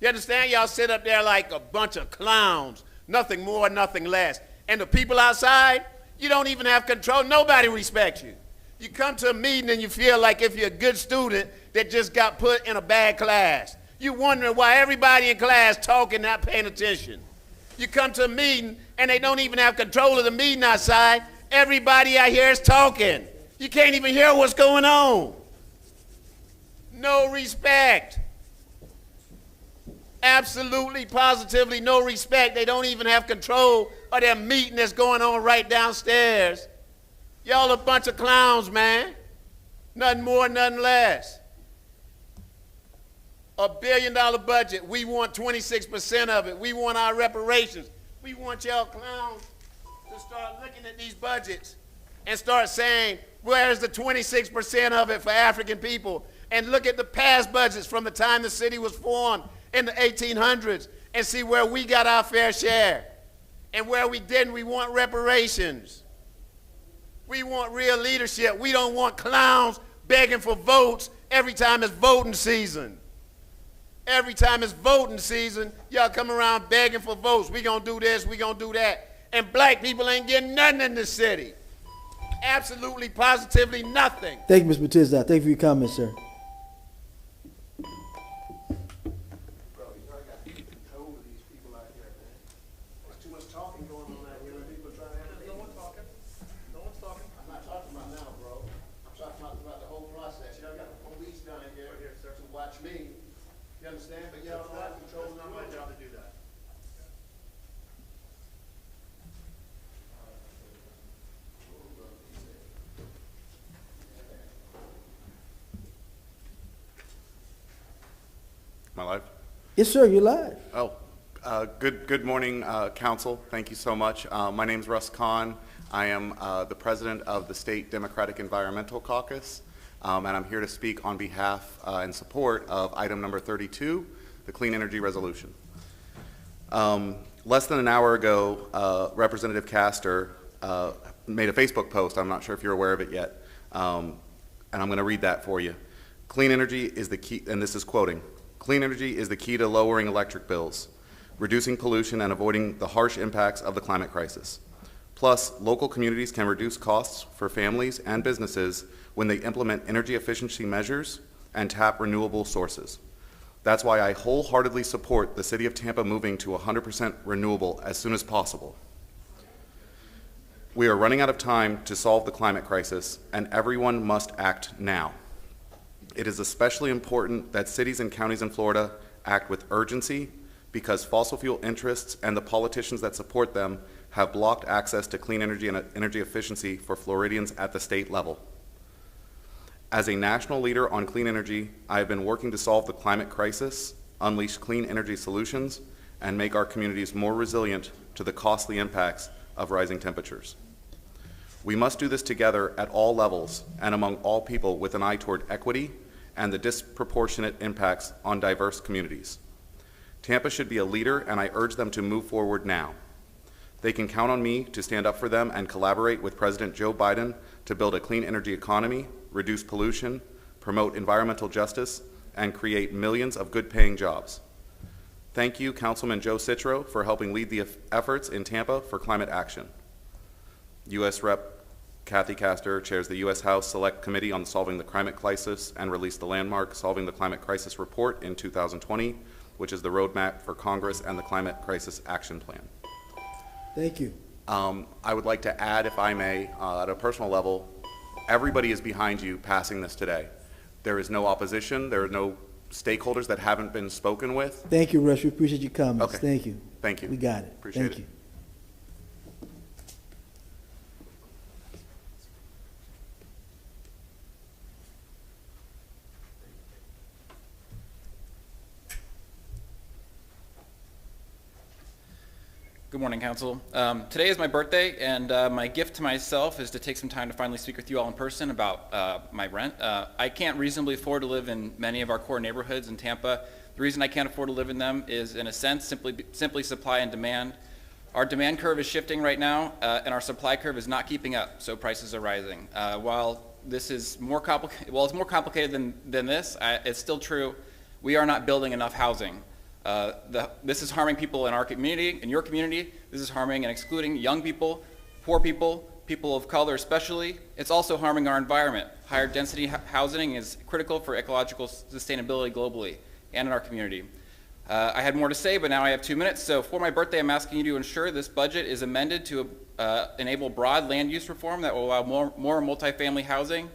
You understand? Y'all sit up there like a bunch of clowns. Nothing more, nothing less. And the people outside, you don't even have control. Nobody respects you. You come to a meeting and you feel like if you're a good student that just got put in a bad class. You're wondering why everybody in class talking, not paying attention. You come to a meeting and they don't even have control of the meeting outside. Everybody out here is talking. You can't even hear what's going on. No respect. Absolutely, positively no respect. They don't even have control of their meeting that's going on right downstairs. Y'all a bunch of clowns, man. Nothing more, nothing less. A $1 billion budget. We want 26% of it. We want our reparations. We want y'all clowns to start looking at these budgets and start saying, where's the 26% of it for African people? And look at the past budgets from the time the city was formed in the 1800s and see where we got our fair share. And where we didn't, we want reparations. We want real leadership. We don't want clowns begging for votes every time it's voting season. Every time it's voting season, y'all come around begging for votes. We gonna do this, we gonna do that. And black people ain't getting nothing in this city. Absolutely, positively nothing. Thank you, Mr. Batista. Thank you for your comments, sir. Am I live? Yes, sir, you're live. Oh, good morning, council. Thank you so much. My name is Russ Kahn. I am the president of the State Democratic Environmental Caucus, and I'm here to speak on behalf and support of item number 32, the Clean Energy Resolution. Less than an hour ago, Representative Castor made a Facebook post. I'm not sure if you're aware of it yet, and I'm going to read that for you. Clean energy is the key, and this is quoting, "Clean energy is the key to lowering electric bills, reducing pollution, and avoiding the harsh impacts of the climate crisis. Plus, local communities can reduce costs for families and businesses when they implement energy efficiency measures and tap renewable sources. That's why I wholeheartedly support the City of Tampa moving to 100% renewable as soon as possible. We are running out of time to solve the climate crisis, and everyone must act now. It is especially important that cities and counties in Florida act with urgency because fossil fuel interests and the politicians that support them have blocked access to clean energy and energy efficiency for Floridians at the state level. As a national leader on clean energy, I have been working to solve the climate crisis, unleash clean energy solutions, and make our communities more resilient to the costly impacts of rising temperatures. We must do this together at all levels and among all people with an eye toward equity and the disproportionate impacts on diverse communities. Tampa should be a leader, and I urge them to move forward now. They can count on me to stand up for them and collaborate with President Joe Biden to build a clean energy economy, reduce pollution, promote environmental justice, and create millions of good-paying jobs. Thank you, Councilman Joe Citro, for helping lead the efforts in Tampa for climate action. U.S. Rep. Kathy Castor chairs the U.S. House Select Committee on Solving the Climate Crisis and released the landmark Solving the Climate Crisis report in 2020, which is the roadmap for Congress and the Climate Crisis Action Plan. Thank you. I would like to add, if I may, at a personal level, everybody is behind you passing this today. There is no opposition. There are no stakeholders that haven't been spoken with. Thank you, Rush. We appreciate your comments. Okay. Thank you. Thank you. We got it. Appreciate Thank it. you. Good morning, Council. Today is my birthday, and my gift to myself is to take some time to finally speak with you all in person about my rent. I can't reasonably afford to live in many of our core neighborhoods in Tampa. The reason I can't afford to live in them is, in a sense, simply supply and demand. Our demand curve is shifting right now, and our supply curve is not keeping up, so prices are rising. While this is more complicated, it's more complicated than this, it's still true. We are not building enough housing. This is harming people in our community, in your community. This is harming and excluding young people, poor people, people of color especially. It's also harming our environment. Higher density housing is critical for ecological sustainability globally and in our community. I had more to say, but now I have 2 minutes. So for my birthday, I'm asking you to ensure this budget is amended to enable broad land use reform that will allow more multifamily housing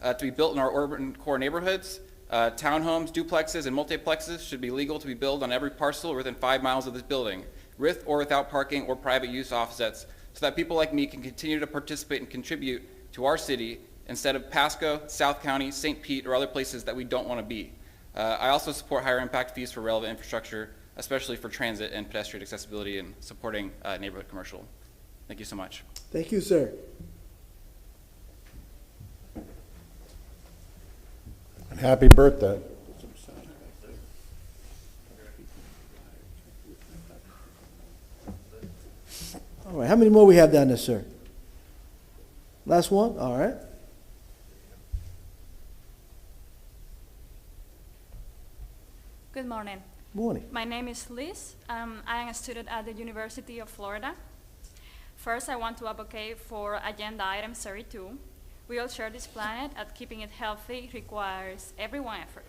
to be built in our urban core neighborhoods. Townhomes, duplexes, and multiplexes should be legal to be built on every parcel within 5 miles of this building, with or without parking or private use offsets, so that people like me can continue to participate and contribute to our city instead of Pasco, South County, St. Pete, or other places that we don't want to be. I also support higher impact fees for relevant infrastructure, especially for transit and pedestrian accessibility and supporting neighborhood commercial. Thank you so much. Thank you, sir. Happy birthday. All right, how many more we have down there, sir? Last one? All right. Good morning. Morning. My name is Liz. I am a student at the University of Florida. First, I want to advocate for agenda item 32. We all share this planet, and keeping it healthy requires everyone's effort.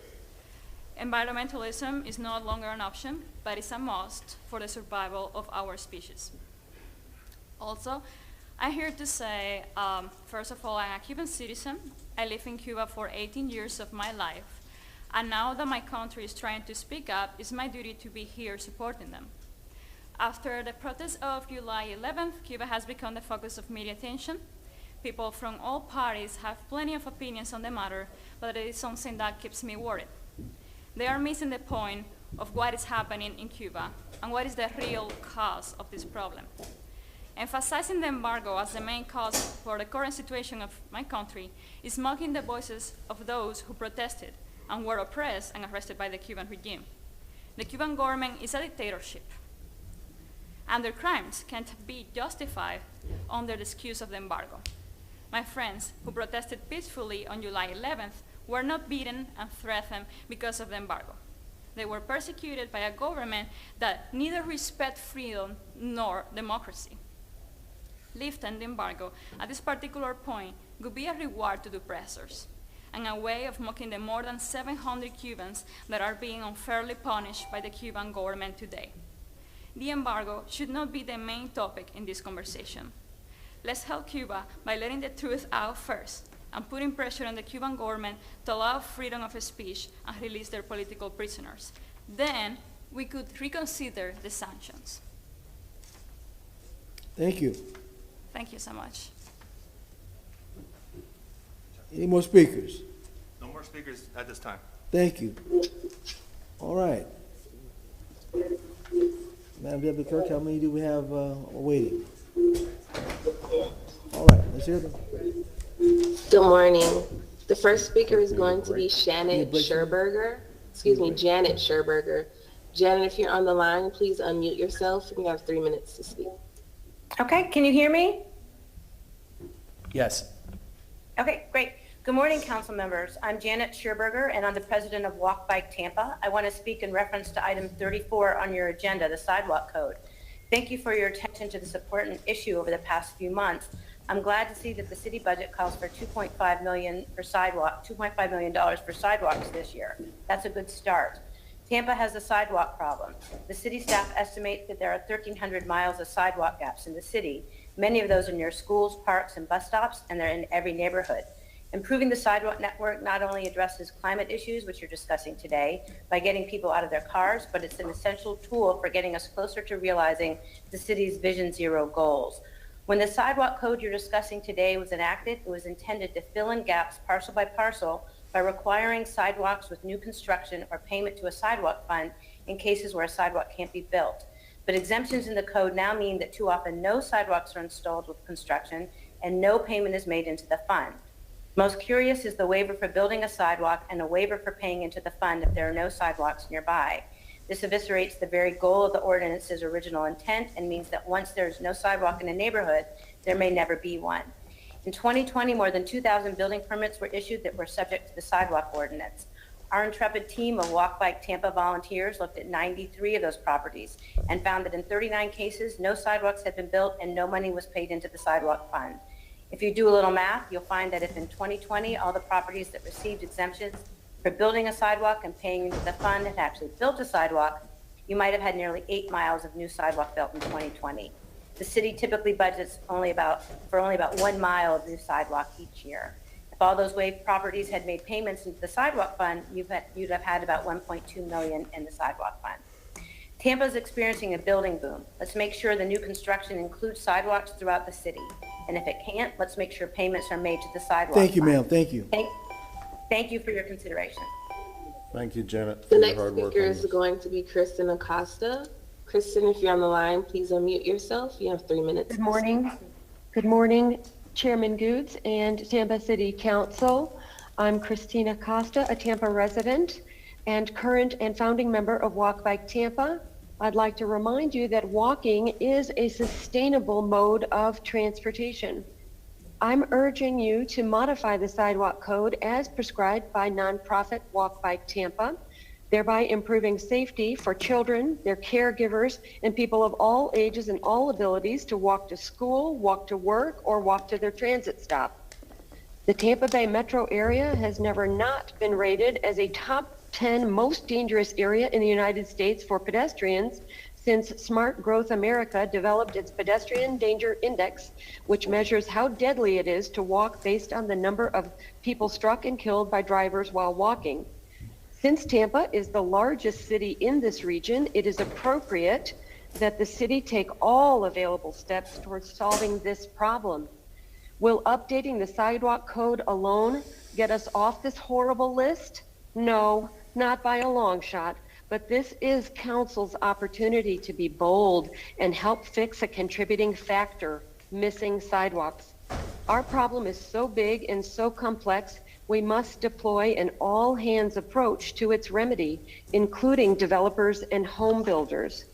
Environmentalism is no longer an option, but it's a must for the survival of our species. Also, I'm here to say, first of all, I'm a Cuban citizen. I lived in Cuba for 18 years of my life. And now that my country is trying to speak up, it's my duty to be here supporting them. After the protests of July 11th, Cuba has become the focus of media attention. People from all parties have plenty of opinions on the matter, but it is something that keeps me worried. They are missing the point of what is happening in Cuba and what is the real cause of this problem. Emphasizing the embargo as the main cause for the current situation of my country is mocking the voices of those who protested and were oppressed and arrested by the Cuban regime. The Cuban government is a dictatorship, and their crimes can't be justified under the excuse of the embargo. My friends who protested peacefully on July 11th were not beaten and threatened because of the embargo. They were persecuted by a government that neither respects freedom nor democracy. Lifting the embargo at this particular point would be a reward to the oppressors and a way of mocking the more than 700 Cubans that are being unfairly punished by the Cuban government today. The embargo should not be the main topic in this conversation. Let's help Cuba by letting the truth out first and putting pressure on the Cuban government to allow freedom of speech and release their political prisoners. Then we could reconsider the sanctions. Thank you. Thank you so much. Any more speakers? No more speakers at this time. Thank you. All right. Madam Deputy Clerk, how many do we have waiting? All right, let's hear them. Good morning. The first speaker is going to be Janet Scherberger. Janet Scherberger. Janet, if you're on the line, please unmute yourself and you have 3 minutes to speak. Okay, can you hear me? Yes. Okay, great. Good morning, council members. I'm Janet Scherberger, and I'm the president of Walk Bike Tampa. I want to speak in reference to item 34 on your agenda, the sidewalk code. Thank you for your attention to this important issue over the past few months. I'm glad to see that the city budget calls for $2.5 million for sidewalks this year. That's a good start. Tampa has a sidewalk problem. The city staff estimate that there are 1,300 miles of sidewalk gaps in the city. Many of those are near schools, parks, and bus stops, and they're in every neighborhood. Improving the sidewalk network not only addresses climate issues, which you're discussing today, by getting people out of their cars, but it's an essential tool for getting us closer to realizing the city's Vision Zero goals. When the sidewalk code you're discussing today was enacted, it was intended to fill in gaps parcel by parcel by requiring sidewalks with new construction or payment to a sidewalk fund in cases where a sidewalk can't be built. But exemptions in the code now mean that too often no sidewalks are installed with construction and no payment is made into the fund. Most curious is the waiver for building a sidewalk and a waiver for paying into the fund if there are no sidewalks nearby. This eviscerates the very goal of the ordinance's original intent and means that once there's no sidewalk in a neighborhood, there may never be one. In 2020, more than 2,000 building permits were issued that were subject to the sidewalk ordinance. Our intrepid team of Walk Bike Tampa volunteers looked at 93 of those properties and found that in 39 cases, no sidewalks had been built and no money was paid into the sidewalk fund. If you do a little math, you'll find that if in 2020, all the properties that received exemptions for building a sidewalk and paying into the fund had actually built a sidewalk, you might have had nearly 8 miles of new sidewalk built in 2020. The city typically budgets only about 1 mile of new sidewalk each year. If all those waived properties had made payments into the sidewalk fund, you'd have had about 1.2 million in the sidewalk fund. Tampa is experiencing a building boom. Let's make sure the new construction includes sidewalks throughout the city. And if it can't, let's make sure payments are made to the sidewalk Thank you, fund. ma'am. Thank you. Thank you for your consideration. Thank you, Janet, for The your next hard work speaker on is this. going to be Kristen Acosta. Kristen, if you're on the line, please unmute yourself. You have 3 minutes. Good morning. Good morning, Chairman Goods and Tampa City Council. I'm Christina Costa, a Tampa resident and current and founding member of Walk Bike Tampa. I'd like to remind you that walking is a sustainable mode of transportation. I'm urging you to modify the sidewalk code as prescribed by nonprofit Walk Bike Tampa, thereby improving safety for children, their caregivers, and people of all ages and all abilities to walk to school, walk to work, or walk to their transit stop. The Tampa Bay metro area has never not been rated as a top 10 most dangerous area in the United States for pedestrians since Smart Growth America developed its Pedestrian Danger Index, which measures how deadly it is to walk based on the number of people struck and killed by drivers while walking. Since Tampa is the largest city in this region, it is appropriate that the city take all available steps towards solving this problem. Will updating the sidewalk code alone get us off this horrible list? No, not by a long shot, but this is council's opportunity to be bold and help fix a contributing factor, missing sidewalks. Our problem is so big and so complex, we must deploy an all-hands approach to its remedy, including developers and home builders.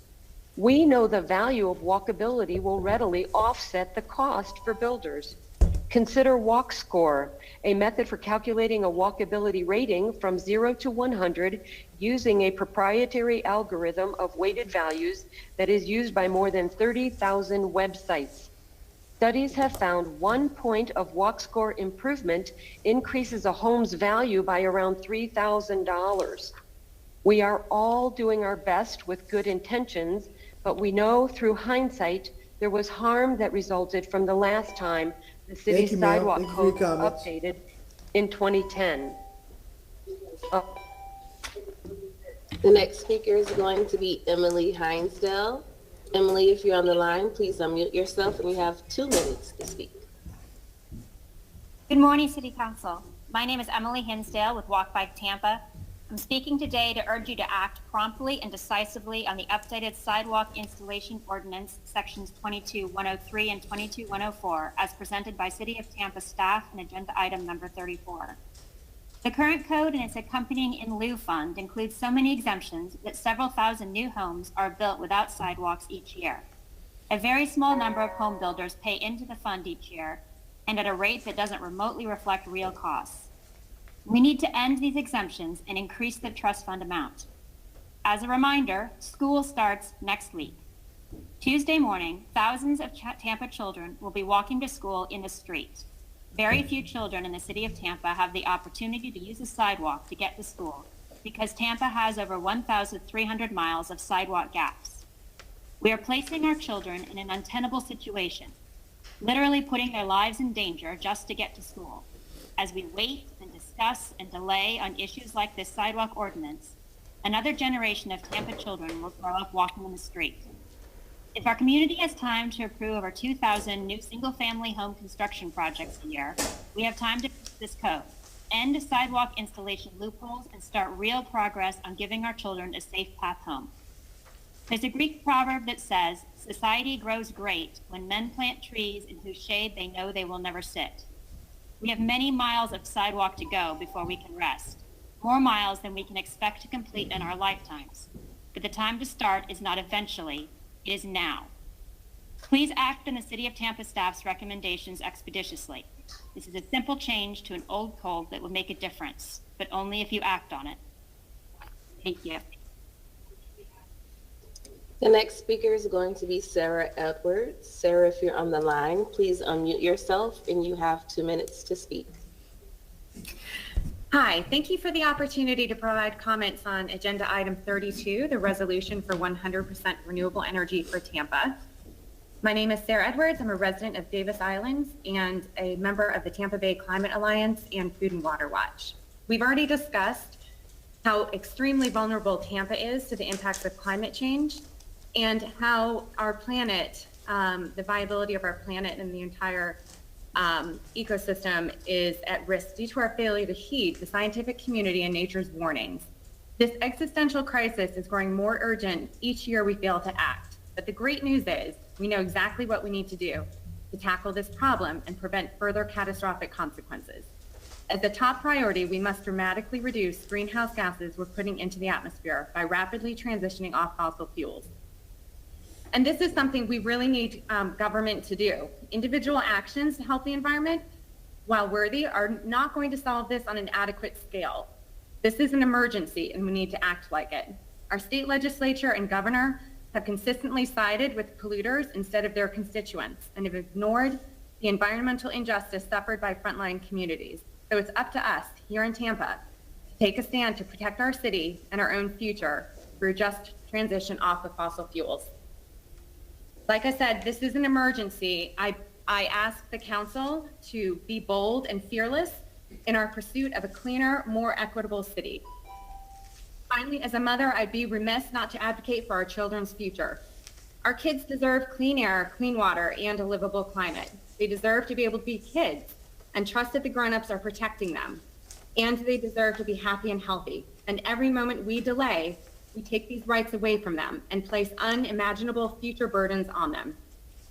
We know the value of walkability will readily offset the cost for builders. Consider Walk Score, a method for calculating a walkability rating from 0 to 100 using a proprietary algorithm of weighted values that is used by more than 30,000 websites. Studies have found 1 point of Walk Score improvement increases a home's value by around $3,000. We are all doing our best with good intentions, but we know through hindsight there was harm that resulted from the last time the city's sidewalk code was updated in 2010. The next speaker is going to be Emily Hinesdale. Emily, if you're on the line, please unmute yourself and you have 2 minutes to speak. Good morning, City Council. My name is Emily Hinsdale with Walk Bike Tampa. I'm speaking today to urge you to act promptly and decisively on the updated sidewalk installation ordinance, sections 22-103 and 22-104, as presented by City of Tampa staff in agenda item number 34. The current code and its accompanying in lieu fund includes so many exemptions that several thousand new homes are built without sidewalks each year. A very small number of home builders pay into the fund each year, and at a rate that doesn't remotely reflect real costs. We need to end these exemptions and increase the trust fund amount. As a reminder, school starts next week. Tuesday morning, thousands of Tampa children will be walking to school in the street. Very few children in the city of Tampa have the opportunity to use a sidewalk to get to school because Tampa has over 1,300 miles of sidewalk gaps. We are placing our children in an untenable situation, literally putting their lives in danger just to get to school. As we wait and discuss and delay on issues like this sidewalk ordinance, another generation of Tampa children will grow up walking in the street. If our community has time to approve over 2,000 new single-family home construction projects a year, we have time to fix this code, end sidewalk installation loopholes, and start real progress on giving our children a safe path home. There's a Greek proverb that says, society grows great when men plant trees in whose shade they know they will never sit. We have many miles of sidewalk to go before we can rest, more miles than we can expect to complete in our lifetimes. But the time to start is not eventually, it is now. Please act on the City of Tampa staff's recommendations expeditiously. This is a simple change to an old code that will make a difference, but only if you act on it. Thank you. The next speaker is going to be Sarah Edwards. Sarah, if you're on the line, please unmute yourself and you have 2 minutes to speak. Hi, thank you for the opportunity to provide comments on agenda item 32, the resolution for 100% renewable energy for Tampa. My name is Sarah Edwards. I'm a resident of Davis Islands and a member of the Tampa Bay Climate Alliance and Food and Water Watch. We've already discussed how extremely vulnerable Tampa is to the impacts of climate change and how our planet, the viability of our planet and the entire ecosystem is at risk due to our failure to heed the scientific community and nature's warnings. This existential crisis is growing more urgent each year we fail to act. But the great news is we know exactly what we need to do to tackle this problem and prevent further catastrophic consequences. As a top priority, we must dramatically reduce greenhouse gases we're putting into the atmosphere by rapidly transitioning off fossil fuels. And this is something we really need government to do. Individual actions to help the environment, while worthy, are not going to solve this on an adequate scale. This is an emergency and we need to act like it. Our state legislature and governor have consistently sided with polluters instead of their constituents and have ignored the environmental injustice suffered by frontline communities. So it's up to us here in Tampa to take a stand to protect our city and our own future through just transition off of fossil fuels. Like I said, this is an emergency. I ask the council to be bold and fearless in our pursuit of a cleaner, more equitable city. Finally, as a mother, I'd be remiss not to advocate for our children's future. Our kids deserve clean air, clean water, and a livable climate. They deserve to be able to be kids and trust that the grown-ups are protecting them. And they deserve to be happy and healthy. And every moment we delay, we take these rights away from them and place unimaginable future burdens on them.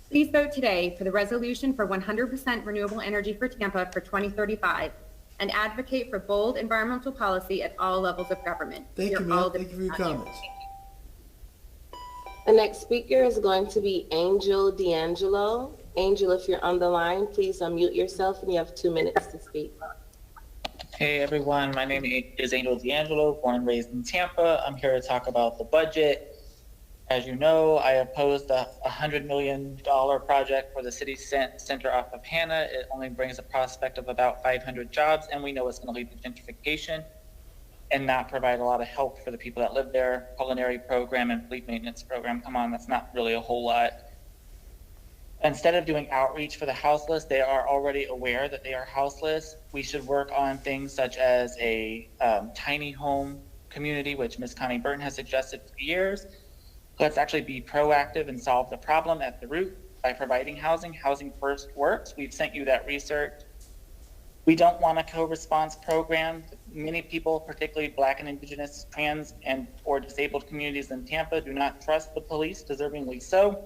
Please vote today for the resolution for 100% renewable energy for Tampa for 2035 and advocate for bold environmental policy at all levels of government. Thank you, ma'am. Thank you for your comments. The next speaker is going to be Angel D'Angelo. Angel, if you're on the line, please unmute yourself and you have 2 minutes to speak. Hey everyone, my name is Angel D'Angelo, born and raised in Tampa. I'm here to talk about the budget. As you know, I opposed a $100 million project for the city center off of Hannah. It only brings a prospect of about 500 jobs, and we know it's going to lead to gentrification and not provide a lot of help for the people that live there. Culinary program and fleet maintenance program, come on, that's not really a whole lot. Instead of doing outreach for the houseless, they are already aware that they are houseless. We should work on things such as a tiny home community, which Ms. Connie Burton has suggested for years. Let's actually be proactive and solve the problem at the root by providing housing. Housing first works. We've sent you that research. We don't want a co-response program. Many people, particularly Black and Indigenous, trans, and or disabled communities in Tampa do not trust the police, deservingly so.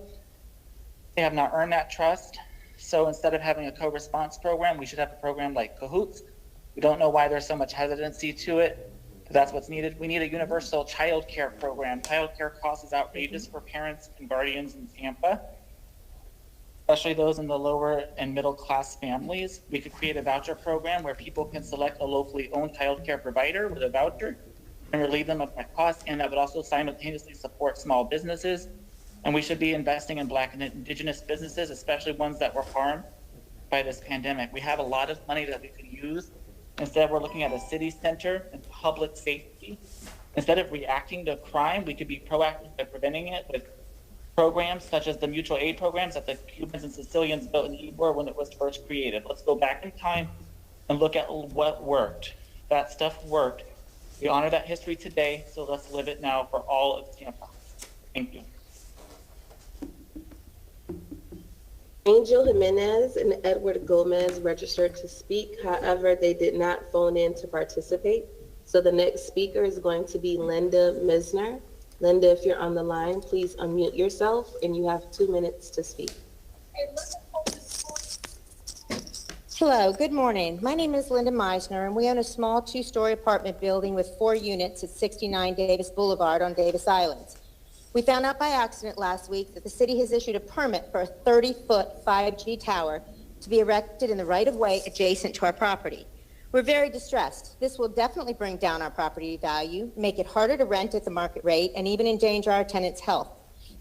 They have not earned that trust. So instead of having a co-response program, we should have a program like Cahoots. We don't know why there's so much hesitancy to it, but that's what's needed. We need a universal child care program. Child care cost is outrageous for parents and guardians in Tampa, especially those in the lower and middle class families. We could create a voucher program where people can select a locally owned child care provider with a voucher and relieve them of that cost, and that would also simultaneously support small businesses. And we should be investing in Black and Indigenous businesses, especially ones that were harmed by this pandemic. We have a lot of money that we could use. Instead, we're looking at a city center and public safety. Instead of reacting to crime, we could be proactive by preventing it with programs such as the mutual aid programs that the Cubans and Sicilians built in Ybor when it was first created. Let's go back in time and look at what worked. That stuff worked. We honor that history today, so let's live it now for all of Tampa. Thank you. Angel Jimenez and Edward Gomez registered to speak. However, they did not phone in to participate. So the next speaker is going to be Linda Misner. Linda, if you're on the line, please unmute yourself and you have 2 minutes to speak. Hello, good morning. My name is Linda Meisner, and we own a small 2-story apartment building with 4 units at 69 Davis Boulevard on Davis Island. We found out by accident last week that the city has issued a permit for a 30-foot 5G tower to be erected in the right-of-way adjacent to our property. We're very distressed. This will definitely bring down our property value, make it harder to rent at the market rate, and even endanger our tenants' health.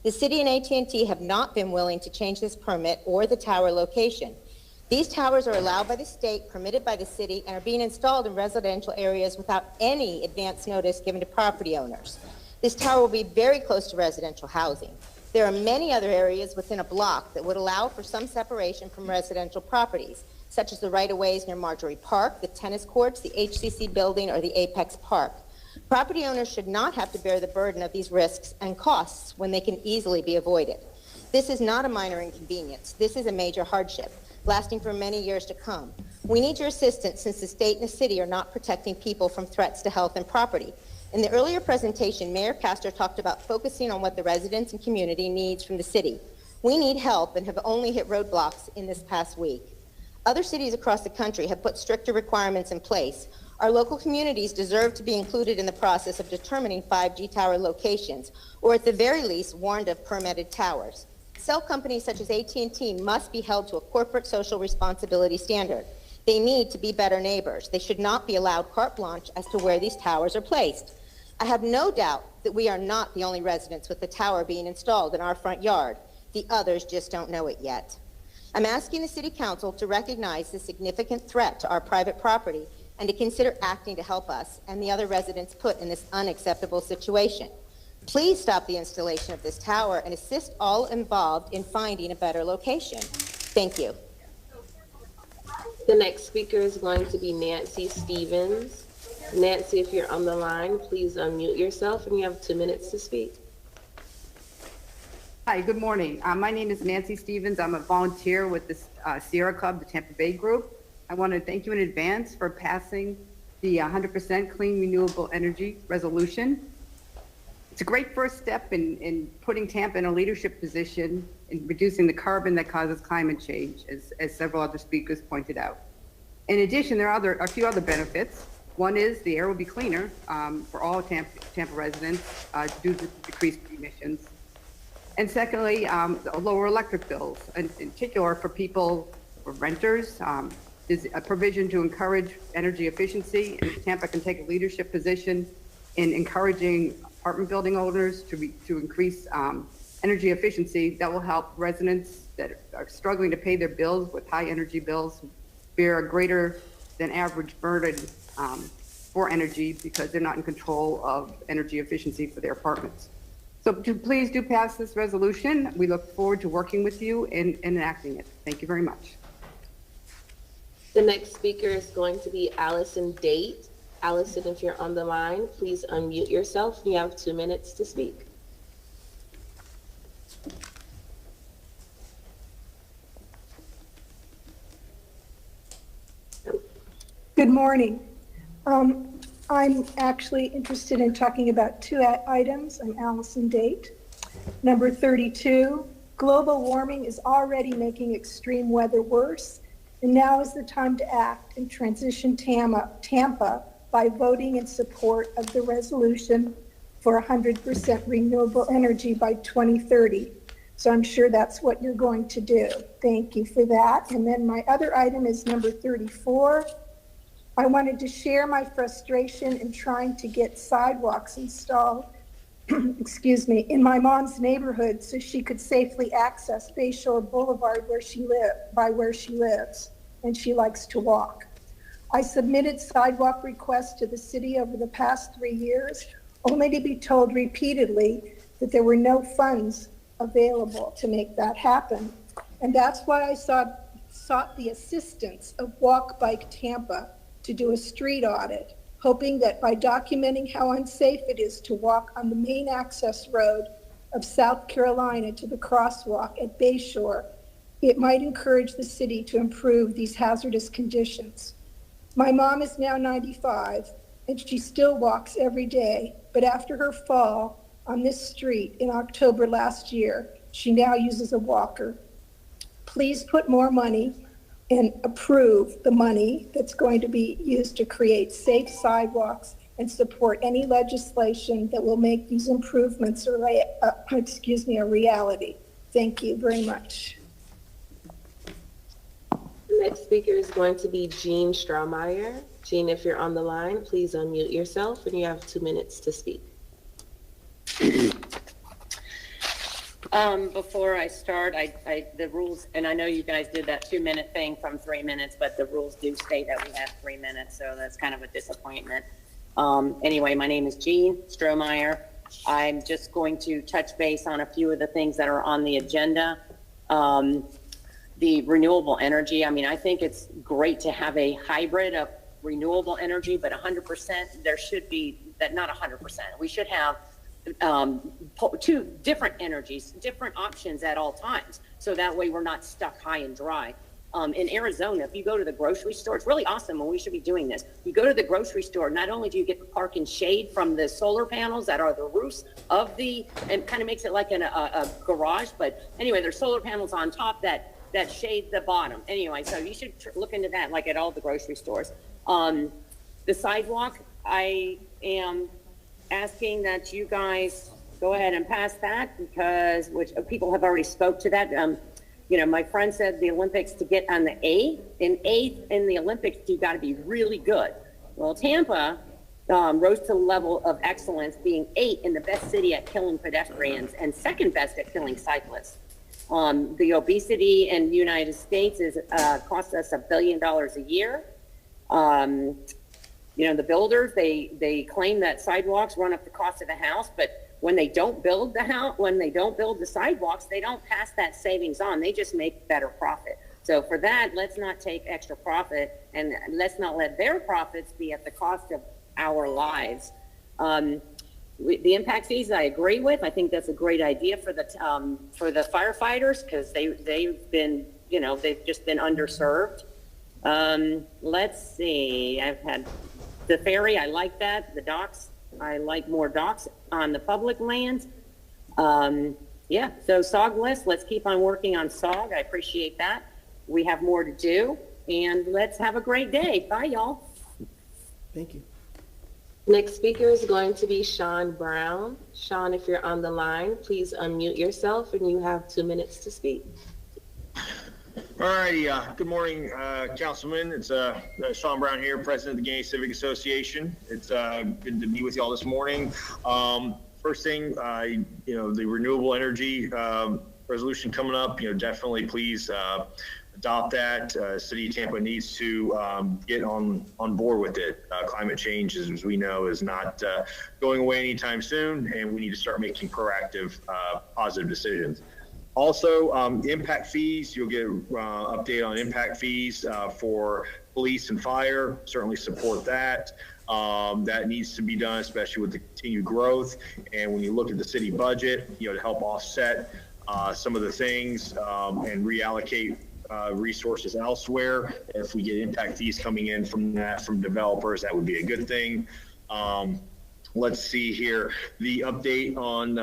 The city and AT&T have not been willing to change this permit or the tower location. These towers are allowed by the state, permitted by the city, and are being installed in residential areas without any advance notice given to property owners. This tower will be very close to residential housing. There are many other areas within a block that would allow for some separation from residential properties, such as the right-of-ways near Marjorie Park, the tennis courts, the HCC building, or the Apex Park. Property owners should not have to bear the burden of these risks and costs when they can easily be avoided. This is not a minor inconvenience. This is a major hardship, lasting for many years to come. We need your assistance since the state and the city are not protecting people from threats to health and property. In the earlier presentation, Mayor Castor talked about focusing on what the residents and community needs from the city. We need help and have only hit roadblocks in this past week. Other cities across the country have put stricter requirements in place. Our local communities deserve to be included in the process of determining 5G tower locations, or at the very least, warned of permitted towers. Cell companies such as AT&T must be held to a corporate social responsibility standard. They need to be better neighbors. They should not be allowed carte blanche as to where these towers are placed. I have no doubt that we are not the only residents with the tower being installed in our front yard. The others just don't know it yet. I'm asking the City Council to recognize the significant threat to our private property and to consider acting to help us and the other residents put in this unacceptable situation. Please stop the installation of this tower and assist all involved in finding a better location. Thank you. The next speaker is going to be Nancy Stevens. Nancy, if you're on the line, please unmute yourself and you have 2 minutes to speak. Hi, good morning. My name is Nancy Stevens. I'm a volunteer with the Sierra Club, the Tampa Bay group. I want to thank you in advance for passing the 100% clean renewable energy resolution. It's a great first step in putting Tampa in a leadership position in reducing the carbon that causes climate change, as several other speakers pointed out. In addition, there are a few other benefits. One is the air will be cleaner for all Tampa residents due to decreased emissions. And secondly, lower electric bills, in particular for people, for renters. There's a provision to encourage energy efficiency, and Tampa can take a leadership position in encouraging apartment building owners to increase energy efficiency. That will help residents that are struggling to pay their bills with high energy bills bear a greater than average burden for energy because they're not in control of energy efficiency for their apartments. So please do pass this resolution. We look forward to working with you in enacting it. Thank you very much. The next speaker is going to be Allison Date. Allison, if you're on the line, please unmute yourself. You have 2 minutes to speak. Good morning. I'm actually interested in talking about two items. I'm Allison Date. Number 32, global warming is already making extreme weather worse, and now is the time to act and transition Tampa by voting in support of the resolution for 100% renewable energy by 2030. So I'm sure that's what you're going to do. Thank you for that. And then my other item is number 34. I wanted to share my frustration in trying to get sidewalks installed, excuse me, in my mom's neighborhood so she could safely access Bayshore Boulevard where she lives, and she likes to walk. I submitted sidewalk requests to the city over the past 3 years, only to be told repeatedly that there were no funds available to make that happen. And that's why I sought the assistance of Walk Bike Tampa to do a street audit, hoping that by documenting how unsafe it is to walk on the main access road of South Carolina to the crosswalk at Bayshore, it might encourage the city to improve these hazardous conditions. My mom is now 95, and she still walks every day, but after her fall on this street in October last year, she now uses a walker. Please put more money and approve the money that's going to be used to create safe sidewalks and support any legislation that will make these improvements a reality. Thank you very much. The next speaker is going to be Jean Straumeyer. Jean, if you're on the line, please unmute yourself and you have 2 minutes to speak. Before I start, the rules, and I know you guys did that 2-minute thing from 3 minutes, but the rules do state that we have 3 minutes, so that's kind of a disappointment. Anyway, my name is Jean Straumeyer. I'm just going to touch base on a few of the things that are on the agenda. The renewable energy, I mean, I think it's great to have a hybrid of renewable energy, but 100%, there should be, that not 100%. We should have two different energies, different options at all times. So that way we're not stuck high and dry. In Arizona, if you go to the grocery store, it's really awesome and we should be doing this. You go to the grocery store, not only do you get to park in shade from the solar panels that are the roofs of the, and kind of makes it like a garage, but anyway, there's solar panels on top that shade the bottom. Anyway, so you should look into that like at all the grocery stores. The sidewalk, I am asking that you guys go ahead and pass that because, which people have already spoke to that. You know, my friend said the Olympics to get on the eighth in the Olympics, you got to be really good. Well, Tampa rose to the level of excellence, being 8th in the best city at killing pedestrians and 2nd best at killing cyclists. The obesity in the United States is costs us $1 billion a year. You know, the builders, they claim that sidewalks run up the cost of the house, but when they don't build the house, when they don't build the sidewalks, they don't pass that savings on. They just make better profit. So for that, let's not take extra profit and let's not let their profits be at the cost of our lives. The impact fees, I agree with. I think that's a great idea for the firefighters because they've been, you know, they've just been underserved. Let's see. I've had the ferry. I like that. The docks. I like more docks on the public lands. Yeah. So SOG list. Let's keep on working on SOG. I appreciate that. We have more to do, and let's have a great day. Bye, y'all. Thank you. Next speaker is going to be Sean Brown. Sean, if you're on the line, please unmute yourself and you have 2 minutes to speak. All righty. Good morning, Councilman. It's Sean Brown here, President of the Gay Civic Association. It's good to be with you all this morning. First thing, you know, the renewable energy resolution coming up, you know, definitely please adopt that. City of Tampa needs to get on board with it. Climate change, as we know, is not going away anytime soon, and we need to start making proactive, positive decisions. Also, impact fees, you'll get an update on impact fees for police and fire. Certainly support that. That needs to be done, especially with the continued growth. And when you look at the city budget, you know, to help offset some of the things and reallocate resources elsewhere. If we get impact fees coming in from that, from developers, that would be a good thing. Let's see here, the update on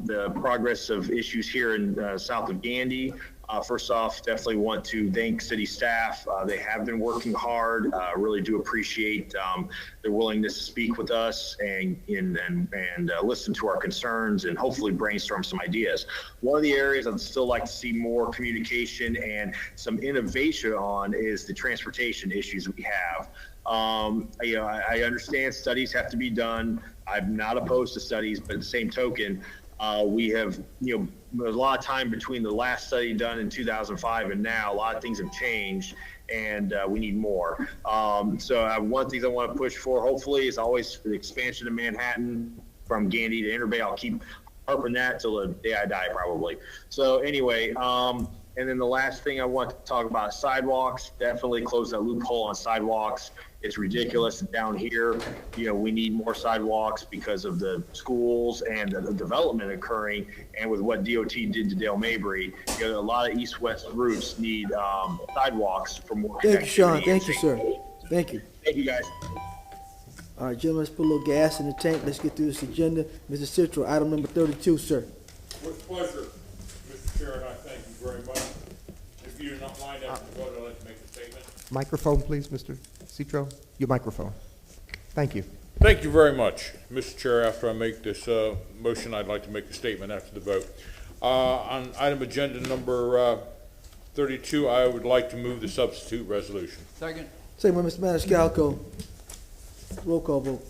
the progress of issues here in south of Gandy. First off, definitely want to thank city staff. They have been working hard. Really do appreciate their willingness to speak with us and listen to our concerns and hopefully brainstorm some ideas. One of the areas I'd still like to see more communication and some innovation on is the transportation issues we have. I understand studies have to be done. I'm not opposed to studies, but at the same token, we have, there's a lot of time between the last study done in 2005 and now. A lot of things have changed, and we need more. So one of the things I want to push for, hopefully, is always the expansion of Manhattan from Gandy to Interbay. I'll keep harping that till the day I die, probably. So anyway, and then the last thing I want to talk about is sidewalks. Definitely close that loophole on sidewalks. It's ridiculous down here. We need more sidewalks because of the schools and the development occurring. And with what DOT did to Dale Mabry, a lot of east-west routes need sidewalks for more connectivity. Thank you, Sean. Thank you, sir. Thank you. Thank you, guys. All right, gentlemen, let's put a little gas in the tank. Let's get through this agenda. Mr. Citro, item number 32, sir. With pleasure, Mr. Chair, and I thank you very much. If you do not mind after the vote, I'd like to make a statement. Microphone, please, Mr. Citro. Your microphone. Thank you. Thank you very much, Mr. Chair. After I make this motion, I'd like to make a statement after the vote. On item agenda number 32, I would like to move the substitute resolution. Second. Second by Mr. Maniscalco. Roll call vote.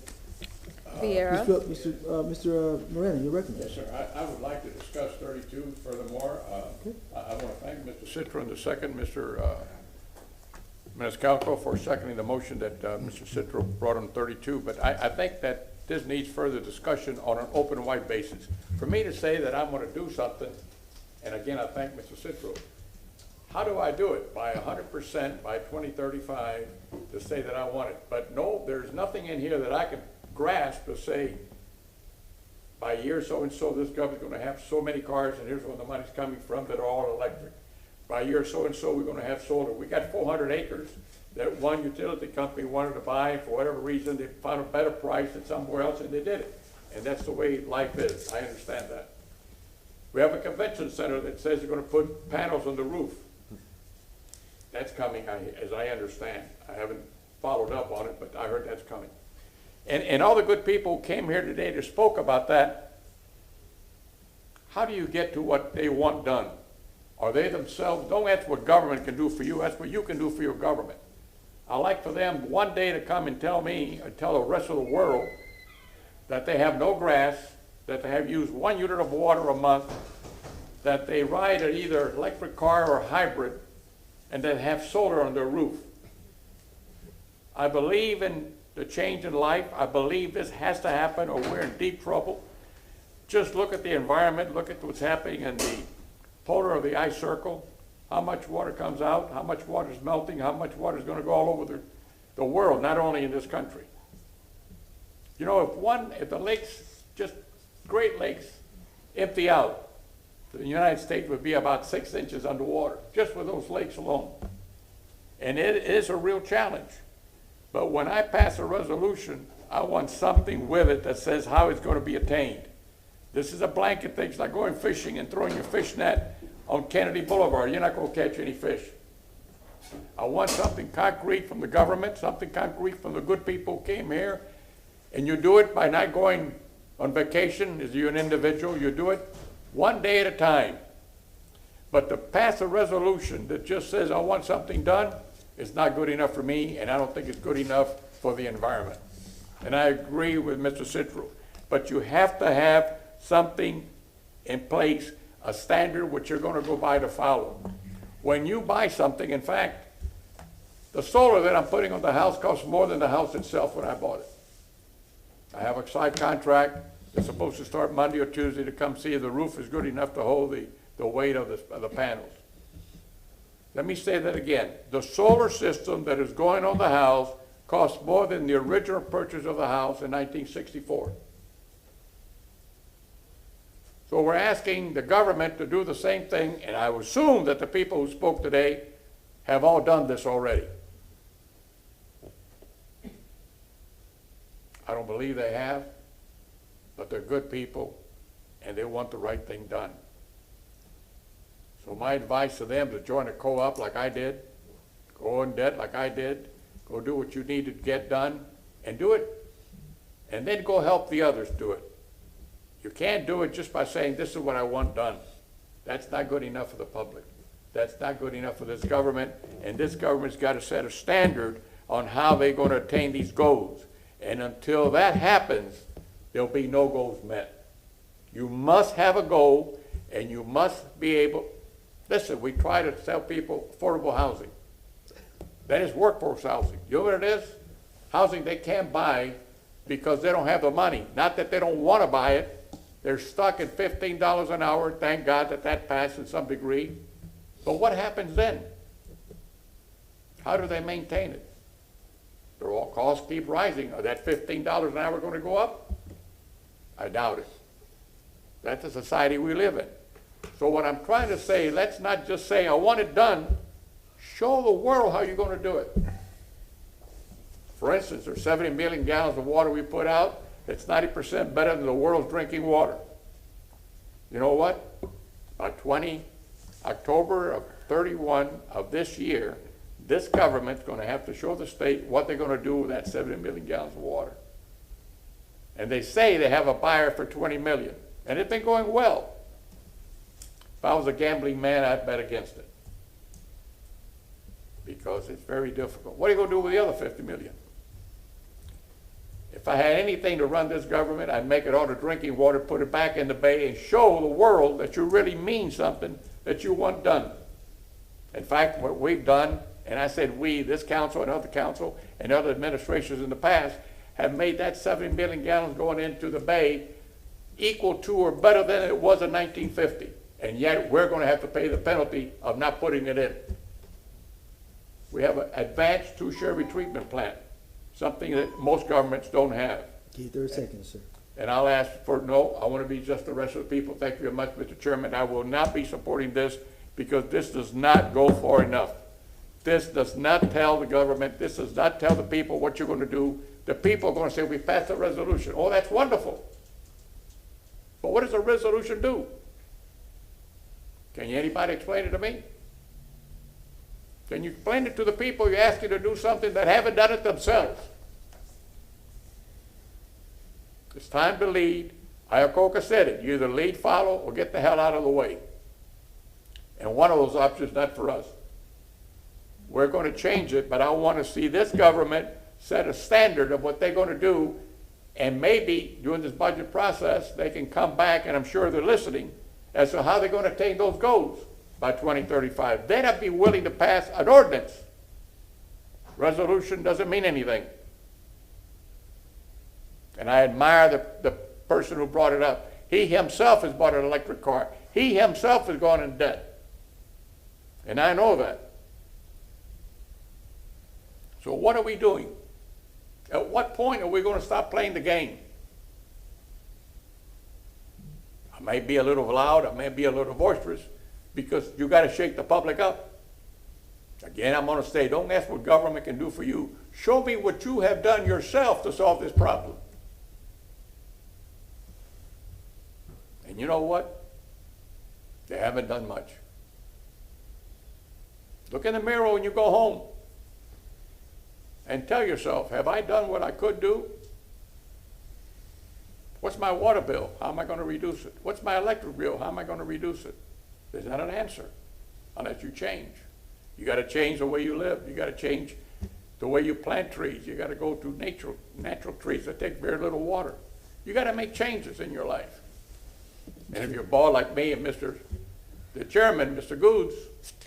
Vieira. Mr. Moreno, you're recognized. Yes, sir. I would like to discuss 32 furthermore. I want to thank Mr. Citro and the second, Mr. Maniscalco, for seconding the motion that Mr. Citro brought on 32. But I think that this needs further discussion on an open and wide basis. For me to say that I'm going to do something, and again, I thank Mr. Citro, how do I do it? By 100% by 2035 to say that I want it. But no, there's nothing in here that I can grasp to say by year so-and-so this government's going to have so many cars and here's where the money's coming from that are all electric. By year so-and-so we're going to have solar. We got 400 acres that one utility company wanted to buy. For whatever reason, they found a better price than somewhere else and they did it. And that's the way life is. I understand that. We have a convention center that says they're going to put panels on the roof. That's coming, as I understand. I haven't followed up on it, but I heard that's coming. And all the good people who came here today to spoke about that, how do you get to what they want done? Are they themselves, don't ask what government can do for you, that's what you can do for your government. I'd like for them one day to come and tell me, or tell the rest of the world, that they have no grass, that they have used 1 unit of water a month, that they ride an either electric car or hybrid, and that have solar on their roof. I believe in the change in life. I believe this has to happen or we're in deep trouble. Just look at the environment, look at what's happening in the polar of the ice circle, how much water comes out, how much water is melting, how much water is going to go all over the world, not only in this country. If the lakes, just Great Lakes, empty out, the United States would be about 6 inches underwater, just with those lakes alone. And it is a real challenge. But when I pass a resolution, I want something with it that says how it's going to be attained. This is a blanket thing. It's like going fishing and throwing your fish net on Kennedy Boulevard. You're not going to catch any fish. I want something concrete from the government, something concrete from the good people who came here. And you do it by not going on vacation as you're an individual. You do it one day at a time. But to pass a resolution that just says I want something done is not good enough for me, and I don't think it's good enough for the environment. And I agree with Mr. Citro. But you have to have something in place, a standard which you're going to go by to follow. When you buy something, in fact, the solar that I'm putting on the house costs more than the house itself when I bought it. I have a side contract. They're supposed to start Monday or Tuesday to come see if the roof is good enough to hold the weight of the panels. Let me say that again. The solar system that is going on the house costs more than the original purchase of the house in 1964. So we're asking the government to do the same thing, and I assume that the people who spoke today have all done this already. I don't believe they have, but they're good people and they want the right thing done. So my advice to them is to join a co-op like I did, go in debt like I did, go do what you need to get done and do it, and then go help the others do it. You can't do it just by saying, this is what I want done. That's not good enough for the public. That's not good enough for this government, and this government's got to set a standard on how they're going to attain these goals. And until that happens, there'll be no goals met. You must have a goal, and you must be able, listen, we try to tell people affordable housing. That is workforce housing. You know what it is? Housing they can't buy because they don't have the money. Not that they don't want to buy it. They're stuck at $15 an hour. Thank God that that passed to some degree. But what happens then? How do they maintain it? Their all costs keep rising. Are that $15 an hour going to go up? I doubt it. That's the society we live in. So what I'm trying to say, let's not just say, I want it done. Show the world how you're going to do it. For instance, there's 70 million gallons of water we put out. It's 90% better than the world's drinking water. You know what? By October of 31 of this year, this government's going to have to show the state what they're going to do with that 70 million gallons of water. And they say they have a buyer for 20 million. And it's been going well. If I was a gambling man, I'd bet against it. Because it's very difficult. What are you going to do with the other 50 million? If I had anything to run this government, I'd make it all the drinking water, put it back in the bay, and show the world that you really mean something that you want done. In fact, what we've done, and I said we, this council and other council and other administrations in the past, have made that 70 million gallons going into the bay equal to or better than it was in 1950. And yet we're going to have to pay the penalty of not putting it in. We have an advanced two-share retreatment plant, something that most governments don't have. Okay, 30 seconds, sir. And I'll ask for, no, I want to be just the rest of the people. Thank you very much, Mr. Chairman. I will not be supporting this because this does not go far enough. This does not tell the government, this does not tell the people what you're going to do. The people are going to say, we passed a resolution. Oh, that's wonderful. But what does a resolution do? Can anybody explain it to me? Can you explain it to the people you ask you to do something that haven't done it themselves? It's time to lead. Iacocca said it. You either lead, follow, or get the hell out of the way. And one of those options is not for us. We're going to change it, but I want to see this government set a standard of what they're going to do, and maybe during this budget process they can come back, and I'm sure they're listening, as to how they're going to attain those goals by 2035. Then I'd be willing to pass an ordinance. Resolution doesn't mean anything. And I admire the person who brought it up. He himself has bought an electric car. He himself has gone in debt. And I know that. So what are we doing? At what point are we going to stop playing the game? I may be a little loud, I may be a little boisterous, because you got to shake the public up. Again, I'm going to say, don't ask what government can do for you. Show me what you have done yourself to solve this problem. And you know what? They haven't done much. Look in the mirror when you go home and tell yourself, have I done what I could do? What's my water bill? How am I going to reduce it? What's my electric bill? How am I going to reduce it? There's not an answer unless you change. You got to change the way you live. You got to change the way you plant trees. You got to go to natural trees that take very little water. You got to make changes in your life. And if you're bald like me and the chairman, Mr. Goods,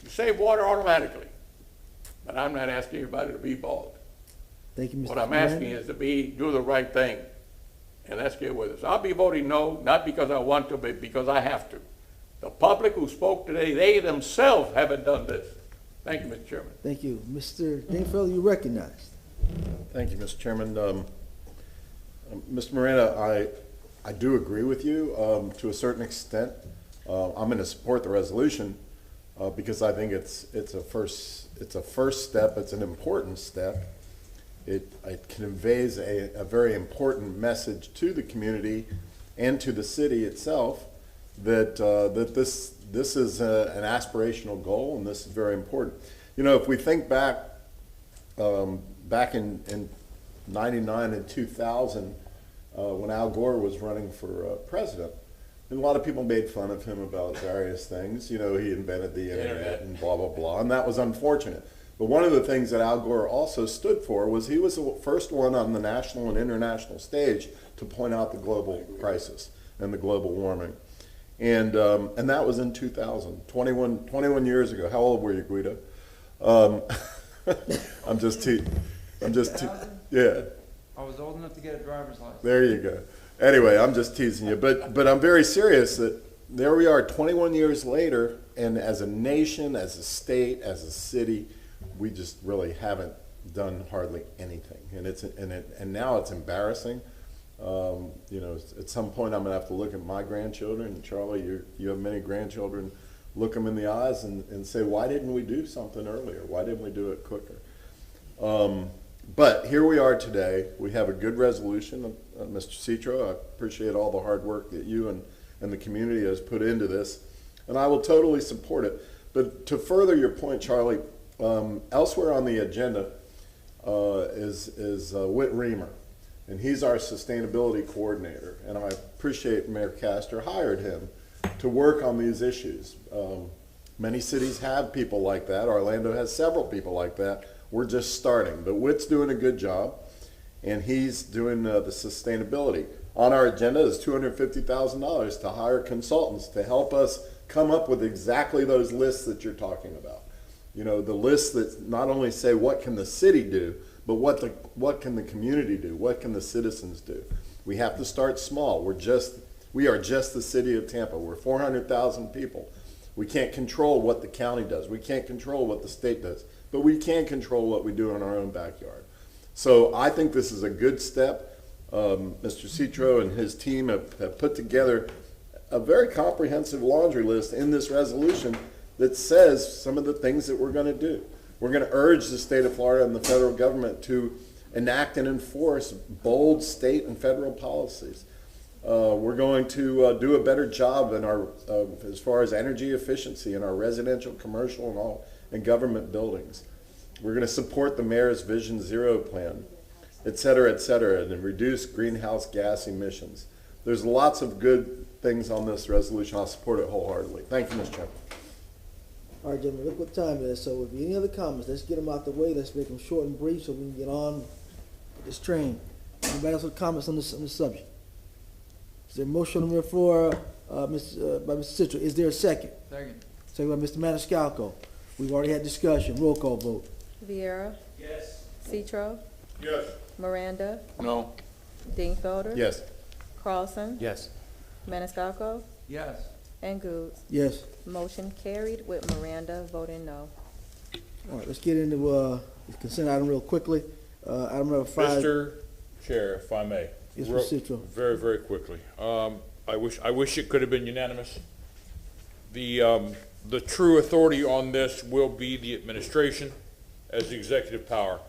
you save water automatically. But I'm not asking everybody to be bald. Thank you, Mr. What I'm asking is to do the right thing. And let's get with us. I'll be voting no, not because I want to, but because I have to. The public who spoke today, they themselves haven't done this. Thank you, Mr. Chairman. Thank you. Mr. Dingfellow, you recognized. Thank you, Mr. Chairman. Mr. Miranda, I do agree with you to a certain extent. I'm going to support the resolution, because I think it's a first step. It's an important step. It conveys a very important message to the community and to the city itself that this is an aspirational goal, and this is very important. You know, if we think back in 99 and 2000, when Al Gore was running for president, and a lot of people made fun of him about various things. You know, he invented the internet and blah, blah, blah, and that was unfortunate. But one of the things that Al Gore also stood for was he was the first one on the national and international stage to point out the global crisis and the global warming. And that was in 2000, 21 years ago. How old were you, Guido? I'm just yeah. I was old enough to get a driver's license. There you go. Anyway, I'm just teasing you, but I'm very serious that there we are 21 years later, and as a nation, as a state, as a city, we just really haven't done hardly anything, and now it's embarrassing. You know, at some point I'm gonna have to look at my grandchildren, and Charlie, you have many grandchildren, look them in the eyes and say, why didn't we do something earlier? Why didn't we do it quicker? But here we are today. We have a good resolution. Mr. Citro, I appreciate all the hard work that you and the community has put into this, and I will totally support it. But to further your point, Charlie, elsewhere on the agenda is Whit Reamer, and he's our sustainability coordinator, and I appreciate Mayor Castor hired him to work on these issues. Many cities have people like that. Orlando has several people like that. We're just starting, but Whit's doing a good job, and he's doing the sustainability. On our agenda is $250,000 to hire consultants to help us come up with exactly those lists that you're talking about. You know, the lists that not only say what can the city do, but what can the community do? What can the citizens do? We have to start small. We are just the city of Tampa. We're 400,000 people. We can't control what the county does. We can't control what the state does, but we can control what we do in our own backyard. So I think this is a good step. Mr. Citro and his team have put together a very comprehensive laundry list in this resolution that says some of the things that we're going to do. We're going to urge the state of Florida and the federal government to enact and enforce bold state and federal policies. We're going to do a better job in our, as far as energy efficiency in our residential, commercial, and government buildings. We're going to support the mayor's Vision Zero plan, et cetera, and reduce greenhouse gas emissions. There's lots of good things on this resolution. I'll support it wholeheartedly. Thank you, Mr. Chairman. All right, gentlemen, look what time it is. So if any other comments, let's get them out the way. Let's make them short and brief so we can get on with this train. Anybody else with comments on this subject? Is there a motion on the floor by Mr. Citro? Is there a second? Second. Second by Mr. Maniscalco. We've already had discussion. Roll call vote. Vieira. Yes. Citro. Yes. Miranda. No. Dingfelder. Yes. Carlson. Yes. Maniscalco. Yes. And Goods. Yes. Motion carried with Miranda voting no. All right, let's get into the consent item real quickly. Item number 5. Mr. Chair, if I may. Yes, Mr. Citro. Very, very quickly. I wish it could have been unanimous. The true authority on this will be the administration as the executive power.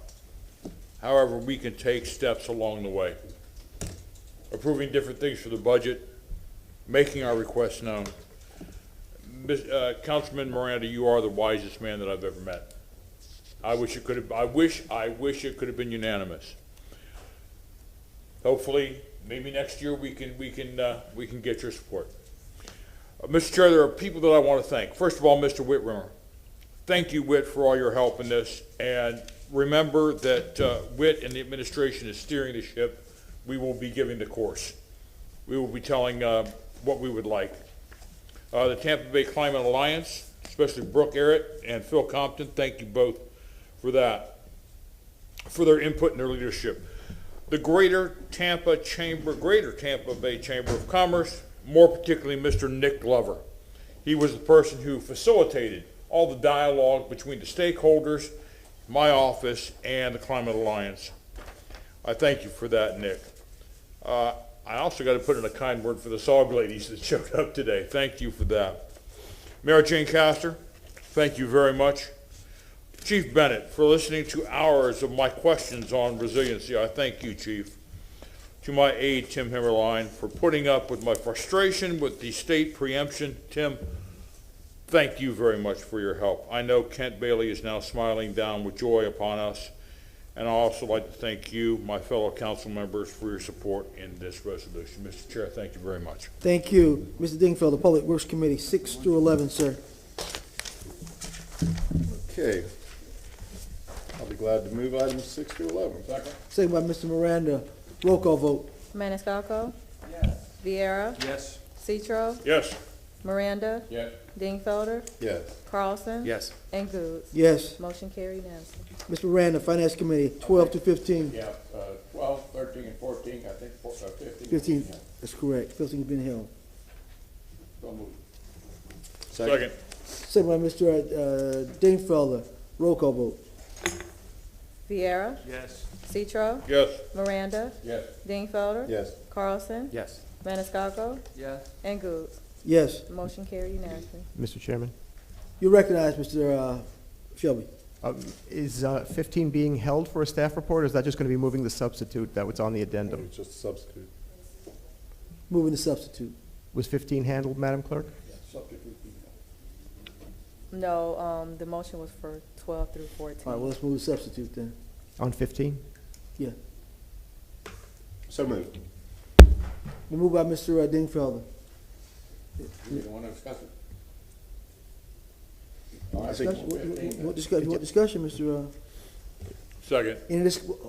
However, we can take steps along the way. Approving different things for the budget, making our requests known. Councilman Miranda, you are the wisest man that I've ever met. I wish it could have been unanimous. Hopefully, maybe next year we can get your support. Mr. Chair, there are people that I want to thank. First of all, Mr. Whit Rimmer. Thank you, Whit, for all your help in this. And remember that Whit and the administration is steering the ship. We will be giving the course. We will be telling what we would like. The Tampa Bay Climate Alliance, especially Brooke Arrett and Phil Compton, thank you both for that, for their input and their leadership. The Greater Tampa Bay Chamber of Commerce, more particularly Mr. Nick Glover. He was the person who facilitated all the dialogue between the stakeholders, my office, and the Climate Alliance. I thank you for that, Nick. I also got to put in a kind word for the SOG ladies that showed up today. Thank you for that. Mayor Jane Castor, Thank you very much. Chief Bennett, for listening to hours of my questions on resiliency. I thank you, Chief. To my aide, Tim Himmerline, for putting up with my frustration with the state preemption. Tim, thank you very much for your help. I know Kent Bailey is now smiling down with joy upon us. And I'd also like to thank you, my fellow council members, for your support in this resolution. Mr. Chair, thank you very much. Thank you. Mr. Dingfelder, the Public Works Committee, 6 through 11, sir. Okay. I'll be glad to move items 6 through 11. Second by Mr. Miranda. Roll call vote. Maniscalco? Yes. Vieira? Yes. Citro? Yes. Miranda? Yes. Dingfelder? Yes. Carlson? Yes. And Goods? Yes. Motion carried unanimously. Mr. Miranda, Finance Committee, 12 to 15. Yeah, 12, 13, and 14, I think 15. 15, that's correct. 15 has been held. So moved. Second. Second by Mr. Dingfelder. Roll call vote. Vieira? Yes. Citro? Yes. Miranda? Yes. Dingfelder? Yes. Carlson? Yes. Maniscalco? Yes. And Goods? Yes. Motion carried unanimously. Mr. Chairman, You recognize Mr. Shelby. is 15 being held for a staff report, or is that just going to be moving the substitute that was on the addendum? It's just a substitute. Moving the substitute. Was 15 handled, Madam Clerk? No, the motion was for 12 through 14. All right, well, let's move the substitute then. On 15? Yeah. So moved. We move by Mr. Dingfelder. You don't want to discuss it? Discussion? You want discussion, Mr. Second.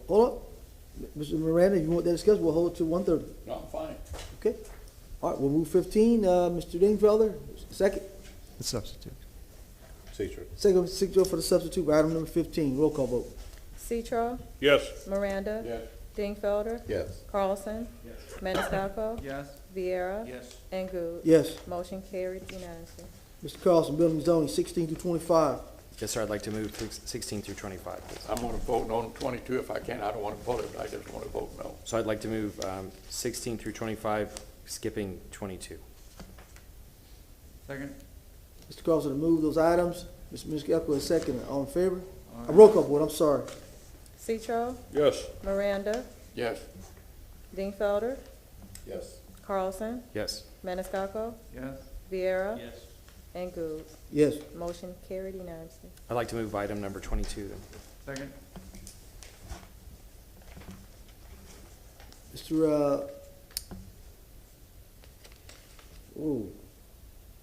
Hold up. Mr. Miranda, if you want that discussion, we'll hold it to 1:30. No, I'm fine. Okay. All right, we'll move 15. Mr. Dingfelder, second. The substitute. Second for the substitute for item number 15. Roll call vote. Citro? Yes. Miranda? Yes. Dingfelder? Yes. Carlson? Yes. Maniscalco? Yes. Vieira? Yes. And Goods? Yes. Motion carried unanimously. Mr. Carlson, Building and Zoning, 16 through 25. Yes, sir, I'd like to move 16 through 25, please. I'm going to vote no on 22 if I can. I don't want to vote it. I just want to vote no. So I'd like to move 16 through 25, skipping 22. Second. Mr. Carlson to move those items. Mr. Miskowski is second. All in favor? Roll call vote, I'm sorry. Citro? Yes. Miranda? Yes. Dingfelder? Yes. Carlson? Yes. Maniscalco? Yes. Vieira? Yes. And Goods? Yes. Motion carried unanimously. I'd like to move item number 22 then. Second. Mr.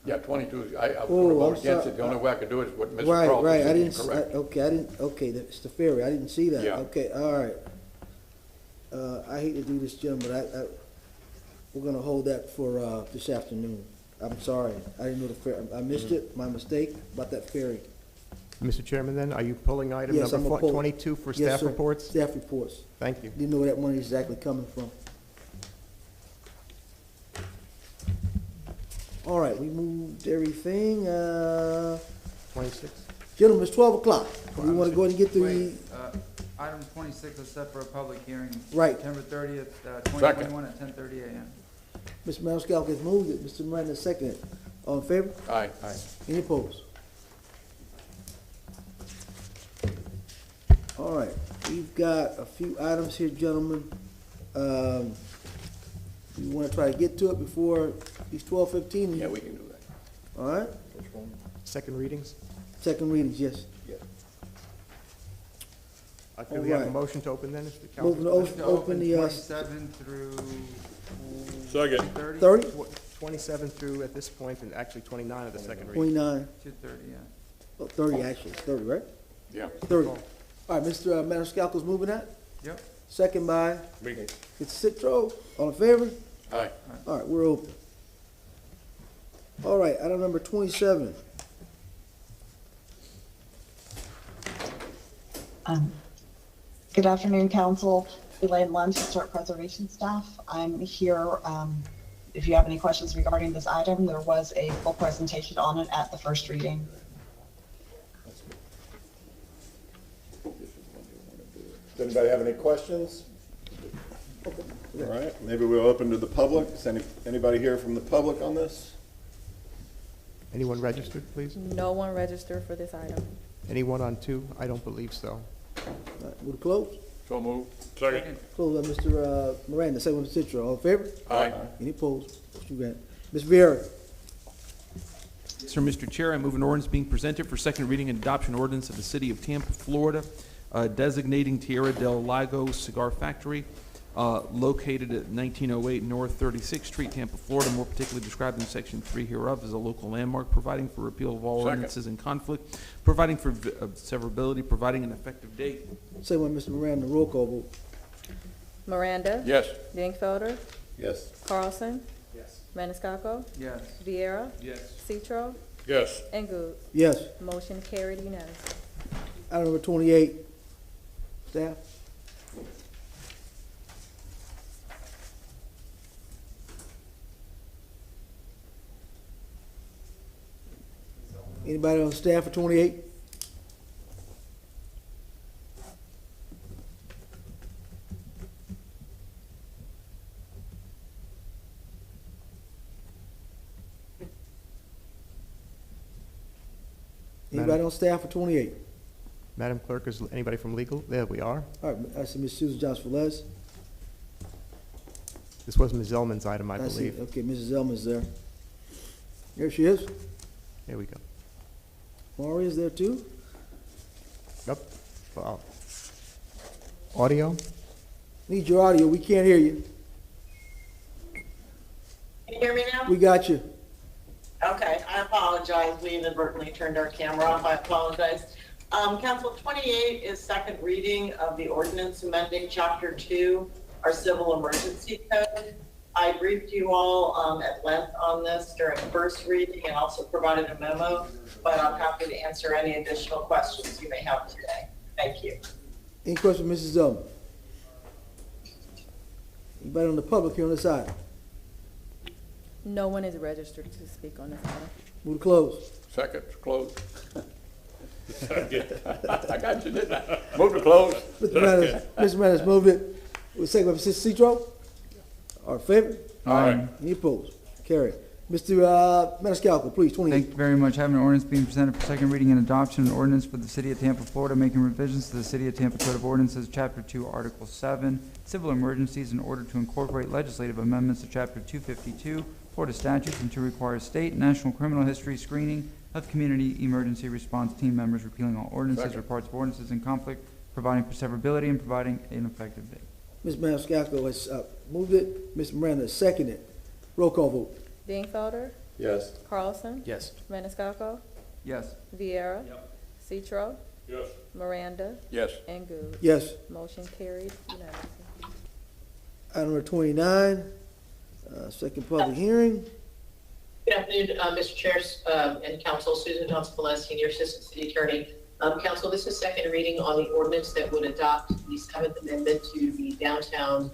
Yeah, 22, I Oh, want to vote I'm against sorry. it. The only way I could do it is what Mr. Right, Carlson right, I said didn't, incorrect. okay, that's the ferry, I didn't see that. Yeah. Okay, all right. I hate to do this, Jim, but we're gonna hold that for, this afternoon. I'm sorry, I didn't know the fair, I missed it, my mistake about that ferry. Mr. Chairman, then, are you pulling item Yes, I'm number gonna pull it. 22 for Yes, staff sir. reports? Staff reports. Thank you. Didn't know where that money is exactly coming from. All right, we moved everything, 26? gentlemen, it's 12 o'clock. We wanna go ahead and get through the, Wait, item 26 is set for a public hearing. Right. September 30th, 2021 at 10:30 a.m. Mr. Maniscalco has moved it, Mr. Miranda seconded it. All in favor? Aye. Aye. Any opposed? All right, we've got a few items here, gentlemen. We want to try to get to it before it's 12:15. Yeah, we can do that. All right, Second readings? second readings, yes. Do we have a All right. motion to open then, Mr. Council? Moving to open the, 27 through Second. 30? 30? 27 through at this point, and actually 29 of the second reading. 29, 2:30, yeah. oh, 30 actually, it's 30, right? Yeah. 30. All right, Mr. Maniscalco's moving that? Yep. Second by, Me. it's Citro. All in favor? Aye. All right, we're open. All right, item number 27. Good afternoon, Council. Elaine Lunch, Historic Preservation Staff. I'm here, if you have any questions regarding this item. There was a full presentation on it at the first reading. Does anybody have any questions? All right, maybe we'll open to the public. Is anybody here from the public on this? Anyone registered, please? No one registered for this item. Anyone on 2? I don't believe so. All right, move to close. So moved. Second. Close by Mr. Miranda, second by Mr. Citro. All in favor? Aye. Any opposed? Motion granted. Ms. Vieira. Sir, Mr. Chair, I move an ordinance being presented for second reading and adoption ordinance of the City of Tampa, Florida, designating Tierra del Lago Cigar Factory, located at 1908 North 36th Street, Tampa, Florida, more particularly described in Section 3 hereof as a local landmark, providing for repeal of all Second. ordinances in conflict, providing for severability, providing an effective date. Second by Mr. Miranda, roll call vote. Miranda? Yes. Dingfelder? Yes. Carlson? Yes. Maniscalco? Yes. Vieira? Yes. Citro? Yes. And Goode. Yes. Motion carried unanimously. Item number 28. Staff? Anybody on staff for 28? Anybody on staff for 28? Madam Clerk, is anybody from legal? There we are. All right, I see Ms. Susan Johnson-Velez. This was Ms. Zellman's item, I see. believe. Okay, Mrs. Zellman's there. There she is. Here we go. Maria's there too. Yep. Wow. Audio? Need your audio. We can't hear you. Can you hear me now? We got you. Okay, I apologize. We inadvertently turned our camera off. I apologize. Council, 28 is second reading of the ordinance amending Chapter 2, our civil emergency code. I briefed you all at length on this during first reading and also provided a memo, but I'm happy to answer any additional questions you may have today. Thank you. Any questions, Mrs. Zellman? Anybody on the public here on this side? No one is registered to speak on this item. Move to close. Second, close. I got you, didn't I? Move to close. Mr. Manis moved it. With second by Mr. Citro. All in favor? Aye. Any opposed? Carried. Mr. Maniscalco, please, 28. Thank you very much. I have an ordinance being presented for second reading and adoption, an ordinance for the City of Tampa, Florida, making revisions to the City of Tampa Code of Ordinances, Chapter 2, Article 7, Civil Emergencies, in order to incorporate legislative amendments to Chapter 252, Florida statutes, and to require state and national criminal history screening of community emergency response team members, repealing all ordinances or parts of ordinances in conflict, providing for severability, and providing an effective date. Ms. Maniscalco has moved it. Ms. Miranda has seconded it. Roll call vote. Dingfelder? Yes. Carlson? Yes. Maniscalco? Yes. Vieira? Citro? Yes. Miranda? Yes. And Goode. Yes. Motion carried unanimously. Item number 29, second public hearing. Good afternoon, Mr. Chair and Council. Susan Johnson-Velez, Senior Assistant City Attorney. Council, this is second reading on the ordinance that would adopt the 7th Amendment to the Downtown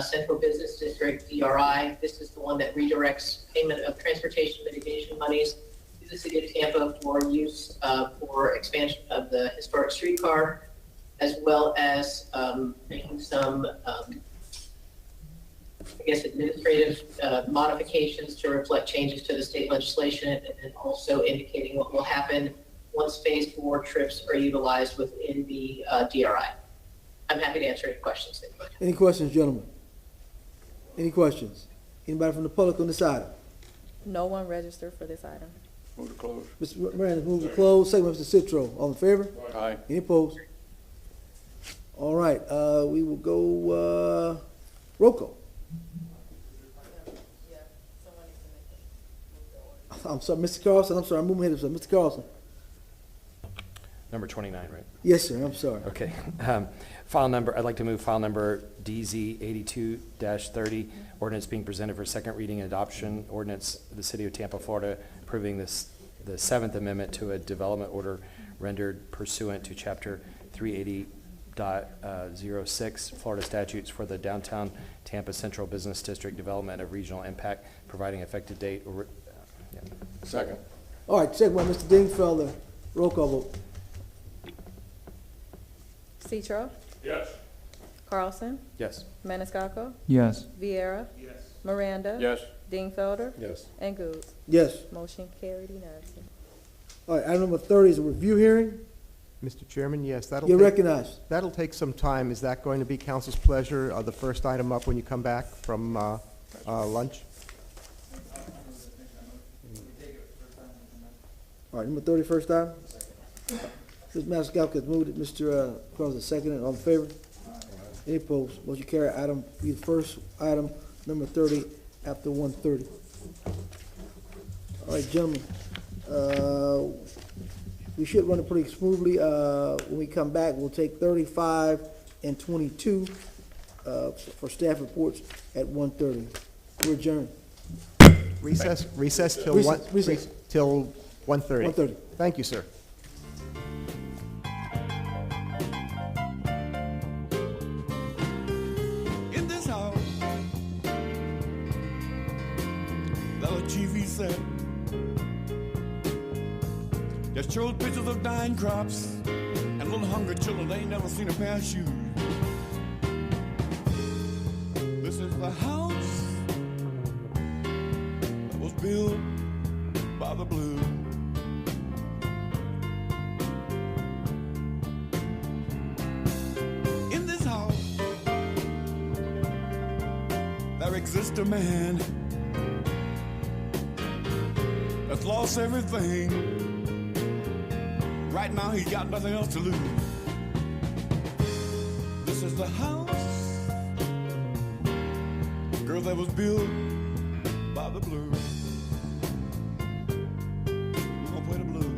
Central Business District, DRI. This is the one that redirects payment of transportation mitigation monies to the City of Tampa for use for expansion of the historic streetcar, as well as making some administrative modifications to reflect changes to the state legislation, and also indicating what will happen once Phase 4 trips are utilized within the DRI. I'm happy to answer any questions. Any questions, gentlemen? Any questions? Anybody from the public on this item? No one registered for this item. Move to close. Mr. Miranda moves to close. Second by Mr. Citro. All in favor? Aye. Any opposed? All right, we will go roll call. I'm sorry, Mr. Carlson. I'm sorry, I'm moving ahead of Mr. Carlson. Number 29, right? Yes, sir. I'm sorry. Okay. File number, I'd like to move file number DZ 82-30, ordinance being presented for second reading and adoption, ordinance of the City of Tampa, Florida, approving the 7th Amendment to a development order rendered pursuant to Chapter 380.06 Florida statutes for the Downtown Tampa Central Business District Development of Regional Impact, providing effective date. Second. All right, second by Mr. Dingfelder. Roll call vote. Citro? Yes. Carlson? Yes. Maniscalco? Yes. Vieira? Yes. Miranda? Yes. Dingfelder. Yes. And Goode. Yes. Motion carried unanimously. All right, item number 30 is a review hearing. Mr. Chairman, yes, You're recognized. That'll take some time. Is that going to be council's pleasure, the first item up when you come back from lunch? All right, number 30, first item. Mr. Maniscalco has moved it. Mr. Crosby has seconded. All in favor? Any opposed? Motion carried. Item, be the first item, number 30, after 1:30. All right, gentlemen, we should run it pretty smoothly. When we come back, we'll take 35 and 22 for staff reports at 1:30. We're adjourned. Recess till Recess. till 1:30. 1:30. Thank you, sir. In this house, there's a TV set that shows pictures of dying crops and little hungry children. They ain't never seen a pair of shoes. This is the house that was built by the blues. In this house, there exists a man that's lost everything. Right now he's got nothing else to lose. This is the house, girl, that was built by the blues. We're gonna play the blues.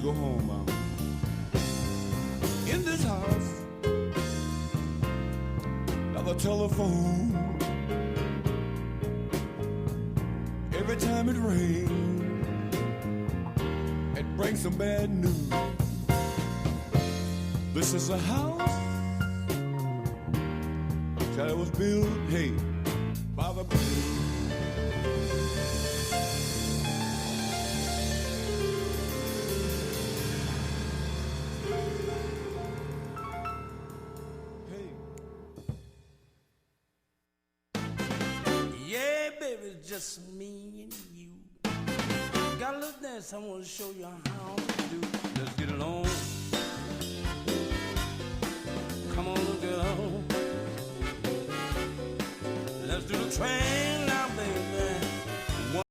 Go home, Mama. In this house, now the telephone, every time it rings, it brings some bad news. This is a house that was built, hey, by the blues. Yeah, baby, it's just me and you. Got a little dance I want to show you how to do. Let's get it on. Come on, girl. Let's do the train.